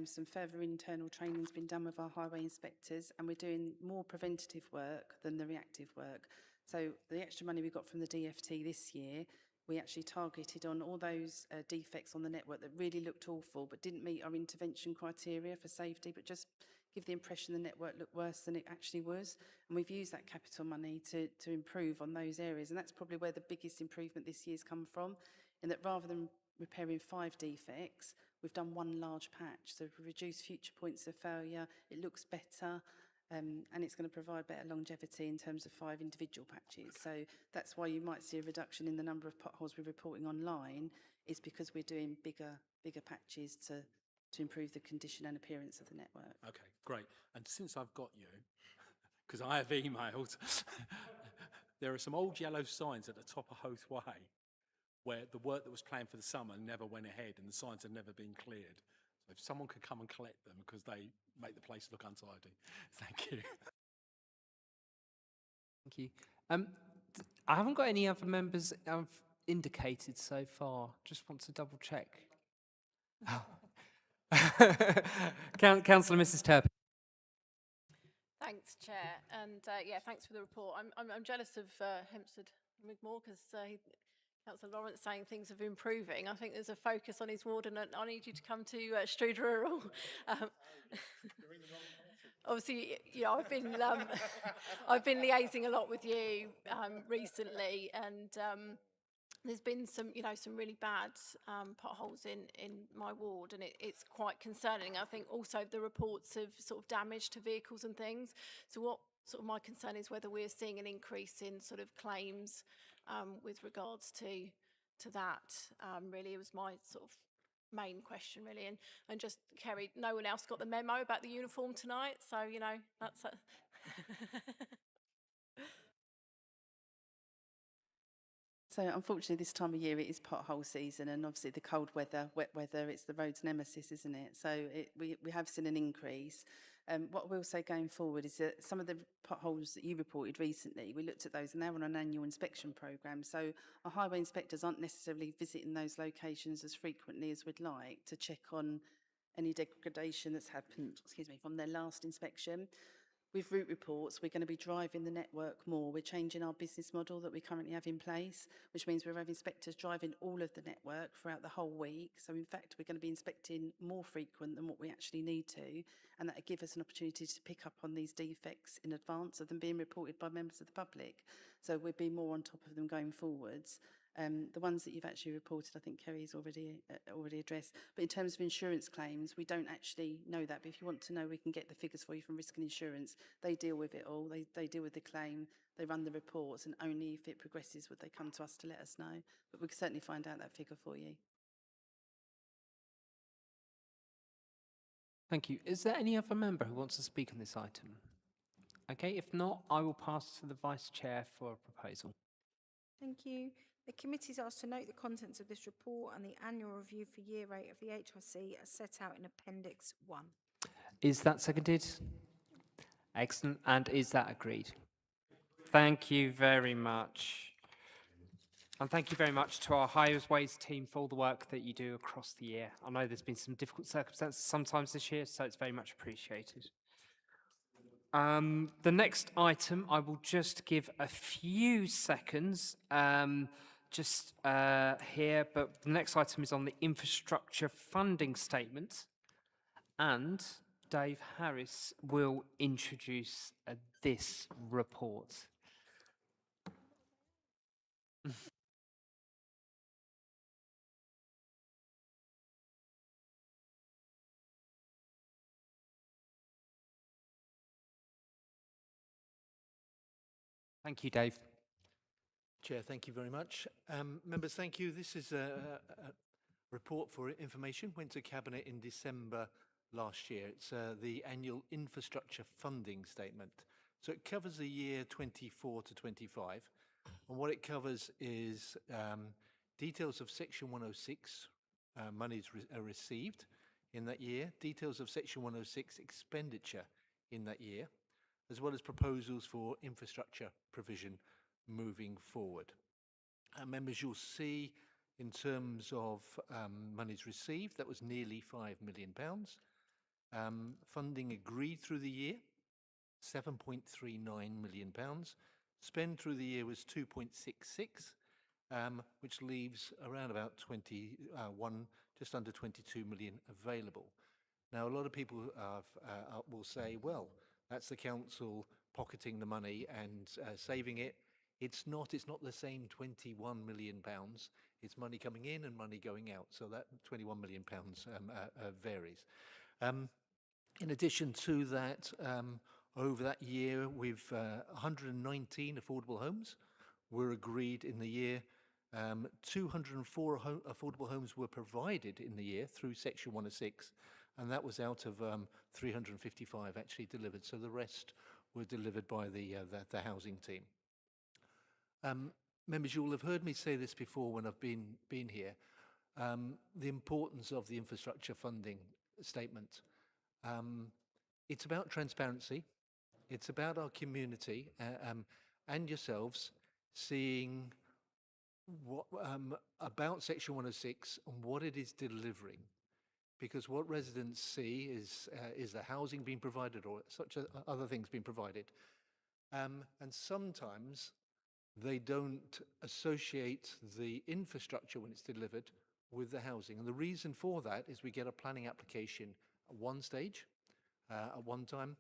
Some further internal training's been done with our highway inspectors, and we're doing more preventative work than the reactive work. So the extra money we got from the DFT this year, we actually targeted on all those defects on the network that really looked awful but didn't meet our intervention criteria for safety, but just give the impression the network looked worse than it actually was. And we've used that capital money to improve on those areas. And that's probably where the biggest improvement this year's come from, in that rather than repairing 5 defects, we've done 1 large patch. So we've reduced future points of failure, it looks better, and it's going to provide better longevity in terms of 5 individual patches. So that's why you might see a reduction in the number of potholes we're reporting online, is because we're doing bigger patches to improve the condition and appearance of the network. Okay, great. And since I've got you, because I have emailed. There are some old yellow signs at the top of Hoth Way where the work that was planned for the summer never went ahead and the signs have never been cleared. So if someone could come and collect them because they make the place look untidy. Thank you. Thank you. I haven't got any other members I've indicated so far. Just want to double check. Councillor Mrs. Turpin. Thanks, Chair, and yeah, thanks for the report. I'm jealous of Hempstead and Wigmore because Councillor Lawrence saying things are improving. I think there's a focus on his ward, and I need you to come to Strood Rural. Obviously, you know, I've been liaising a lot with you recently, and there's been some, you know, some really bad potholes in my ward, and it's quite concerning. I think also the reports of sort of damage to vehicles and things. So what sort of my concern is whether we're seeing an increase in sort of claims with regards to that. Really, it was my sort of main question, really, and just Kerry, no one else got the memo about the uniform tonight, so you know that's. So unfortunately this time of year it is pothole season, and obviously the cold weather, wet weather, it's the road's nemesis, isn't it? So we have seen an increase. What I will say going forward is that some of the potholes that you reported recently, we looked at those and they're on an annual inspection programme. So our highway inspectors aren't necessarily visiting those locations as frequently as we'd like to check on any degradation that's happened, excuse me, from their last inspection. With route reports, we're going to be driving the network more. We're changing our business model that we currently have in place, which means we're having inspectors driving all of the network throughout the whole week. So in fact, we're going to be inspecting more frequent than what we actually need to. And that will give us an opportunity to pick up on these defects in advance of them being reported by members of the public. So we'll be more on top of them going forwards. The ones that you've actually reported, I think Kerry's already addressed. But in terms of insurance claims, we don't actually know that. But if you want to know, we can get the figures for you from Risk and Insurance. They deal with it all. They deal with the claim. They run the reports, and only if it progresses would they come to us to let us know. But we can certainly find out that figure for you. Thank you. Is there any other member who wants to speak on this item? Okay, if not, I will pass to the Vice Chair for a proposal. Thank you. The committee is asked to note the contents of this report and the annual review for year 8 of the HRC as set out in Appendix 1. Is that seconded? Excellent. And is that agreed? Thank you very much. And thank you very much to our Highways team for all the work that you do across the year. I know there's been some difficult circumstances sometimes this year, so it's very much appreciated. The next item, I will just give a few seconds here, but the next item is on the infrastructure funding statement, and Dave Harris will introduce this report. Thank you, Dave. Chair, thank you very much. Members, thank you. This is a report for information, went to Cabinet in December last year. It's the annual infrastructure funding statement. So it covers the year 24 to 25. And what it covers is details of Section 106 monies received in that year, details of Section 106 expenditure in that year, as well as proposals for infrastructure provision moving forward. Members, you'll see in terms of monies received, that was nearly £5 million. Funding agreed through the year, £7.39 million. Spend through the year was 2.66, which leaves around about just under 22 million available. Now, a lot of people will say, well, that's the council pocketing the money and saving it. It's not the same £21 million. It's money coming in and money going out. So that £21 million varies. In addition to that, over that year, we've 119 affordable homes were agreed in the year. 204 affordable homes were provided in the year through Section 106, and that was out of 355 actually delivered. So the rest were delivered by the housing team. Members, you will have heard me say this before when I've been here, the importance of the infrastructure funding statement. It's about transparency. It's about our community and yourselves seeing what about Section 106 and what it is delivering. Because what residents see is the housing being provided or such other things being provided. And sometimes they don't associate the infrastructure when it's delivered with the housing. And the reason for that is we get a planning application at one stage, at one time.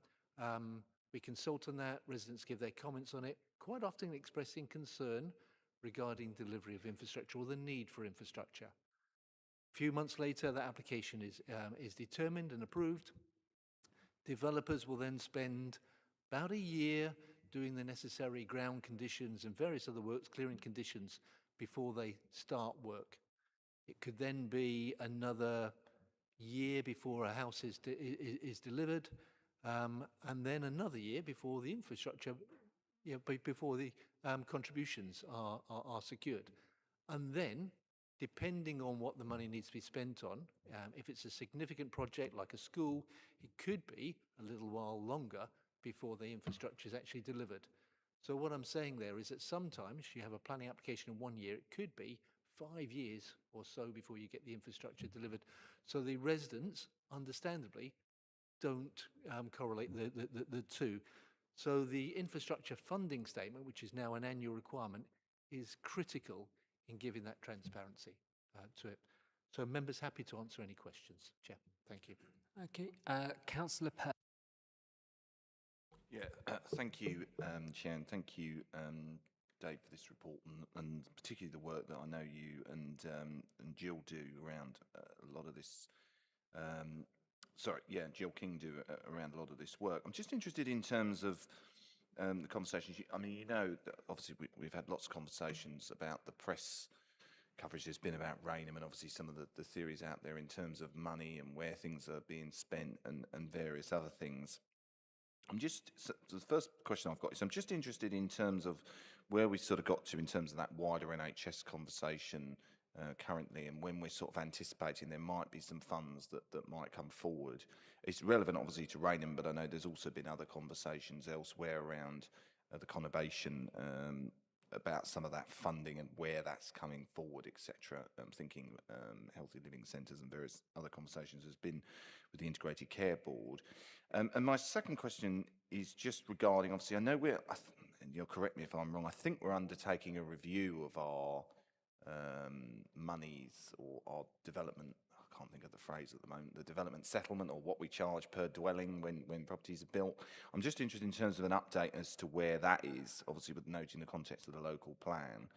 We consult on that, residents give their comments on it, quite often expressing concern regarding delivery of infrastructure or the need for infrastructure. A few months later, that application is determined and approved. Developers will then spend about a year doing the necessary ground conditions and various other works, clearing conditions, before they start work. It could then be another year before a house is delivered, and then another year before the infrastructure, before the contributions are secured. And then, depending on what the money needs to be spent on, if it's a significant project like a school, it could be a little while longer before the infrastructure is actually delivered. So what I'm saying there is that sometimes you have a planning application in 1 year, it could be 5 years or so before you get the infrastructure delivered. So the residents, understandably, don't correlate the two. So the infrastructure funding statement, which is now an annual requirement, is critical in giving that transparency to it. So members, happy to answer any questions. Chair, thank you. Okay, Councillor Pearl. Yeah, thank you, Chair, and thank you, Dave, for this report, and particularly the work that I know you and Jill do around a lot of this. Jill King do around a lot of this work. I'm just interested in terms of the conversations. I mean, you know, obviously we've had lots of conversations about the press coverage there's been about Rainham, and obviously some of the theories out there in terms of money and where things are being spent and various other things. So the first question I've got is I'm just interested in terms of where we sort of got to in terms of that wider NHS conversation currently, and when we're sort of anticipating there might be some funds that might come forward. It's relevant obviously to Rainham, but I know there's also been other conversations elsewhere around the conurbation about some of that funding and where that's coming forward, etc. I'm thinking healthy living centres and various other conversations has been with the Integrated Care Board. And my second question is just regarding, obviously, I know and you'll correct me if I'm wrong, I think we're undertaking a review of our monies or our development, I can't think of the phrase at the moment, the development settlement, or what we charge per dwelling when properties are built. I'm just interested in terms of an update as to where that is, obviously with noting the context of the local plan.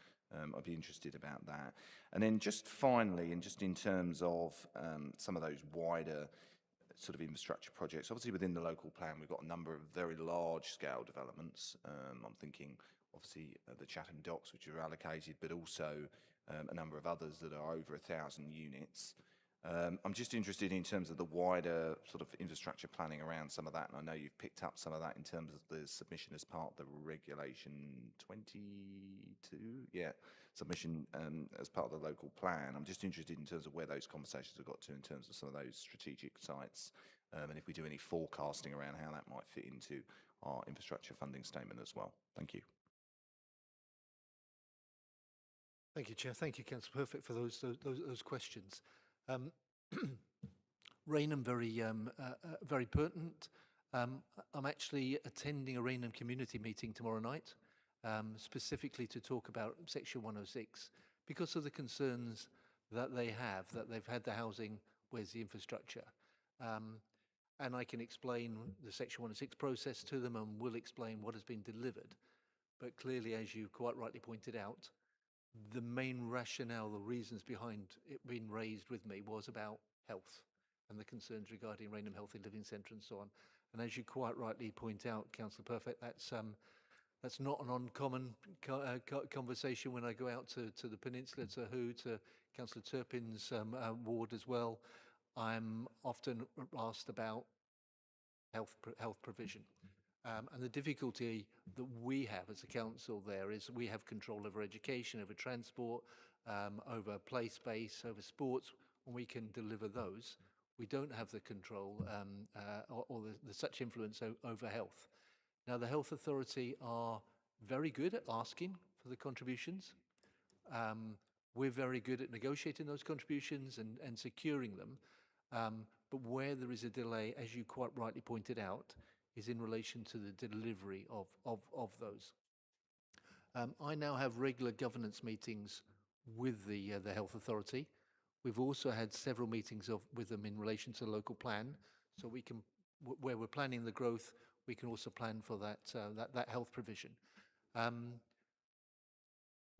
I'd be interested about that. And then just finally, and just in terms of some of those wider sort of infrastructure projects, obviously within the local plan we've got a number of very large scale developments. I'm thinking obviously the Chatham docks, which are allocated, but also a number of others that are over 1,000 units. I'm just interested in terms of the wider sort of infrastructure planning around some of that, and I know you've picked up some of that in terms of the submission as part of the Regulation 22, submission as part of the local plan. I'm just interested in terms of where those conversations have got to in terms of some of those strategic sites, and if we do any forecasting around how that might fit into our infrastructure funding statement as well. Thank you. Thank you, Chair. Thank you, Councillor Perfect, for those questions. Rainham, very pertinent. I'm actually attending a Rainham community meeting tomorrow night, specifically to talk about Section 106, because of the concerns that they have, that they've had the housing, where's the infrastructure? And I can explain the Section 106 process to them, and will explain what has been delivered. But clearly, as you quite rightly pointed out, the main rationale, the reasons behind it being raised with me was about health and the concerns regarding Rainham Healthy Living Centre and so on. And as you quite rightly point out, Councillor Perfect, that's not an uncommon conversation when I go out to the Peninsula, to Who, to Councillor Turpin's ward as well. I'm often asked about health provision. And the difficulty that we have as a council there is we have control over education, over transport, over play space, over sports, and we can deliver those. We don't have the control or the such influence over health. Now, the Health Authority are very good at asking for the contributions. We're very good at negotiating those contributions and securing them. But where there is a delay, as you quite rightly pointed out, is in relation to the delivery of those. I now have regular governance meetings with the Health Authority. We've also had several meetings with them in relation to the local plan, so we can, where we're planning the growth, we can also plan for that health provision.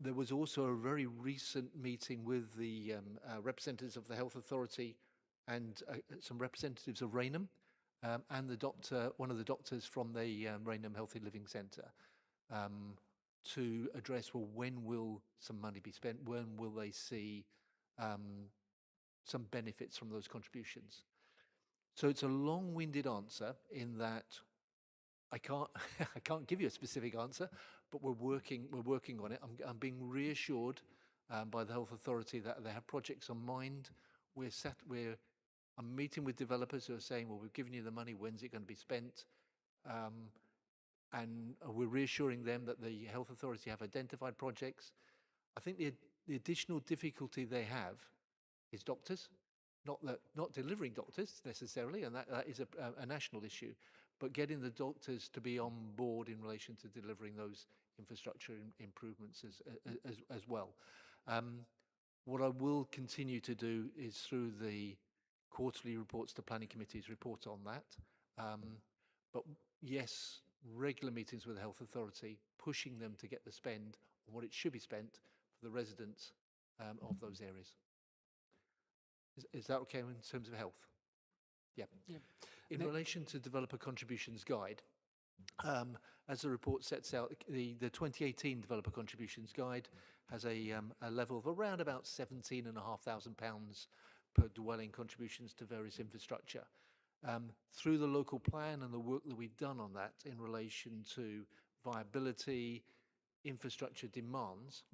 There was also a very recent meeting with the representatives of the Health Authority and some representatives of Rainham, and one of the doctors from the Rainham Healthy Living Centre, to address, well, when will some money be spent? When will they see some benefits from those contributions? So it's a long-winded answer in that I can't give you a specific answer, but we're working on it. I'm being reassured by the Health Authority that they have projects on mind. I'm meeting with developers who are saying, well, we've given you the money, when's it going to be spent? And we're reassuring them that the Health Authority have identified projects. I think the additional difficulty they have is doctors, not delivering doctors necessarily, and that is a national issue, but getting the doctors to be on board in relation to delivering those infrastructure improvements as well. What I will continue to do is through the quarterly reports to planning committees report on that. But yes, regular meetings with the Health Authority, pushing them to get the spend on what it should be spent for the residents of those areas. Is that okay in terms of health? Yeah. In relation to Developer Contributions Guide, as the report sets out, the 2018 Developer Contributions Guide has a level of around about £17,500 per dwelling contributions to various infrastructure. Through the local plan and the work that we've done on that in relation to viability, infrastructure demands,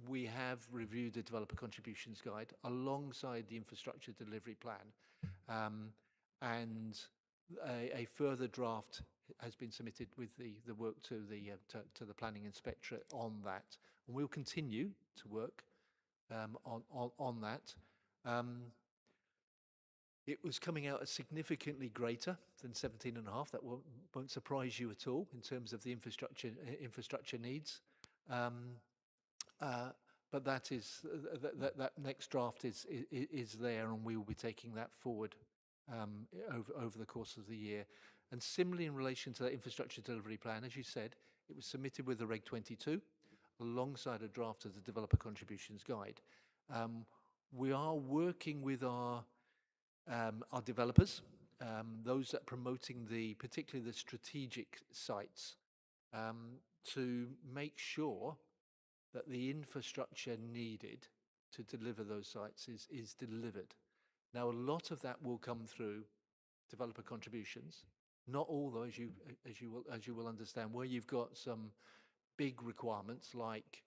we have reviewed the Developer Contributions Guide alongside the Infrastructure Delivery Plan, and a further draft has been submitted with the work to the Planning Inspectorate on that. And we'll continue to work on that. It was coming out as significantly greater than 17.5. That won't surprise you at all in terms of the infrastructure needs. But that is that next draft is there, and we will be taking that forward over the course of the year. And similarly, in relation to that infrastructure delivery plan, as you said, it was submitted with the Reg 22 alongside a draft of the Developer Contributions Guide. We are working with our developers, those that are promoting particularly the strategic sites, to make sure that the infrastructure needed to deliver those sites is delivered. Now, a lot of that will come through developer contributions. Not all, though, as you will understand, where you've got some big requirements like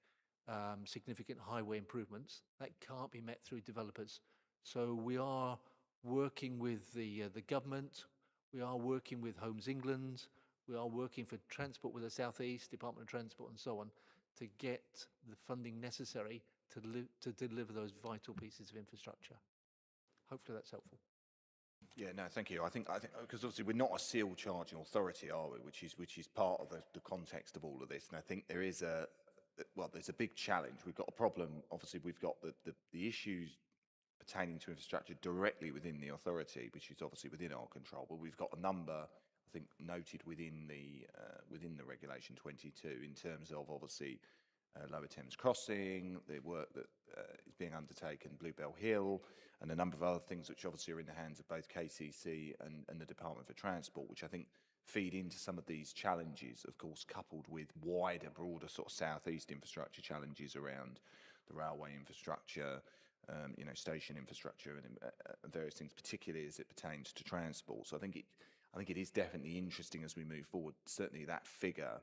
significant highway improvements that can't be met through developers. So we are working with the government. We are working with Homes England. We are working for Transport with the South East, Department of Transport and so on, to get the funding necessary to deliver those vital pieces of infrastructure. Hopefully that's helpful. Yeah, no, thank you. I think because obviously we're not a seal charging authority, are we? Which is part of the context of all of this. And I think there is there's a big challenge. We've got a problem. Obviously, we've got the issues pertaining to infrastructure directly within the authority, which is obviously within our control. But we've got a number, I think, noted within the Regulation 22 in terms of obviously Lower Thames Crossing, the work that is being undertaken, Bluebell Hill, and a number of other things which obviously are in the hands of both KCC and the Department for Transport, which I think feed into some of these challenges, of course, coupled with wider, broader sort of southeast infrastructure challenges around the railway infrastructure, station infrastructure and various things, particularly as it pertains to transport. So I think I think it is definitely interesting as we move forward. Certainly that figure,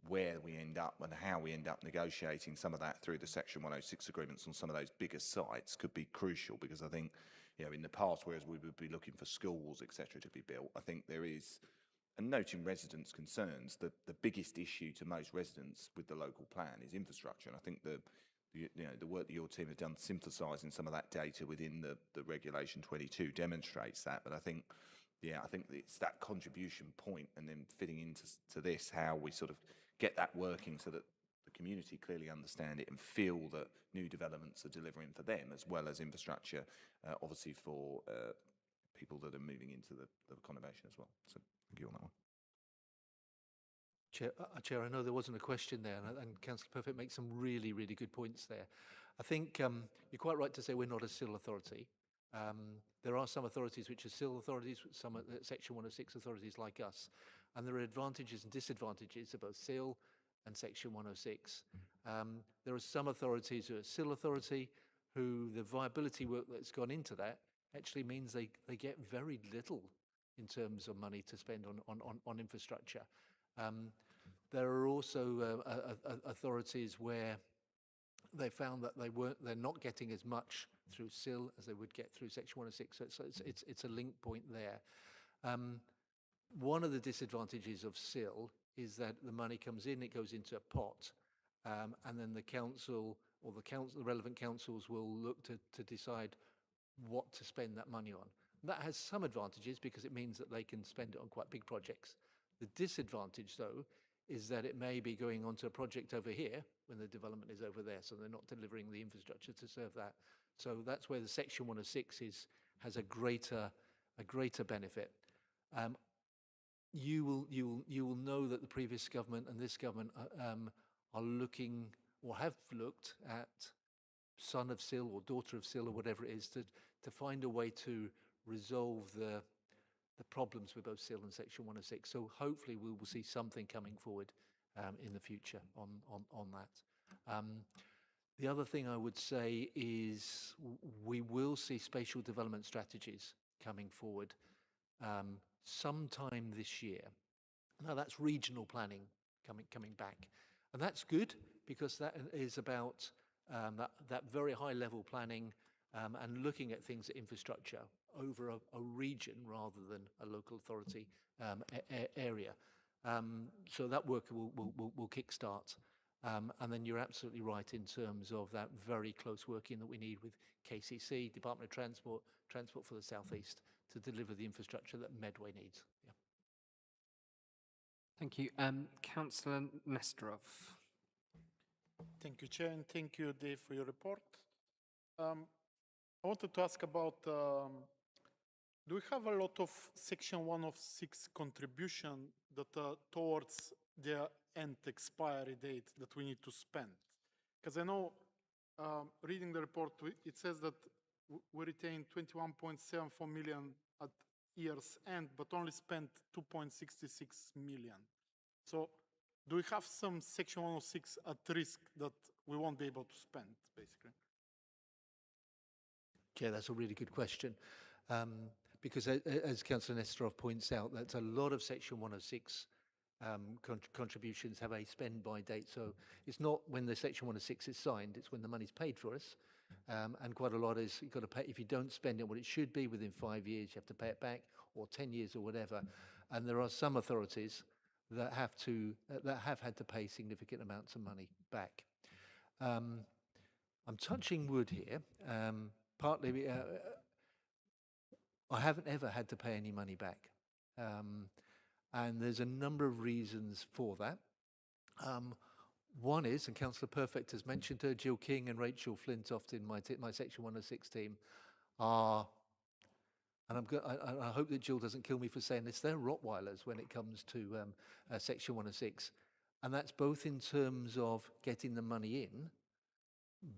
where we end up and how we end up negotiating some of that through the Section 106 agreements on some of those bigger sites could be crucial, because I think, in the past, whereas we would be looking for schools, etc., to be built, I think there is, and noting residents' concerns, the biggest issue to most residents with the local plan is infrastructure. And I think the work that your team have done synthesising some of that data within the Regulation 22 demonstrates that. But I think it's that contribution point, and then fitting into this, how we sort of get that working so that the community clearly understand it and feel that new developments are delivering for them, as well as infrastructure, obviously for people that are moving into the conurbation as well. So thank you on that one. Chair, I know there wasn't a question there, and Councillor Perfect makes some really, really good points there. I think you're quite right to say we're not a SIL authority. There are some authorities which are SIL authorities, some are Section 106 authorities like us, and there are advantages and disadvantages of both SIL and Section 106. There are some authorities who are SIL authority who the viability work that's gone into that actually means they get very little in terms of money to spend on infrastructure. There are also authorities where they found that they're not getting as much through SIL as they would get through Section 106. So it's a link point there. One of the disadvantages of SIL is that the money comes in, it goes into a pot, and then the council or the relevant councils will look to decide what to spend that money on. That has some advantages because it means that they can spend it on quite big projects. The disadvantage, though, is that it may be going onto a project over here when the development is over there, so they're not delivering the infrastructure to serve that. So that's where the Section 106 has a greater benefit. You will know that the previous government and this government are looking or have looked at son of SIL or daughter of SIL or whatever it is to find a way to resolve the problems with both SIL and Section 106. So hopefully we will see something coming forward in the future on that. The other thing I would say is we will see spatial development strategies coming forward sometime this year. Now that's regional planning coming back, and that's good because that is about that very high level planning and looking at things at infrastructure over a region rather than a local authority area. So that work will kickstart. And then you're absolutely right in terms of that very close working that we need with KCC, Department of Transport for the South East, to deliver the infrastructure that Medway needs. Yeah. Thank you. Councillor Nestorov. Thank you, Chair, and thank you, Dave, for your report. I wanted to ask about, do we have a lot of Section 106 contribution that are towards the end expiry date that we need to spend? Because I know, reading the report, it says that we retained 21.74 million at year's end, but only spent 2.66 million. So do we have some Section 106 at risk that we won't be able to spend, basically? Chair, that's a really good question. Because as Councillor Nestorov points out, that's a lot of Section 106 contributions have a spend by date. So it's not when the Section 106 is signed, it's when the money's paid for us. And quite a lot is you've got to pay, if you don't spend it what it should be within 5 years, you have to pay it back, or 10 years or whatever. And there are some authorities that have had to pay significant amounts of money back. I'm touching wood here, partly I haven't ever had to pay any money back. And there's a number of reasons for that. One is, and Councillor Perfect has mentioned her, Jill King and Rachel Flintoft in my Section 106 team are, and I hope that Jill doesn't kill me for saying this, they're Rottweilers when it comes to Section 106. And that's both in terms of getting the money in,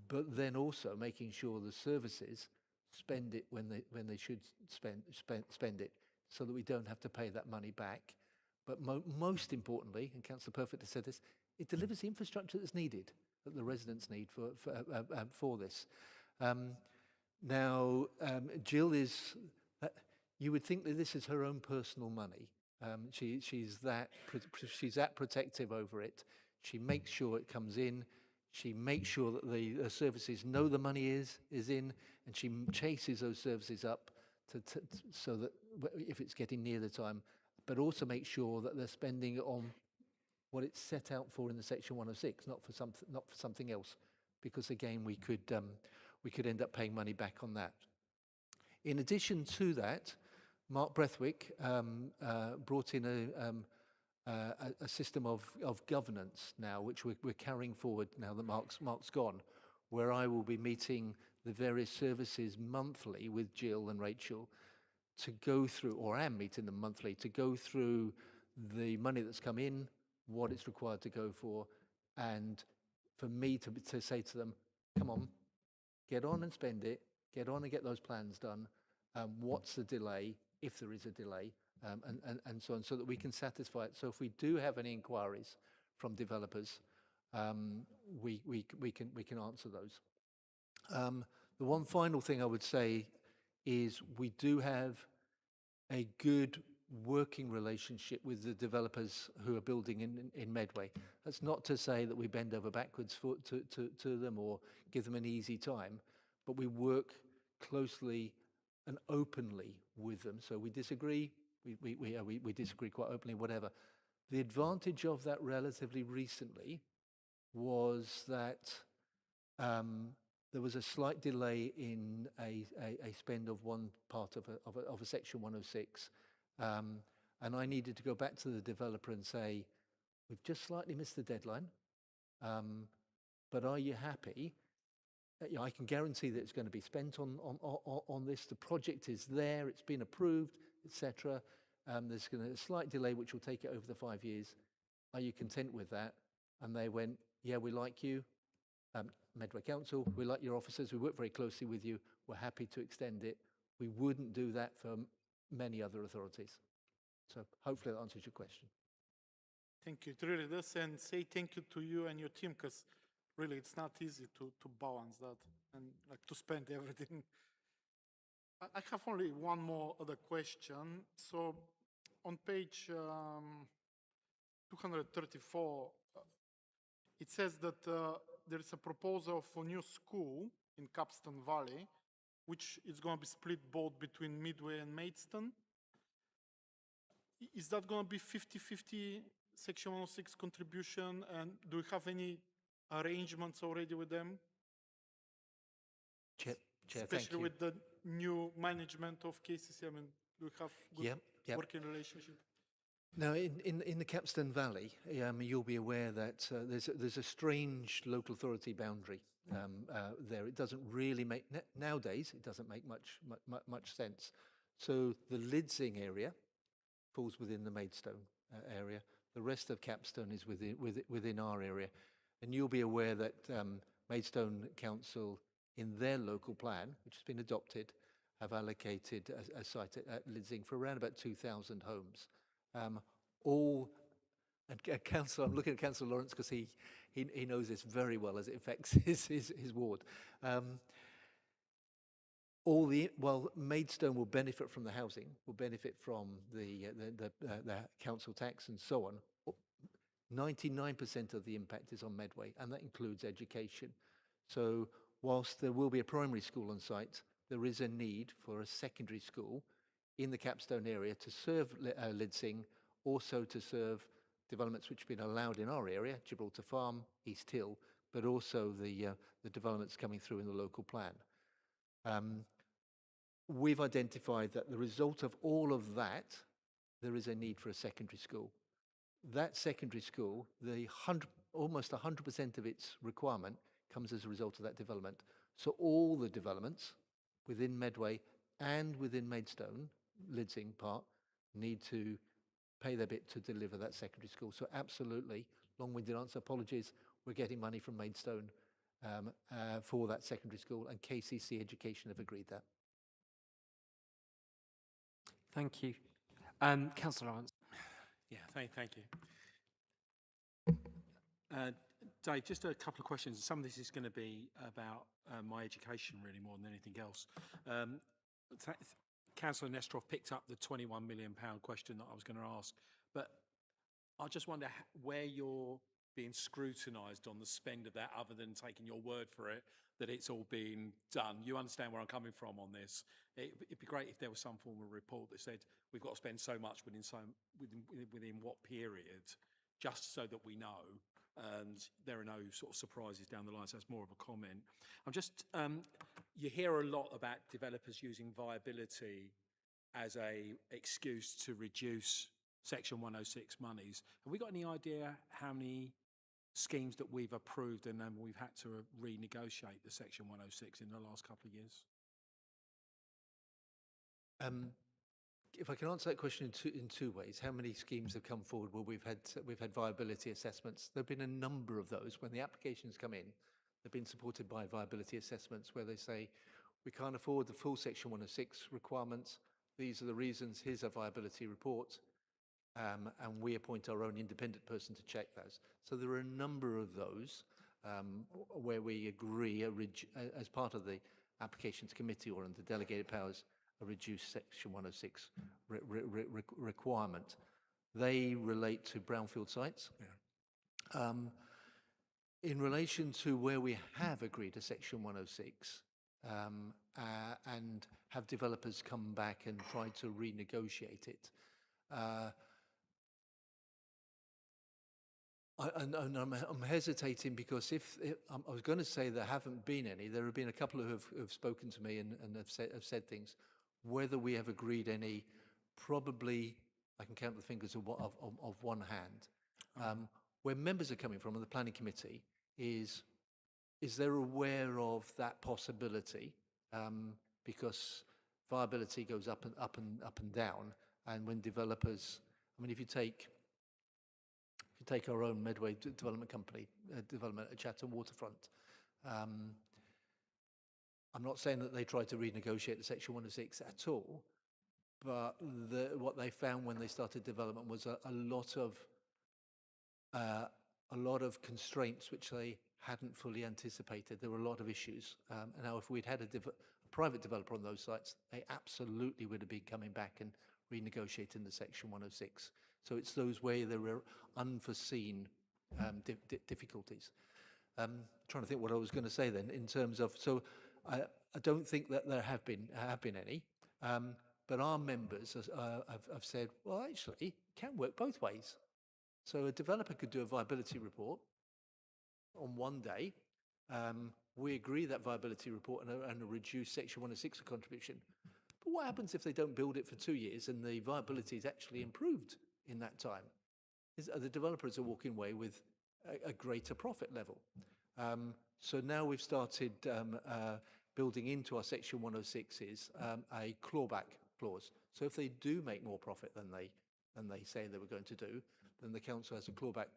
but then also making sure the services spend it when they should spend it, so that we don't have to pay that money back. But most importantly, and Councillor Perfect has said this, it delivers the infrastructure that's needed, that the residents need for this. Now, Jill is, you would think that this is her own personal money, She's that protective over it. She makes sure it comes in. She makes sure that the services know the money is in, and she chases those services up so that if it's getting near the time, but also make sure that they're spending it on what it's set out for in the Section 106, not for something else, because again we could end up paying money back on that. In addition to that, Mark Brethwick brought in a system of governance now, which we're carrying forward now that Mark's gone, where I will be meeting the various services monthly with Jill and Rachel to go through, or am meeting them monthly, to go through the money that's come in, what it's required to go for, and for me to say to them, come on, get on and spend it, get on and get those plans done. What's the delay, if there is a delay, and so on, so that we can satisfy it. So if we do have any inquiries from developers, we can answer those. The one final thing I would say is we do have a good working relationship with the developers who are building in Medway. That's not to say that we bend over backwards to them or give them an easy time, but we work closely and openly with them. So we disagree, we disagree quite openly, whatever. The advantage of that relatively recently was that there was a slight delay in a spend of one part of a Section 106. And I needed to go back to the developer and say, we've just slightly missed the deadline, but are you happy? I can guarantee that it's going to be spent on this. The project is there, it's been approved, etc. There's going to be a slight delay, which will take it over the 5 years. Are you content with that? And they went, yeah, we like you. Medway Council, we like your officers, we work very closely with you, we're happy to extend it. We wouldn't do that for many other authorities. So hopefully that answers your question. Thank you. It really does. And say thank you to you and your team, because really it's not easy to balance that and like to spend everything. I have only one more other question. So on page 234, it says that there is a proposal for new school in Capstan Valley, which is going to be split both between Medway and Maidstone. Is that going to be 50-50 Section 106 contribution? And do we have any arrangements already with them? Chair, especially with the new management of KCC? I mean, do we have good working relationship? Now, in the Capstan Valley, you'll be aware that there's a strange local authority boundary there. It doesn't really make nowadays. It doesn't make much sense. So the Lidsing area falls within the Maidstone area. The rest of Capstone is within our area, and you'll be aware that Maidstone Council, in their local plan, which has been adopted, have allocated a site at Lidsing for around about 2,000 homes. And Councillor, I'm looking at Councillor Lawrence because he knows this very well as it affects his ward. Maidstone will benefit from the housing, will benefit from the council tax and so on. 99% of the impact is on Medway, and that includes education. So whilst there will be a primary school on site, there is a need for a secondary school in the Capstone area to serve Lidsing, also to serve developments which have been allowed in our area, Gibraltar Farm, East Hill, but also the developments coming through in the local plan. We've identified that the result of all of that, there is a need for a secondary school. That secondary school, almost 100% of its requirement comes as a result of that development. So all the developments within Medway and within Maidstone, Lidsing part, need to pay their bit to deliver that secondary school. So absolutely, long-winded answer, apologies, we're getting money from Maidstone for that secondary school, and KCC Education have agreed that. Thank you. Councillor Lawrence. Yeah, thank you. Dave, just a couple of questions. Some of this is going to be about my education really more than anything else. Councillor Nestroff picked up the £21 million question that I was going to ask, but I just wonder where you're being scrutinised on the spend of that, other than taking your word for it that it's all being done. You understand where I'm coming from on this. It'd be great if there was some form of report that said we've got to spend so much within what period, just so that we know, and there are no sort of surprises down the line. So that's more of a comment. I'm just, you hear a lot about developers using viability as a excuse to reduce Section 106 monies. Have we got any idea how many schemes that we've approved and then we've had to renegotiate the Section 106 in the last couple of years? If I can answer that question in two ways, how many schemes have come forward where we've had viability assessments? There have been a number of those. When the applications come in, they've been supported by viability assessments where they say, we can't afford the full Section 106 requirements. These are the reasons. Here's a viability report. And we appoint our own independent person to check those. So there are a number of those where we agree, as part of the applications committee or under delegated powers, a reduced Section 106 requirement. They relate to brownfield sites. Yeah. In relation to where we have agreed a Section 106 and have developers come back and try to renegotiate it, I'm hesitating because I was going to say there haven't been any. There have been a couple who have spoken to me and have said things. Whether we have agreed any, probably I can count the fingers of one hand. Where members are coming from on the planning committee is they're aware of that possibility because viability goes up and down, and when developers, I mean, if you take our own Medway development company, development at Chatham waterfront. I'm not saying that they tried to renegotiate the Section 106 at all, but what they found when they started development was a lot of constraints which they hadn't fully anticipated. There were a lot of issues. And now if we'd had a private developer on those sites, they absolutely would have been coming back and renegotiating the Section 106. So it's those where there were unforeseen difficulties. Trying to think what I was going to say then in terms of, so I don't think that there have been any, but our members have said, well, actually, it can work both ways. So a developer could do a viability report on one day. We agree that viability report and a reduced Section 106 contribution. But what happens if they don't build it for 2 years and the viability is actually improved in that time? The developers are walking away with a greater profit level. So now we've started building into our Section 106s a clawback clause. So if they do make more profit than they say they were going to do, then the council has a clawback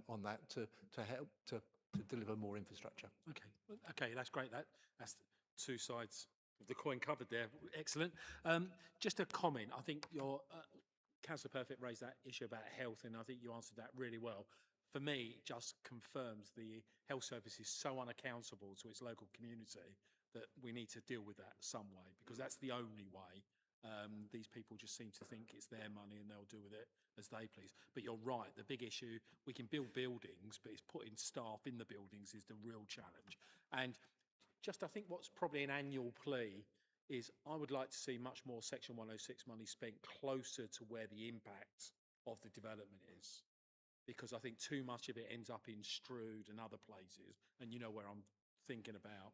on that to help to deliver more infrastructure. Okay, that's great. That's two sides of the coin covered there. Excellent. Just a comment. I think your Councillor Perfect raised that issue about health, and I think you answered that really well. For me, it just confirms the health service is so unaccountable to its local community that we need to deal with that some way, because that's the only way. These people just seem to think it's their money and they'll do with it as they please. But you're right, the big issue, we can build buildings, but it's putting staff in the buildings is the real challenge. And just I think what's probably an annual plea is I would like to see much more Section 106 money spent closer to where the impact of the development is. Because I think too much of it ends up in Strood and other places, and you know where I'm thinking about.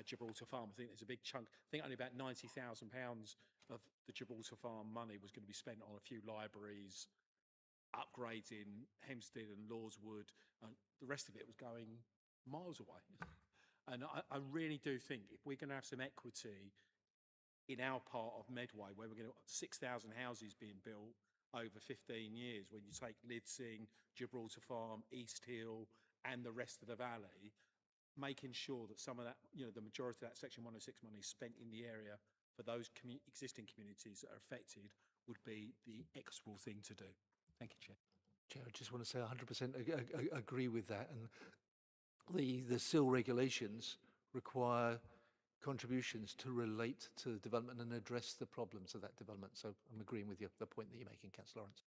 Gibraltar Farm, I think there's a big chunk. I think only about £90,000 of the Gibraltar Farm money was going to be spent on a few libraries, upgrades in Hempstead and Lawswood, and the rest of it was going miles away. And I really do think if we're going to have some equity in our part of Medway, where we're going to have 6,000 houses being built over 15 years, when you take Lidsing, Gibraltar Farm, East Hill, and the rest of the valley, making sure that some of that, the majority of that Section 106 money spent in the area for those existing communities that are affected would be the equitable thing to do. Thank you, Chair. Chair, I just want to say 100% agree with that. And the SIL regulations require contributions to relate to the development and address the problems of that development. So I'm agreeing with you, the point that you're making, Councillor Lawrence.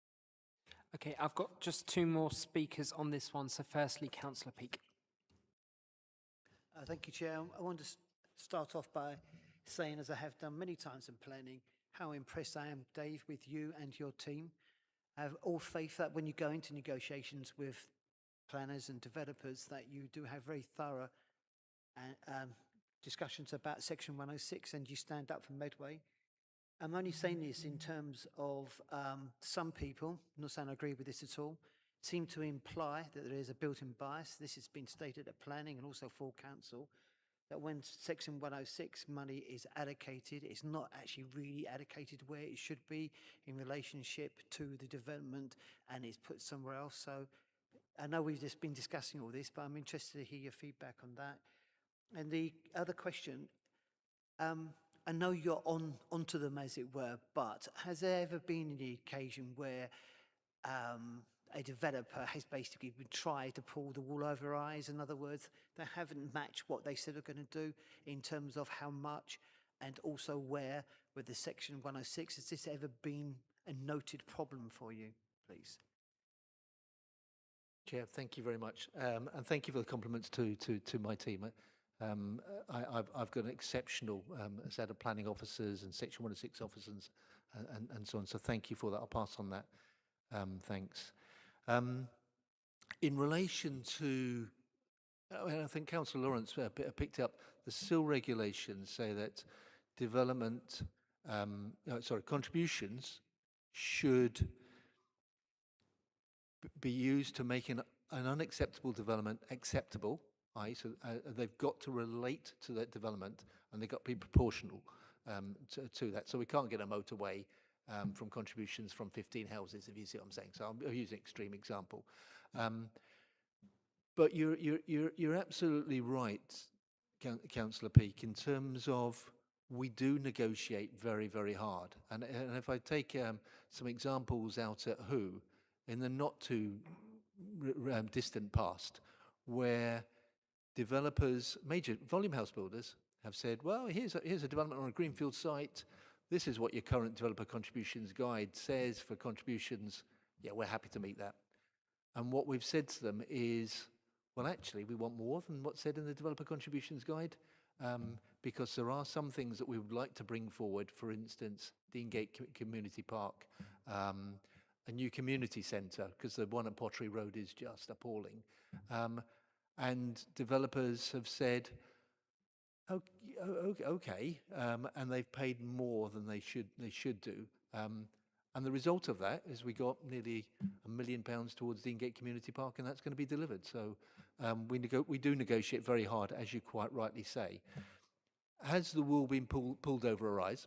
Okay, I've got just 2 more speakers on this one. So firstly, Councillor Peake. Thank you, Chair. I want to start off by saying, as I have done many times in planning, how impressed I am, Dave, with you and your team. I have all faith that when you go into negotiations with planners and developers, that you do have very thorough discussions about Section 106 and you stand up for Medway. I'm only saying this in terms of some people, I'm not saying I agree with this at all, seem to imply that there is a built-in bias. This has been stated at planning and also full council, that when Section 106 money is allocated, it's not actually really allocated where it should be in relationship to the development and it's put somewhere else. So I know we've just been discussing all this, but I'm interested to hear your feedback on that. And the other question, I know you're onto them as it were, but has there ever been any occasion where a developer has basically been tried to pull the wool over our eyes? In other words, they haven't matched what they said they're going to do in terms of how much and also where with the Section 106. Has this ever been a noted problem for you, please? Chair, thank you very much. And thank you for the compliments to my team. I've got an exceptional set of planning officers and Section 106 officers and so on. So thank you for that. I'll pass on that. Thanks. In relation to, I think Councillor Lawrence picked up, the SIL regulations say that development, contributions should be used to make an unacceptable development acceptable. So they've got to relate to that development and they've got to be proportional to that. So we can't get a motorway from contributions from 15 houses, if you see what I'm saying. So I'm using an extreme example. But you're absolutely right, Councillor Peake, in terms of we do negotiate very, very hard. And if I take some examples out at Who, in the not too distant past, where developers, major volume house builders, have said, well, here's a development on a greenfield site. This is what your current developer contributions guide says for contributions. Yeah, we're happy to meet that. And what we've said to them is, well, actually, we want more than what's said in the developer contributions guide, because there are some things that we would like to bring forward. For instance, Deangate Community Park, a new community centre, because the one at Pottery Road is just appalling. And developers have said, okay, and they've paid more than they should do. And the result of that is we got nearly £1 million towards Deangate Community Park, and that's going to be delivered. So we do negotiate very hard, as you quite rightly say. Has the wool been pulled over our eyes?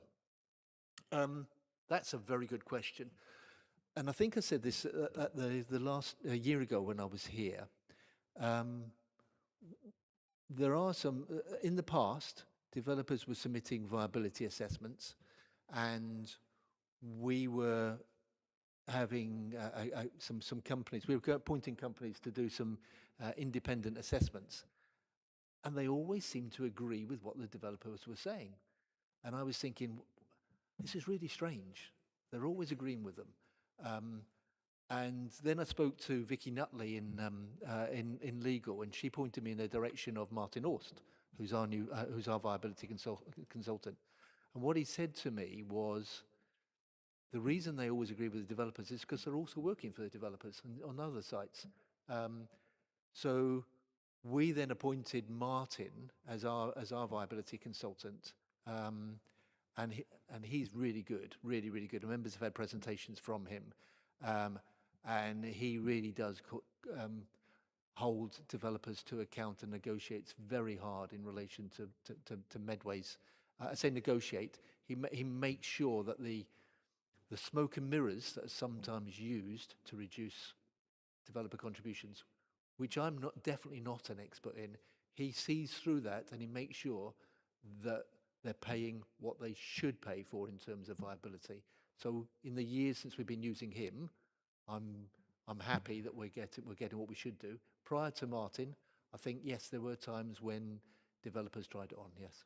That's a very good question. And I think I said this at the last year ago when I was here. There are some, in the past, developers were submitting viability assessments, and we were having some companies, we were appointing companies to do some independent assessments, and they always seemed to agree with what the developers were saying. And I was thinking, this is really strange. They're always agreeing with them. And then I spoke to Vicky Nutley in legal, and she pointed me in the direction of Martin Orst, who's our viability consultant. And what he said to me was, the reason they always agree with the developers is because they're also working for the developers on other sites. So we then appointed Martin as our viability consultant, and he's really good, really, really good. Members have had presentations from him. And he really does hold developers to account and negotiates very hard in relation to Medway's. I say negotiate. He makes sure that the smoke and mirrors that are sometimes used to reduce developer contributions, which I'm definitely not an expert in, he sees through that and he makes sure that they're paying what they should pay for in terms of viability. So in the years since we've been using him, I'm happy that we're getting what we should do. Prior to Martin, I think, yes, there were times when developers tried it on, yes.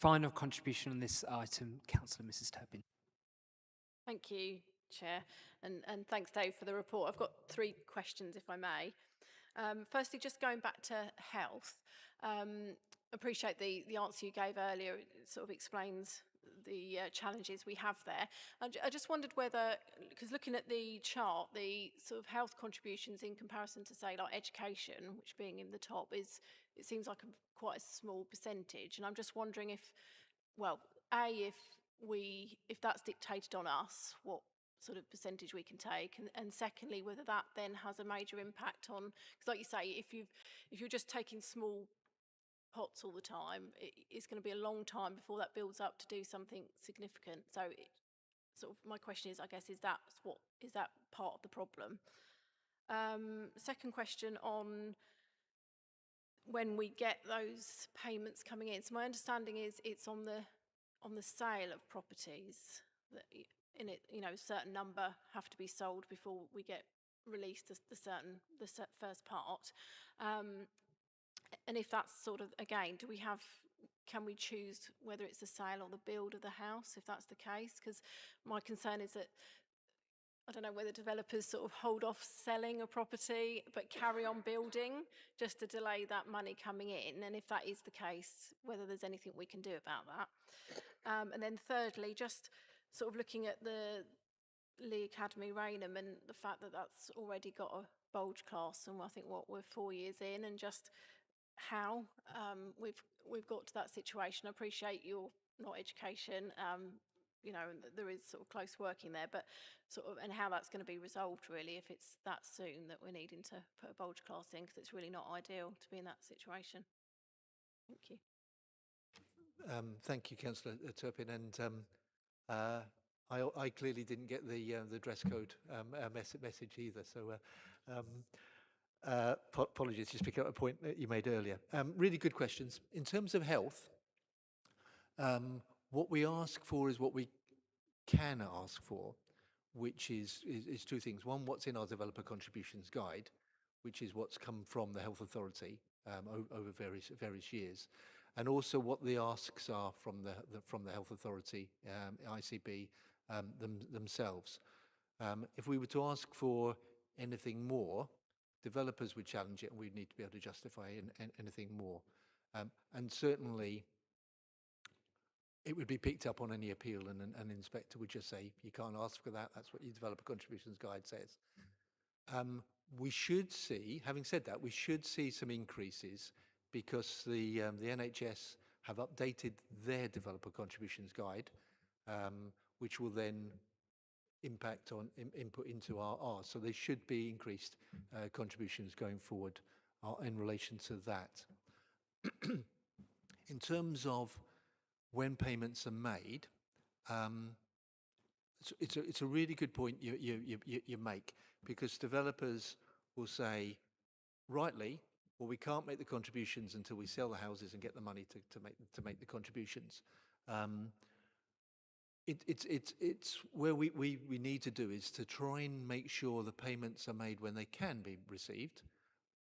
Final contribution on this item, Councillor Mrs Turpin. Thank you, Chair, and thanks, Dave, for the report. I've got 3 questions, if I may. Firstly, just going back to health, appreciate the answer you gave earlier. It sort of explains the challenges we have there. I just wondered whether, because looking at the chart, the sort of health contributions in comparison to, say, like education, which being in the top, it seems like quite a small percentage. And I'm just wondering if, well, if that's dictated on us, what sort of percentage we can take, and secondly, whether that then has a major impact on, because like you say, if you're just taking small pots all the time, it's going to be a long time before that builds up to do something significant. So sort of my question is, I guess, is that part of the problem? Second question on when we get those payments coming in. So my understanding is it's on the sale of properties that in it, you know, a certain number have to be sold before we get released the first part. And if that's sort of, again, can we choose whether it's the sale or the build of the house, if that's the case? Because my concern is that, I don't know whether developers sort of hold off selling a property but carry on building just to delay that money coming in. And if that is the case, whether there's anything we can do about that. And then thirdly, just sort of looking at the Lee Academy Rainham and the fact that that's already got a bulge class, and I think we're 4 years in, and just how we've got to that situation. I appreciate you're not education, you know, and there is sort of close working there, but sort of, and how that's going to be resolved really if it's that soon that we're needing to put a bulge class in, because it's really not ideal to be in that situation. Thank you. Thank you, Councillor Turpin, and I clearly didn't get the dress code message either, so apologies, just picking up a point that you made earlier. Really good questions. In terms of health, what we ask for is what we can ask for, which is 2 things. One, what's in our developer contributions guide, which is what's come from the Health Authority over various years, and also what the asks are from the Health Authority, ICB themselves. If we were to ask for anything more, developers would challenge it, and we'd need to be able to justify anything more. And certainly, it would be picked up on any appeal, and an inspector would just say, you can't ask for that, that's what your developer contributions guide says. We should see, having said that, we should see some increases because the NHS have updated their developer contributions guide, which will then impact on input into ours. So there should be increased contributions going forward in relation to that. In terms of when payments are made, it's a really good point you make, because developers will say, rightly, well, we can't make the contributions until we sell the houses and get the money to make the contributions. It's where we need to do is to try and make sure the payments are made when they can be received,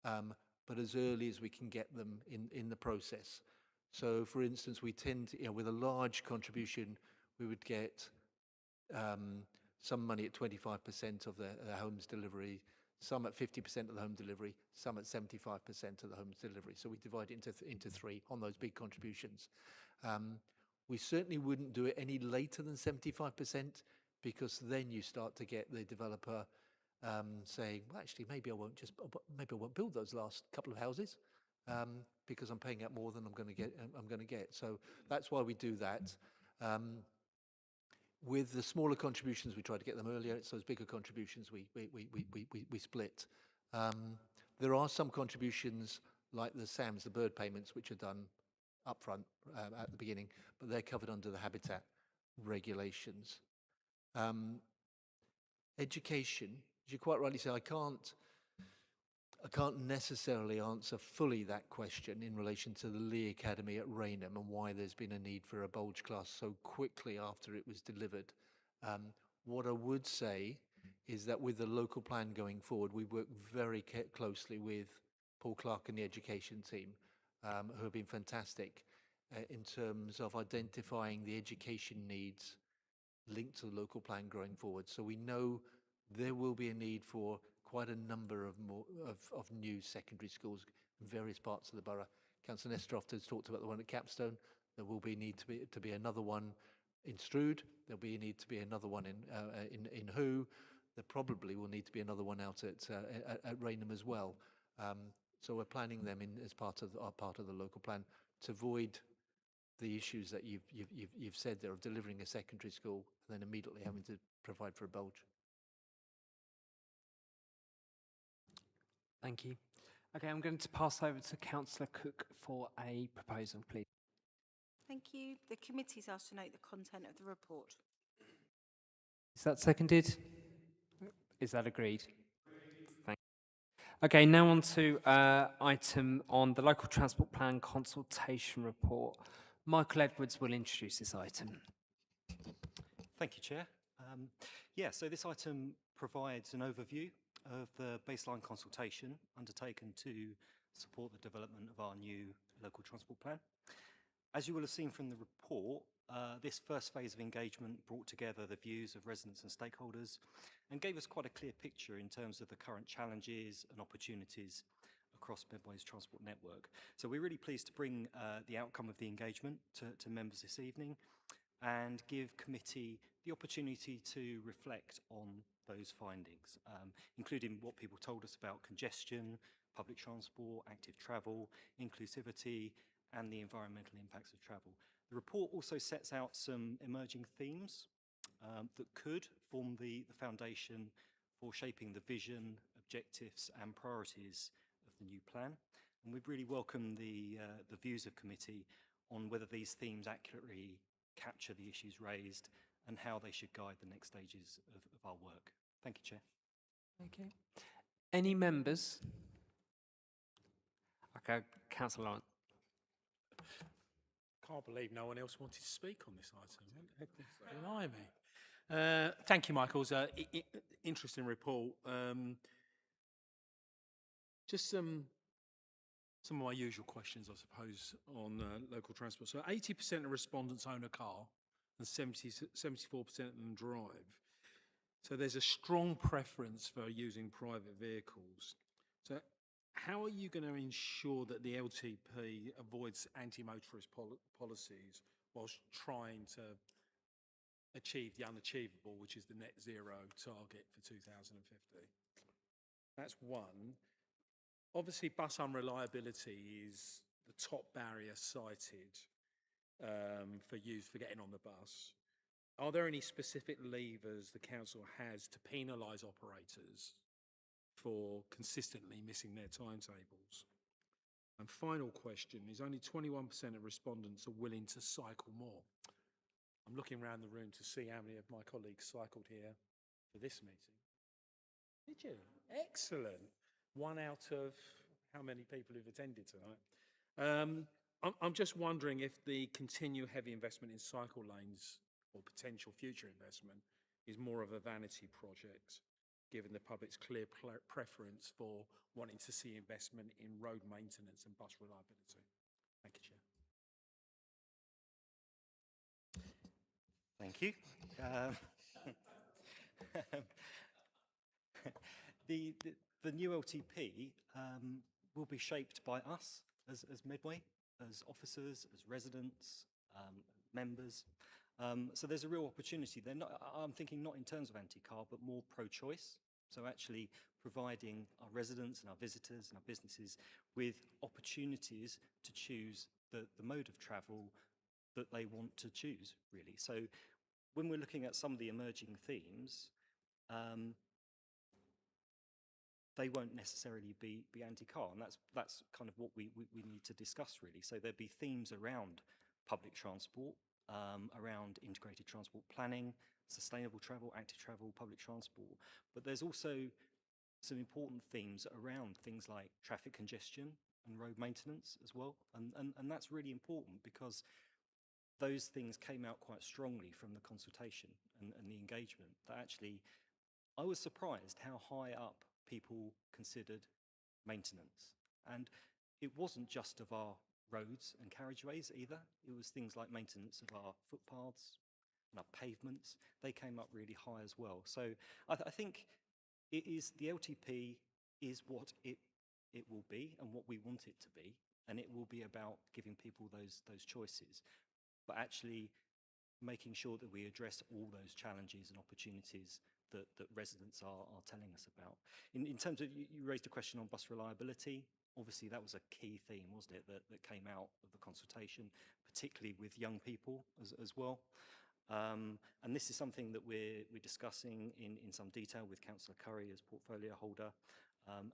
but as early as we can get them in the process. So, for instance, we tend to, with a large contribution, we would get some money at 25% of the home's delivery, some at 50% of the home delivery, some at 75% of the home's delivery. So we divide it into 3 on those big contributions. We certainly wouldn't do it any later than 75%, because then you start to get the developer saying, well, actually, maybe I won't build those last couple of houses because I'm paying out more than I'm going to get. So that's why we do that. With the smaller contributions, we try to get them earlier. It's those bigger contributions we split. There are some contributions like the SAMs, the bird payments, which are done upfront at the beginning, but they're covered under the habitat regulations. Education, as you quite rightly say, I can't necessarily answer fully that question in relation to the Lee Academy at Rainham and why there's been a need for a bulge class so quickly after it was delivered. What I would say is that with the local plan going forward, we work very closely with Paul Clark and the education team, who have been fantastic. in terms of identifying the education needs linked to the local plan going forward. So we know there will be a need for quite a number of of new secondary schools in various parts of the borough. Councillor Nestroff has talked about the one at Capstone. There will be need to be another one in Strood. There'll be a need to be another one in Who. There probably will need to be another one out at Rainham as well. So we're planning them in as part of the local plan to avoid the issues that you've said there of delivering a secondary school and then immediately having to provide for a bulge. Thank you. Okay, I'm going to pass over to Councillor Cook for a proposal, please. Thank you. The committee's asked to note the content of the report. Is that seconded? Is that agreed? Thank you. Okay, now on to item on the local transport plan consultation report. Michael Edwards will introduce this item. Thank you, Chair. So this item provides an overview of the baseline consultation undertaken to support the development of our new local transport plan. As you will have seen from the report, this first phase of engagement brought together the views of residents and stakeholders and gave us quite a clear picture in terms of the current challenges and opportunities across Medway's transport network. So we're really pleased to bring the outcome of the engagement to members this evening and give committee the opportunity to reflect on those findings, including what people told us about congestion, public transport, active travel, inclusivity, and the environmental impacts of travel. The report also sets out some emerging themes that could form the foundation for shaping the vision, objectives, and priorities of the new plan. And we'd really welcome the views of committee on whether these themes accurately capture the issues raised and how they should guide the next stages of our work. Thank you, Chair. Okay. Any members? Okay, Councillor Lawrence. Can't believe no one else wanted to speak on this item. Blimey. Thank you, Michael. It's an interesting report. Just some of my usual questions, I suppose, on local transport. So 80% of respondents own a car and 74% of them drive. So there's a strong preference for using private vehicles. So how are you going to ensure that the LTP avoids anti-motorist policies whilst trying to achieve the unachievable, which is the net zero target for 2050? That's one. Obviously, bus unreliability is the top barrier cited for getting on the bus. Are there any specific levers the council has to penalise operators for consistently missing their timetables? And final question is, only 21% of respondents are willing to cycle more. I'm looking around the room to see how many of my colleagues cycled here for this meeting. Did you? Excellent. One out of how many people who've attended tonight? I'm just wondering if the continued heavy investment in cycle lanes or potential future investment is more of a vanity project, given the public's clear preference for wanting to see investment in road maintenance and bus reliability. Thank you, Chair. Thank you. The new LTP will be shaped by us as Medway, as officers, as residents, members. So there's a real opportunity there. I'm thinking not in terms of anti-car, but more pro-choice. So actually providing our residents and our visitors and our businesses with opportunities to choose the mode of travel that they want to choose, really. So when we're looking at some of the emerging themes, they won't necessarily be anti-car, and that's kind of what we need to discuss, really. So there'll be themes around public transport, around integrated transport planning, sustainable travel, active travel, public transport. But there's also some important themes around things like traffic congestion and road maintenance as well. And that's really important because those things came out quite strongly from the consultation and the engagement, that actually I was surprised how high up people considered maintenance. And it wasn't just of our roads and carriageways either. It was things like maintenance of our footpaths and our pavements. They came up really high as well. So I think it is, the LTP is what it will be and what we want it to be, and it will be about giving people those choices, but actually making sure that we address all those challenges and opportunities that residents are telling us about. In terms of, you raised a question on bus reliability. Obviously, that was a key theme, wasn't it, that came out of the consultation, particularly with young people as well. And this is something that we're discussing in some detail with Councillor Curry as portfolio holder.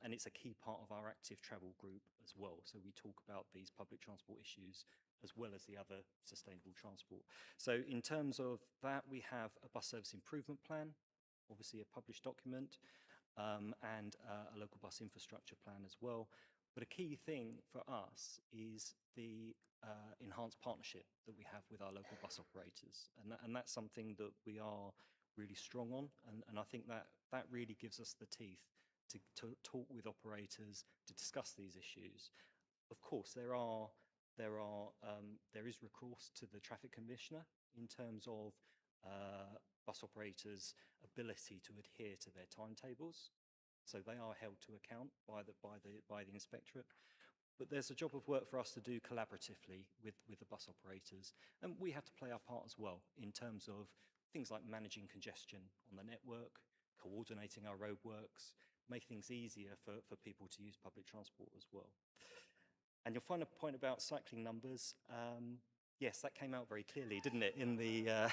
And it's a key part of our active travel group as well. So we talk about these public transport issues as well as the other sustainable transport. So in terms of that, we have a bus service improvement plan, obviously a published document, and a local bus infrastructure plan as well. But a key thing for us is the enhanced partnership that we have with our local bus operators. And that's something that we are really strong on. And I think that really gives us the teeth to talk with operators, to discuss these issues. Of course, there is recourse to the traffic commissioner in terms of bus operators' ability to adhere to their timetables. So they are held to account by the inspectorate. But there's a job of work for us to do collaboratively with the bus operators. And we have to play our part as well in terms of things like managing congestion on the network, coordinating our roadworks, make things easier for people to use public transport as well. And your final point about cycling numbers, yes, that came out very clearly, didn't it, in the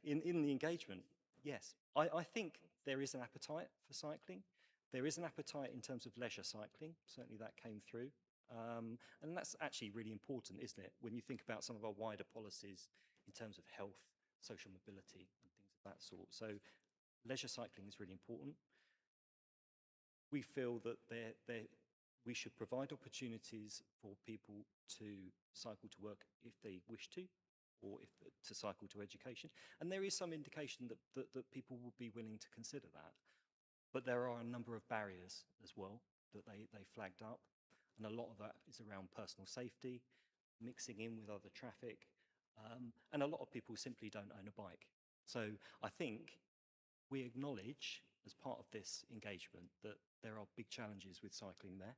in the engagement? Yes, I think there is an appetite for cycling. There is an appetite in terms of leisure cycling. Certainly that came through. And that's actually really important, isn't it, when you think about some of our wider policies in terms of health, social mobility, and things of that sort. So leisure cycling is really important. We feel that we should provide opportunities for people to cycle to work if they wish to, or to cycle to education. And there is some indication that people will be willing to consider that. But there are a number of barriers as well that they flagged up. And a lot of that is around personal safety, mixing in with other traffic. And a lot of people simply don't own a bike. So I think we acknowledge, as part of this engagement, that there are big challenges with cycling there.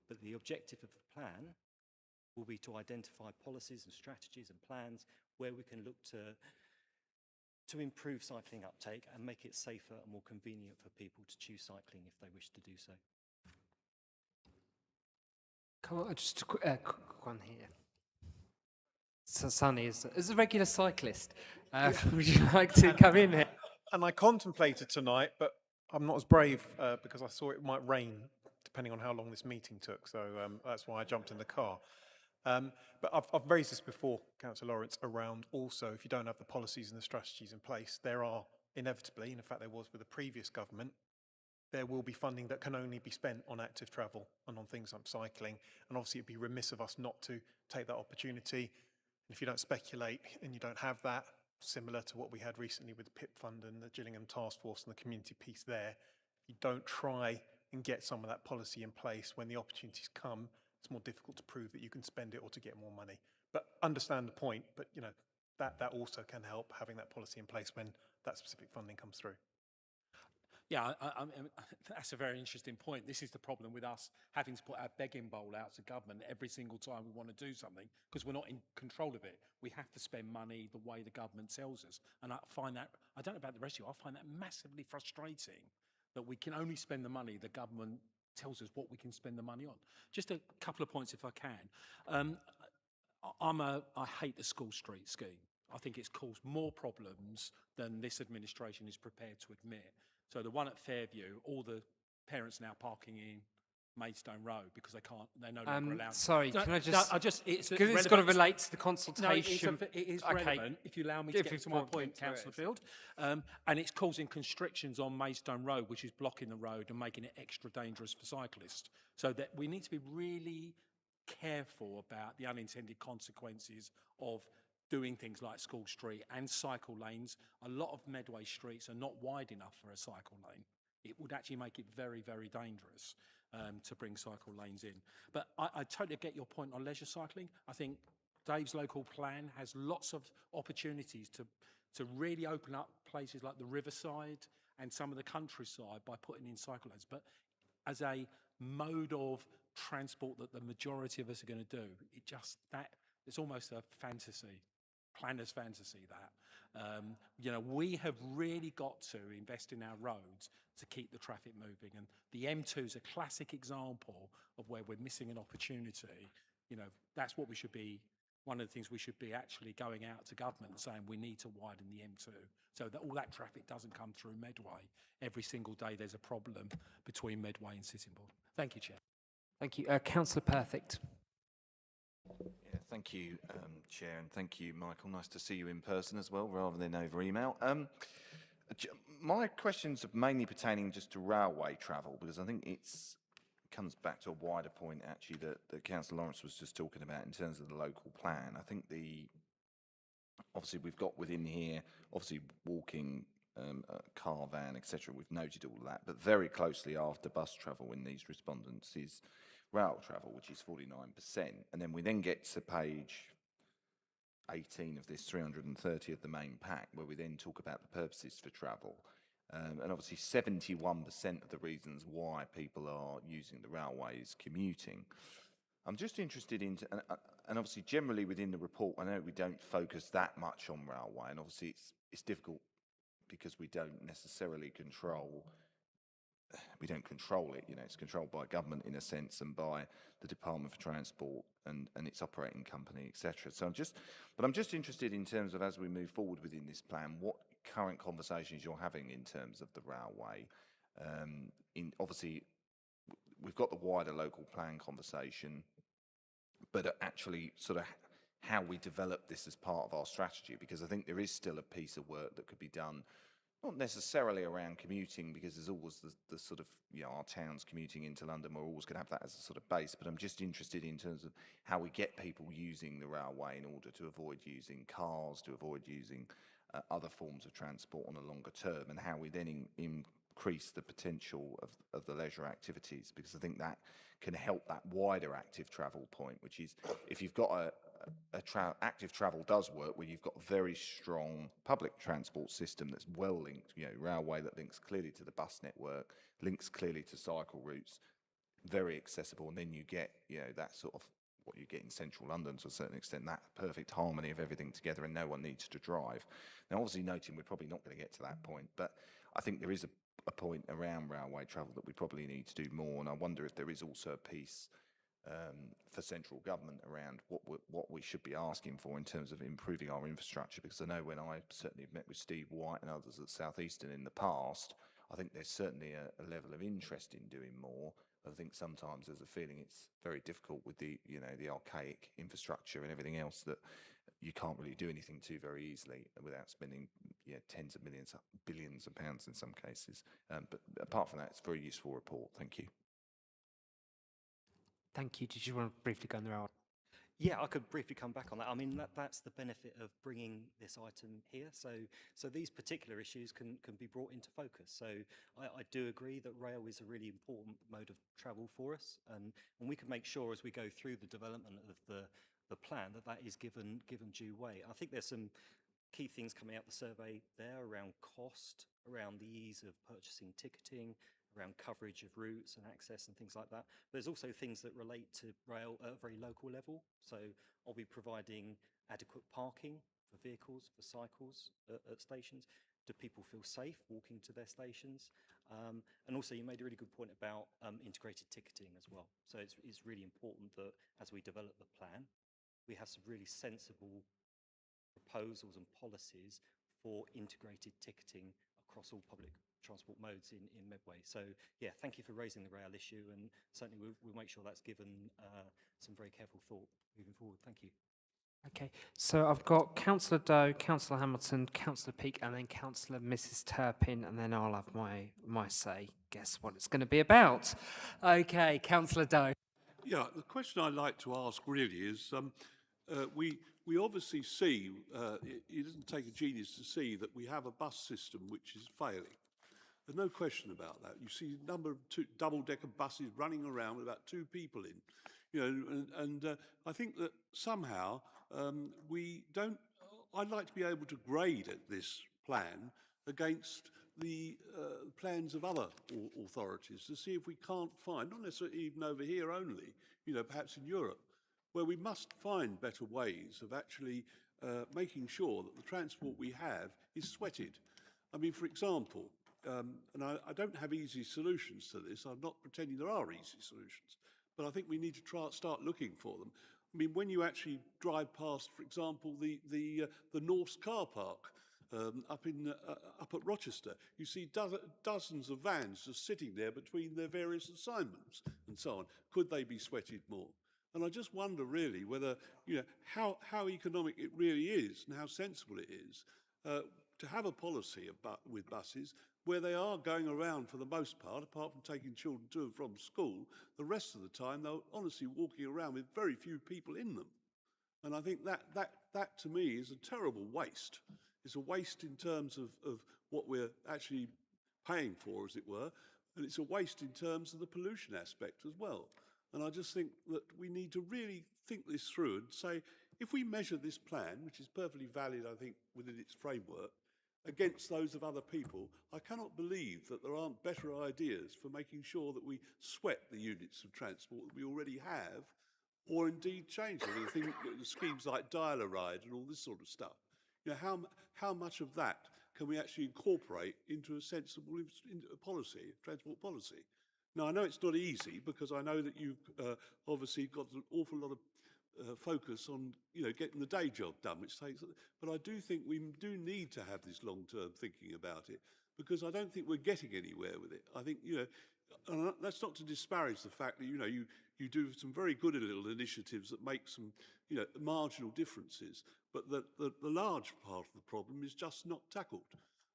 But the objective of the plan will be to identify policies and strategies and plans where we can look to improve cycling uptake and make it safer and more convenient for people to choose cycling if they wish to do so. Come on, just a quick one here. So Sonny is a regular cyclist. Would you like to come in here? And I contemplated tonight, but I'm not as brave because I saw it might rain, depending on how long this meeting took. So that's why I jumped in the car. But I've raised this before, Councillor Lawrence, around also, if you don't have the policies and the strategies in place, there are inevitably, and in fact there was with the previous government, there will be funding that can only be spent on active travel and on things like cycling. And obviously it'd be remiss of us not to take that opportunity. And if you don't speculate and you don't have that, similar to what we had recently with the PIP Fund and the Gillingham Task Force and the community piece there, if you don't try and get some of that policy in place when the opportunities come, it's more difficult to prove that you can spend it or to get more money. But understand the point, but you know, that also can help, having that policy in place when that specific funding comes through. Yeah, I mean, that's a very interesting point. This is the problem with us having to put our begging bowl out to government every single time we want to do something, because we're not in control of it. We have to spend money the way the government tells us. And I find that, I don't know about the rest of you, I find that massively frustrating that we can only spend the money the government tells us what we can spend the money on. Just a couple of points if I can. I hate the school street scheme. I think it's caused more problems than this administration is prepared to admit. So the one at Fairview, all the parents now parking in Maidstone Road because they're no longer allowed. Sorry, No, can I no, just, it's because it's got to relate to the consultation. No, it is Okay. relevant, if you allow me to get to my point, Councillor Field. And it's causing constrictions on Maidstone Road, which is blocking the road and making it extra dangerous for cyclists. So that we need to be really careful about the unintended consequences of doing things like School Street and cycle lanes. A lot of Medway streets are not wide enough for a cycle lane. It would actually make it very, very dangerous. to bring cycle lanes in. But I totally get your point on leisure cycling. I think Dave's local plan has lots of opportunities to really open up places like the riverside and some of the countryside by putting in cycle lanes. But as a mode of transport that the majority of us are going to do, it's almost a fantasy, planner's fantasy that. You know, we have really got to invest in our roads to keep the traffic moving. And the M2 is a classic example of where we're missing an opportunity. You know, that's what we should be, one of the things we should be actually going out to government and saying we need to widen the M2 so that all that traffic doesn't come through Medway. Every single day there's a problem between Medway and Sittingbourne. Thank you, Chair. Thank you. Councillor Perfect. Yeah, thank you, Chair, and thank you, Michael. Nice to see you in person as well, rather than over email. My questions are mainly pertaining just to railway travel, because I think it comes back to a wider point, actually, that Councillor Lawrence was just talking about in terms of the local plan. I think obviously we've got within here, obviously walking, car, van, etc. We've noted all of that, but very closely after bus travel in these respondents is rail travel, which is 49%. And then we then get to page 18 of this 330 of the main pack, where we then talk about the purposes for travel. And obviously 71% of the reasons why people are using the railway is commuting. I'm just interested in, and obviously generally within the report, I know we don't focus that much on railway, and obviously it's difficult because we don't necessarily control it, you know, it's controlled by government in a sense and by the Department for Transport and its operating company, etc. So I'm just interested in terms of, as we move forward within this plan, what current conversations you're having in terms of the railway. Obviously, we've got the wider local plan conversation, but actually sort of how we develop this as part of our strategy, because I think there is still a piece of work that could be done, not necessarily around commuting, because there's always the sort of, you know, our towns commuting into London, we're always going to have that as a sort of base, but I'm just interested in terms of how we get people using the railway in order to avoid using cars, to avoid using other forms of transport on a longer term, and how we then increase the potential of the leisure activities, because I think that can help that wider active travel point, which is if you've got active travel does work where you've got a very strong public transport system that's well linked, you know, railway that links clearly to the bus network, links clearly to cycle routes, very accessible, and then you get, you know, that sort of what you get in central London to a certain extent, that perfect harmony of everything together, and no one needs to drive. Now, obviously noting we're probably not going to get to that point, but I think there is a point around railway travel that we probably need to do more, and I wonder if there is also a piece for central government around what we should be asking for in terms of improving our infrastructure, because I know when I certainly have met with Steve White and others at South Eastern in the past, I think there's certainly a level of interest in doing more. I think sometimes there's a feeling it's very difficult with the, you know, the archaic infrastructure and everything else that you can't really do anything to very easily without spending, you know, tens of millions, billions of pounds in some cases. But apart from that, it's a very useful report. Thank you. Thank you. Did you want to briefly go on the rail? Yeah, I could briefly come back on that. I mean, that's the benefit of bringing this item here. So these particular issues can be brought into focus. So I do agree that rail is a really important mode of travel for us, and we can make sure as we go through the development of the plan that is given due weight. I think there's some key things coming out the survey there around cost, around the ease of purchasing ticketing, around coverage of routes and access and things like that. But there's also things that relate to rail at a very local level. So I'll be providing adequate parking for vehicles, for cycles at stations. Do people feel safe walking to their stations? And also you made a really good point about integrated ticketing as well. So it's really important that as we develop the plan, we have some really sensible proposals and policies for integrated ticketing across all public transport modes in Medway. So yeah, thank you for raising the rail issue, and certainly we'll make sure that's given some very careful thought moving forward. Thank you. Okay, so I've got Councillor Doe, Councillor Hamilton, Councillor Peake, and then Councillor Mrs. Turpin, and then I'll have my say. Guess what it's going to be about? Okay, Councillor Doe. Yeah, the question I'd like to ask really is, we obviously see, it doesn't take a genius to see that we have a bus system which is failing. There's no question about that. You see a number of double-decker buses running around with about 2 people in, you know, and I think that somehow we don't. I'd like to be able to grade at this plan against the plans of other authorities to see if we can't find, not necessarily even over here only, you know, perhaps in Europe, where we must find better ways of actually making sure that the transport we have is sweated. I mean, for example, and I don't have easy solutions to this. I'm not pretending there are easy solutions, but I think we need to start looking for them. I mean, when you actually drive past, for example, the Norse car park up at Rochester, you see dozens of vans just sitting there between their various assignments and so on. Could they be sweated more? And I just wonder really whether, you know, how economic it really is and how sensible it is to have a policy with buses where they are going around for the most part, apart from taking children to and from school, the rest of the time they're honestly walking around with very few people in them. And I think that to me is a terrible waste. It's a waste in terms of what we're actually paying for, as it were, and it's a waste in terms of the pollution aspect as well. And I just think that we need to really think this through and say, if we measure this plan, which is perfectly valid, I think, within its framework, against those of other people, I cannot believe that there aren't better ideas for making sure that we sweat the units of transport that we already have, or indeed change them. I think schemes like dial-a-ride and all this sort of stuff. You know, how much of that can we actually incorporate into a sensible policy, transport policy? Now, I know it's not easy because I know that you've obviously got an awful lot of focus on, you know, getting the day job done, which takes. But I do think we do need to have this long-term thinking about it, because I don't think we're getting anywhere with it. I think, you know, and that's not to disparage the fact that, you know, you do some very good little initiatives that make some, you know, marginal differences, but the large part of the problem is just not tackled.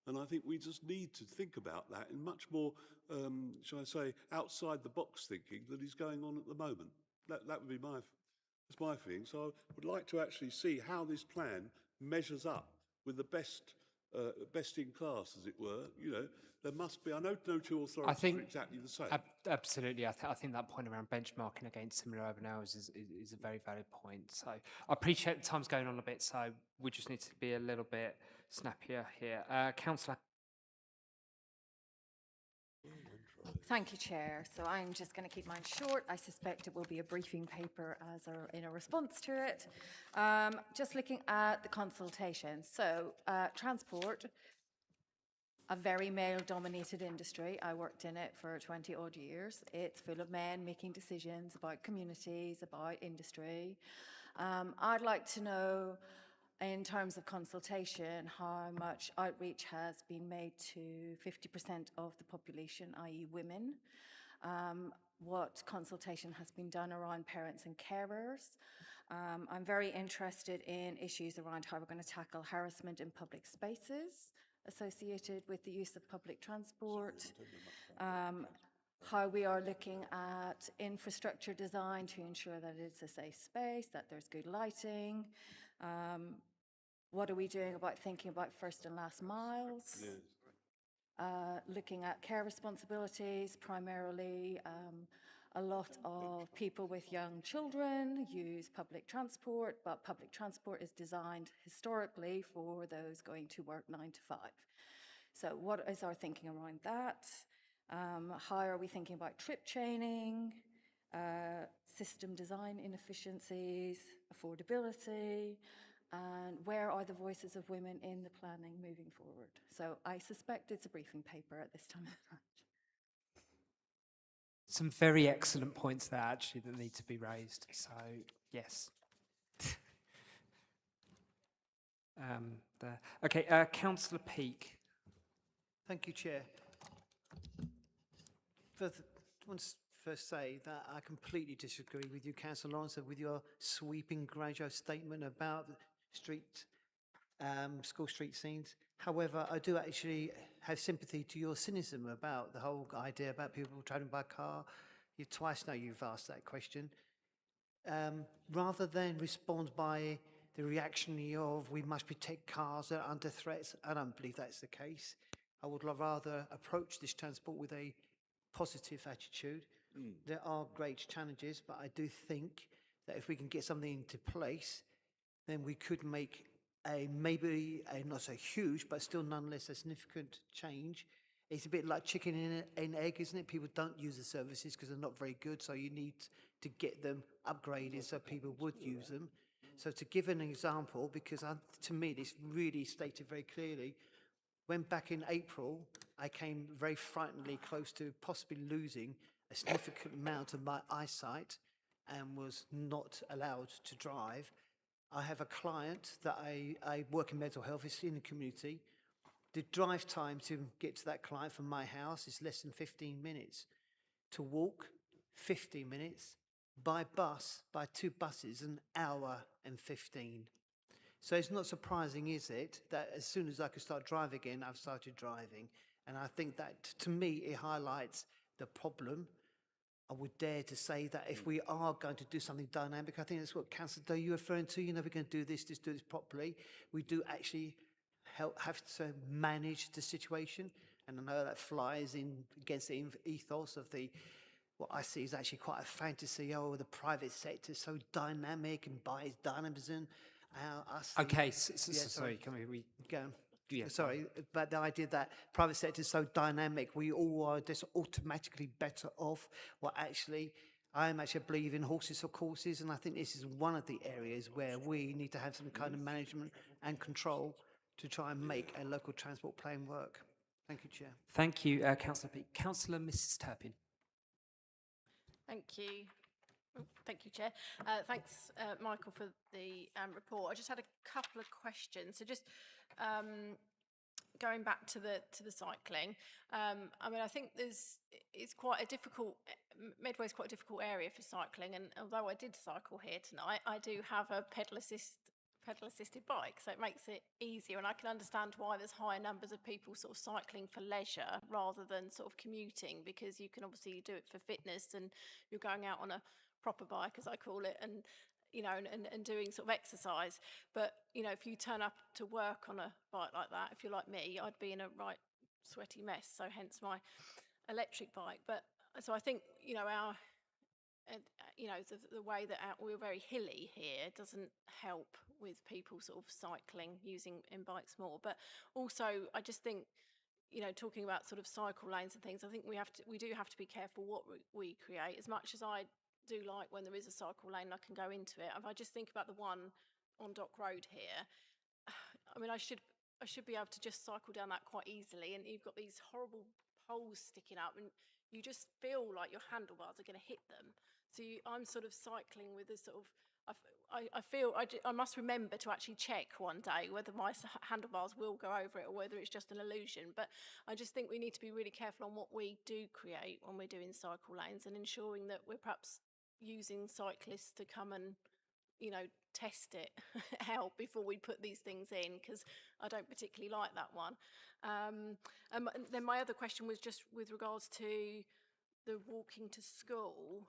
And I think we just need to think about that in much more, shall I say, outside the box thinking that is going on at the moment. That would be that's my feeling. So I would like to actually see how this plan measures up with the best in class, as it were. You know, there must be. I know no two authorities are exactly the same. Absolutely. I think that point around benchmarking against similar urban areas is a very valid point. So I appreciate the time's going on a bit, so we just need to be a little bit snappier here. Councillor. Thank you, Chair. So I'm just going to keep mine short. I suspect it will be a briefing paper in a response to it. Just looking at the consultation. So transport, a very male-dominated industry. I worked in it for 20 odd years. It's full of men making decisions about communities, about industry. I'd like to know, in terms of consultation, how much outreach has been made to 50% of the population, i.e. women. What consultation has been done around parents and carers. I'm very interested in issues around how we're going to tackle harassment in public spaces associated with the use of public transport. How we are looking at infrastructure design to ensure that it's a safe space, that there's good lighting. What are we doing about thinking about first and last miles? Looking at care responsibilities, primarily a lot of people with young children use public transport, but public transport is designed historically for those going to work 9 to 5. So what is our thinking around that? How are we thinking about trip chaining, system design inefficiencies, affordability, and where are the voices of women in the planning moving forward? So I suspect it's a briefing paper at this time. Some very excellent points there, actually, that need to be raised. So, yes. There. Okay, Councillor Peake. Thank you, Chair. First, I want to first say that I completely disagree with you, Councillor Lawrence, with your sweeping, grandiose statement about street, school street scenes. However, I do actually have sympathy to your cynicism about the whole idea about people travelling by car. You twice now you've asked that question. Rather than respond by the reactionary of we must protect cars that are under threats, I don't believe that's the case. I would rather approach this transport with a positive attitude. There are great challenges, but I do think that if we can get something into place, then we could make maybe a not so huge, but still nonetheless a significant change. It's a bit like chicken and egg, isn't it? People don't use the services because they're not very good, so you need to get them upgraded so people would use them. So to give an example, because to me this really stated very clearly, when back in April, I came very frighteningly close to possibly losing a significant amount of my eyesight and was not allowed to drive. I have a client that I work in mental health, it's in the community. The drive time to get to that client from my house is less than 15 minutes. To walk, 15 minutes. By bus, by 2 buses, an hour and 15. So it's not surprising, is it, that as soon as I could start driving again, I've started driving. And I think that, to me, it highlights the problem. I would dare to say that if we are going to do something dynamic, I think that's what Councillor Doe you're referring to, we're going to do this properly. We do actually have to manage the situation. And I know that flies in against the ethos of what I see is actually quite a fantasy. Oh, the private sector is so dynamic and by its dynamism. Okay, sorry, can we go? Yeah, sorry, but the idea that private sector is so dynamic, we all are just automatically better off. Well, actually, I am actually a believer in horses for courses, and I think this is one of the areas where we need to have some kind of management and control to try and make a local transport plan work. Thank you, Chair. Thank you, Councillor Peake. Councillor Mrs. Turpin. Thank you. Oh, thank you, Chair. Thanks, Michael, for the report. I just had a couple of questions. So just going back to the cycling. I mean, I think it's quite a difficult. Medway is quite a difficult area for cycling, and although I did cycle here tonight, I do have a pedal assisted bike, so it makes it easier, and I can understand why there's higher numbers of people sort of cycling for leisure rather than sort of commuting, because you can obviously do it for fitness and you're going out on a proper bike, as I call it, and you know, and doing sort of exercise. But you know, if you turn up to work on a bike like that, if you're like me, I'd be in a right sweaty mess, so hence my electric bike. But so I think, you know, the way that we're very hilly here doesn't help with people sort of cycling, using bikes more. But also, I just think, you know, talking about sort of cycle lanes and things, I think we do have to be careful what we create. As much as I do like when there is a cycle lane, I can go into it. If I just think about the one on Dock Road here, I mean, I should be able to just cycle down that quite easily, and you've got these horrible poles sticking up, and you just feel like your handlebars are going to hit them. So I'm sort of cycling with a sort of, I must remember to actually check one day whether my handlebars will go over it or whether it's just an illusion. But I just think we need to be really careful on what we do create when we're doing cycle lanes, and ensuring that we're perhaps using cyclists to come and, you know, test it out before we put these things in, because I don't particularly like that one. And then my other question was just with regards to the walking to school.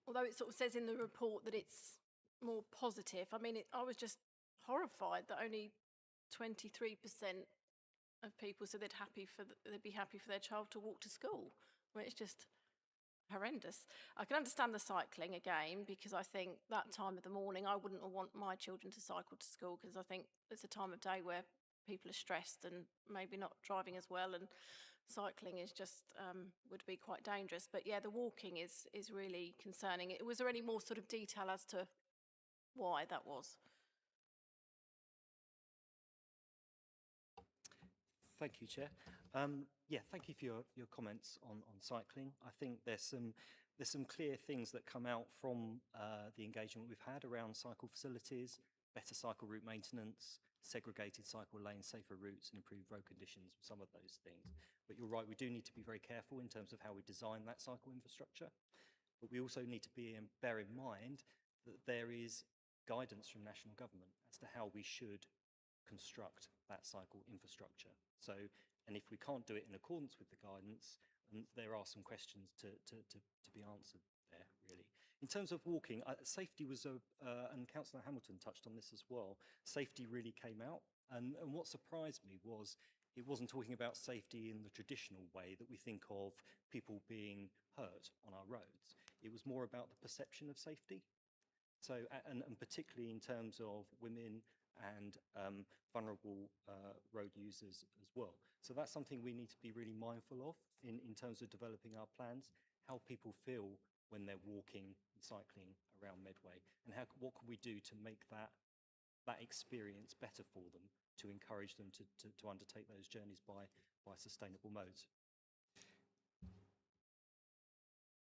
Although it sort of says in the report that it's more positive, I mean, I was just horrified that only 23% of people said they'd be happy for their child to walk to school. I mean, it's just horrendous. I can understand the cycling again, because I think that time of the morning I wouldn't want my children to cycle to school, because I think it's a time of day where people are stressed and maybe not driving as well, and cycling is just would be quite dangerous. But yeah, the walking is really concerning. Was there any more sort of detail as to why that was? Thank you, Chair. Yeah, thank you for your comments on cycling. I think there's some clear things that come out from the engagement we've had around cycle facilities, better cycle route maintenance, segregated cycle lanes, safer routes, and improved road conditions, some of those things. But you're right, we do need to be very careful in terms of how we design that cycle infrastructure. But we also need to bear in mind that there is guidance from national government as to how we should construct that cycle infrastructure. So, and if we can't do it in accordance with the guidance, there are some questions to be answered there, really. In terms of walking, safety was, and Councillor Hamilton touched on this as well, safety really came out. And what surprised me was it wasn't talking about safety in the traditional way that we think of people being hurt on our roads. It was more about the perception of safety. So, and particularly in terms of women and vulnerable road users as well. So that's something we need to be really mindful of in terms of developing our plans, how people feel when they're walking and cycling around Medway, and what can we do to make that experience better for them, to encourage them to undertake those journeys by sustainable modes.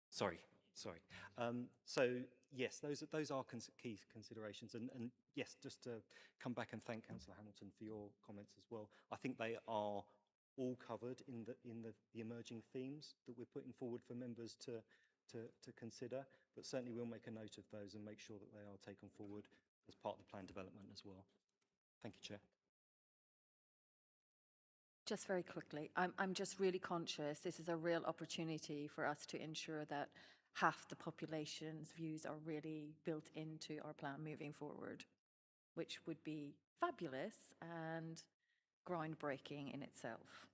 Sorry. So yes, those are key considerations, and yes, just to come back and thank Councillor Hamilton for your comments as well. I think they are all covered in the emerging themes that we're putting forward for members to consider, but certainly we'll make a note of those and make sure that they are taken forward as part of the plan development as well. Thank you, Chair. Just very quickly, I'm just really conscious this is a real opportunity for us to ensure that half the population's views are really built into our plan moving forward, which would be fabulous and groundbreaking in itself.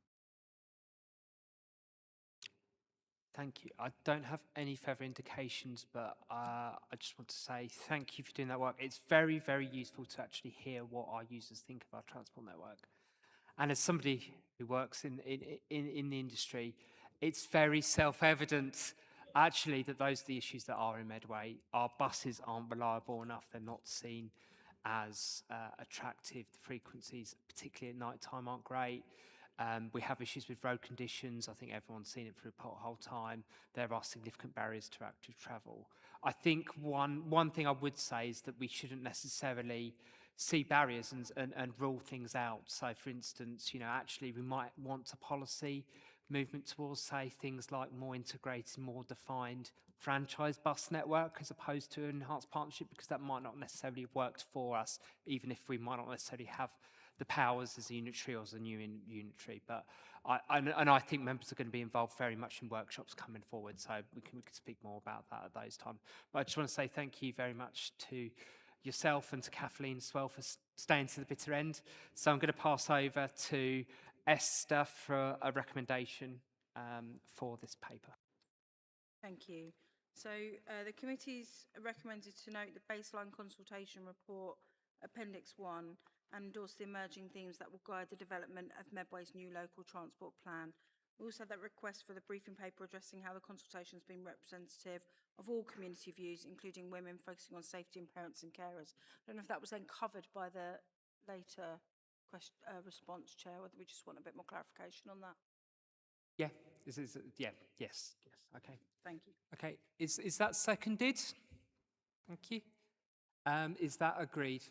Thank you. I don't have any further indications, but I just want to say thank you for doing that work. It's very, very useful to actually hear what our users think of our transport network. And as somebody who works in the industry, it's very self-evident, actually, that those are the issues that are in Medway. Our buses aren't reliable enough. They're not seen as attractive. The frequencies, particularly at night time, aren't great. We have issues with road conditions. I think everyone's seen it through pothole time. There are significant barriers to active travel. I think one thing I would say is that we shouldn't necessarily see barriers and rule things out. So, for instance, actually we might want a policy movement towards, say, things like more integrated, more defined franchise bus network as opposed to an enhanced partnership, because that might not necessarily have worked for us, even if we might not necessarily have the powers as a unitary or as a new unitary. But I think members are going to be involved very much in workshops coming forward, so we can speak more about that at those times. But I just want to say thank you very much to yourself and to Kathleen as well for staying to the bitter end. So I'm going to pass over to Esther for a recommendation for this paper. Thank you. So the committee's recommended to note the baseline consultation report, Appendix 1, and endorse the emerging themes that will guide the development of Medway's new local transport plan. We also had that request for the briefing paper addressing how the consultation has been representative of all community views, including women, focusing on safety and parents and carers. I don't know if that was then covered by the later response, Chair, whether we just want a bit more clarification on that. Yeah, yes. Okay. Thank you. Okay, is that seconded? Thank you. Is that agreed?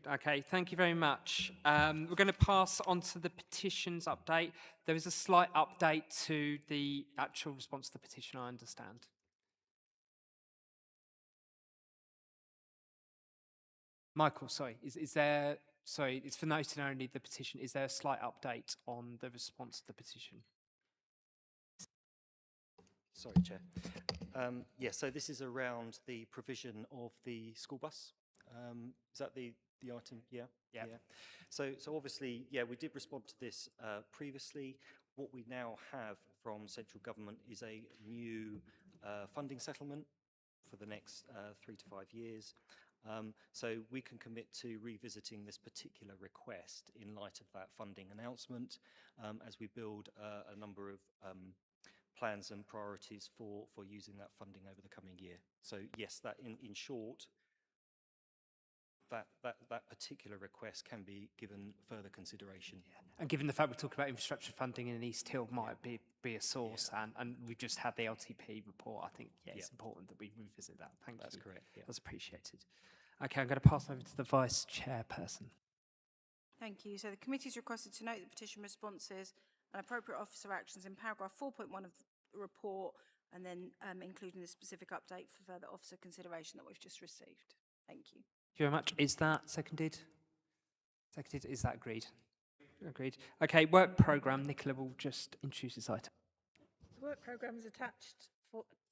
Okay, thank you very much. We're going to pass on to the petitions update. There is a slight update to the actual response to the petition, I understand. Michael, sorry, is there, sorry, it's for noting only the petition. Is there a slight update on the response to the petition? Sorry, Chair. Yeah, so this is around the provision of the school bus. Is that the item? Yeah. So obviously, yeah, we did respond to this previously. What we now have from central government is a new funding settlement for the next 3 to 5 years. So we can commit to revisiting this particular request in light of that funding announcement as we build a number of plans and priorities for using that funding over the coming year. So yes, that in short, that particular request can be given further consideration. Yeah. And given the fact we're talking about infrastructure funding in East Hill might be a source, and we've just had the LTP report, I think it's important that we revisit that. Thank you. That's correct. Yeah. That's appreciated. Okay, I'm going to pass over to the Vice Chairperson. Thank you. So the committee's requested to note the petition responses and appropriate officer actions in paragraph 4.1 of the report, and then including the specific update for further officer consideration that we've just received. Thank you. Thank you very much. Is that seconded? Seconded. Is that agreed? Agreed. Okay, work programme. Nicola will just introduce this item. The work programme is attached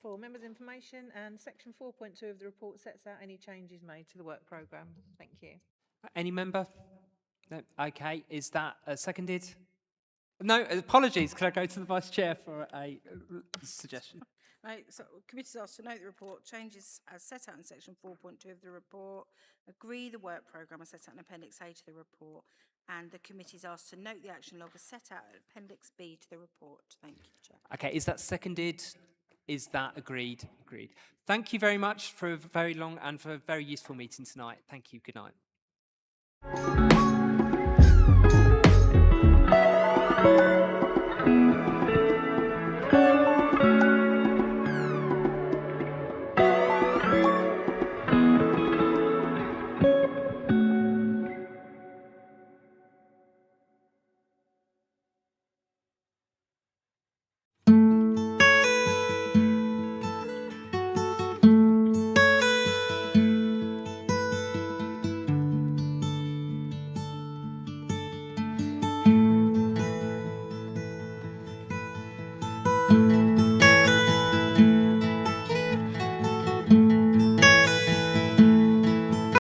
for members' information, and section 4.2 of the report sets out any changes made to the work programme. Thank you. Any member? No. Okay. Is that seconded? No, apologies. Could I go to the Vice Chair for a suggestion? Right, so committees asked to note the report, changes as set out in section 4.2 of the report, agree the work programme as set out in Appendix A to the report, and the committees asked to note the action log as set out in Appendix B to the report. Thank you, Chair. Okay, is that seconded? Is that agreed? Agreed. Thank you very much for a very long and for a very useful meeting tonight. Thank you. Good night.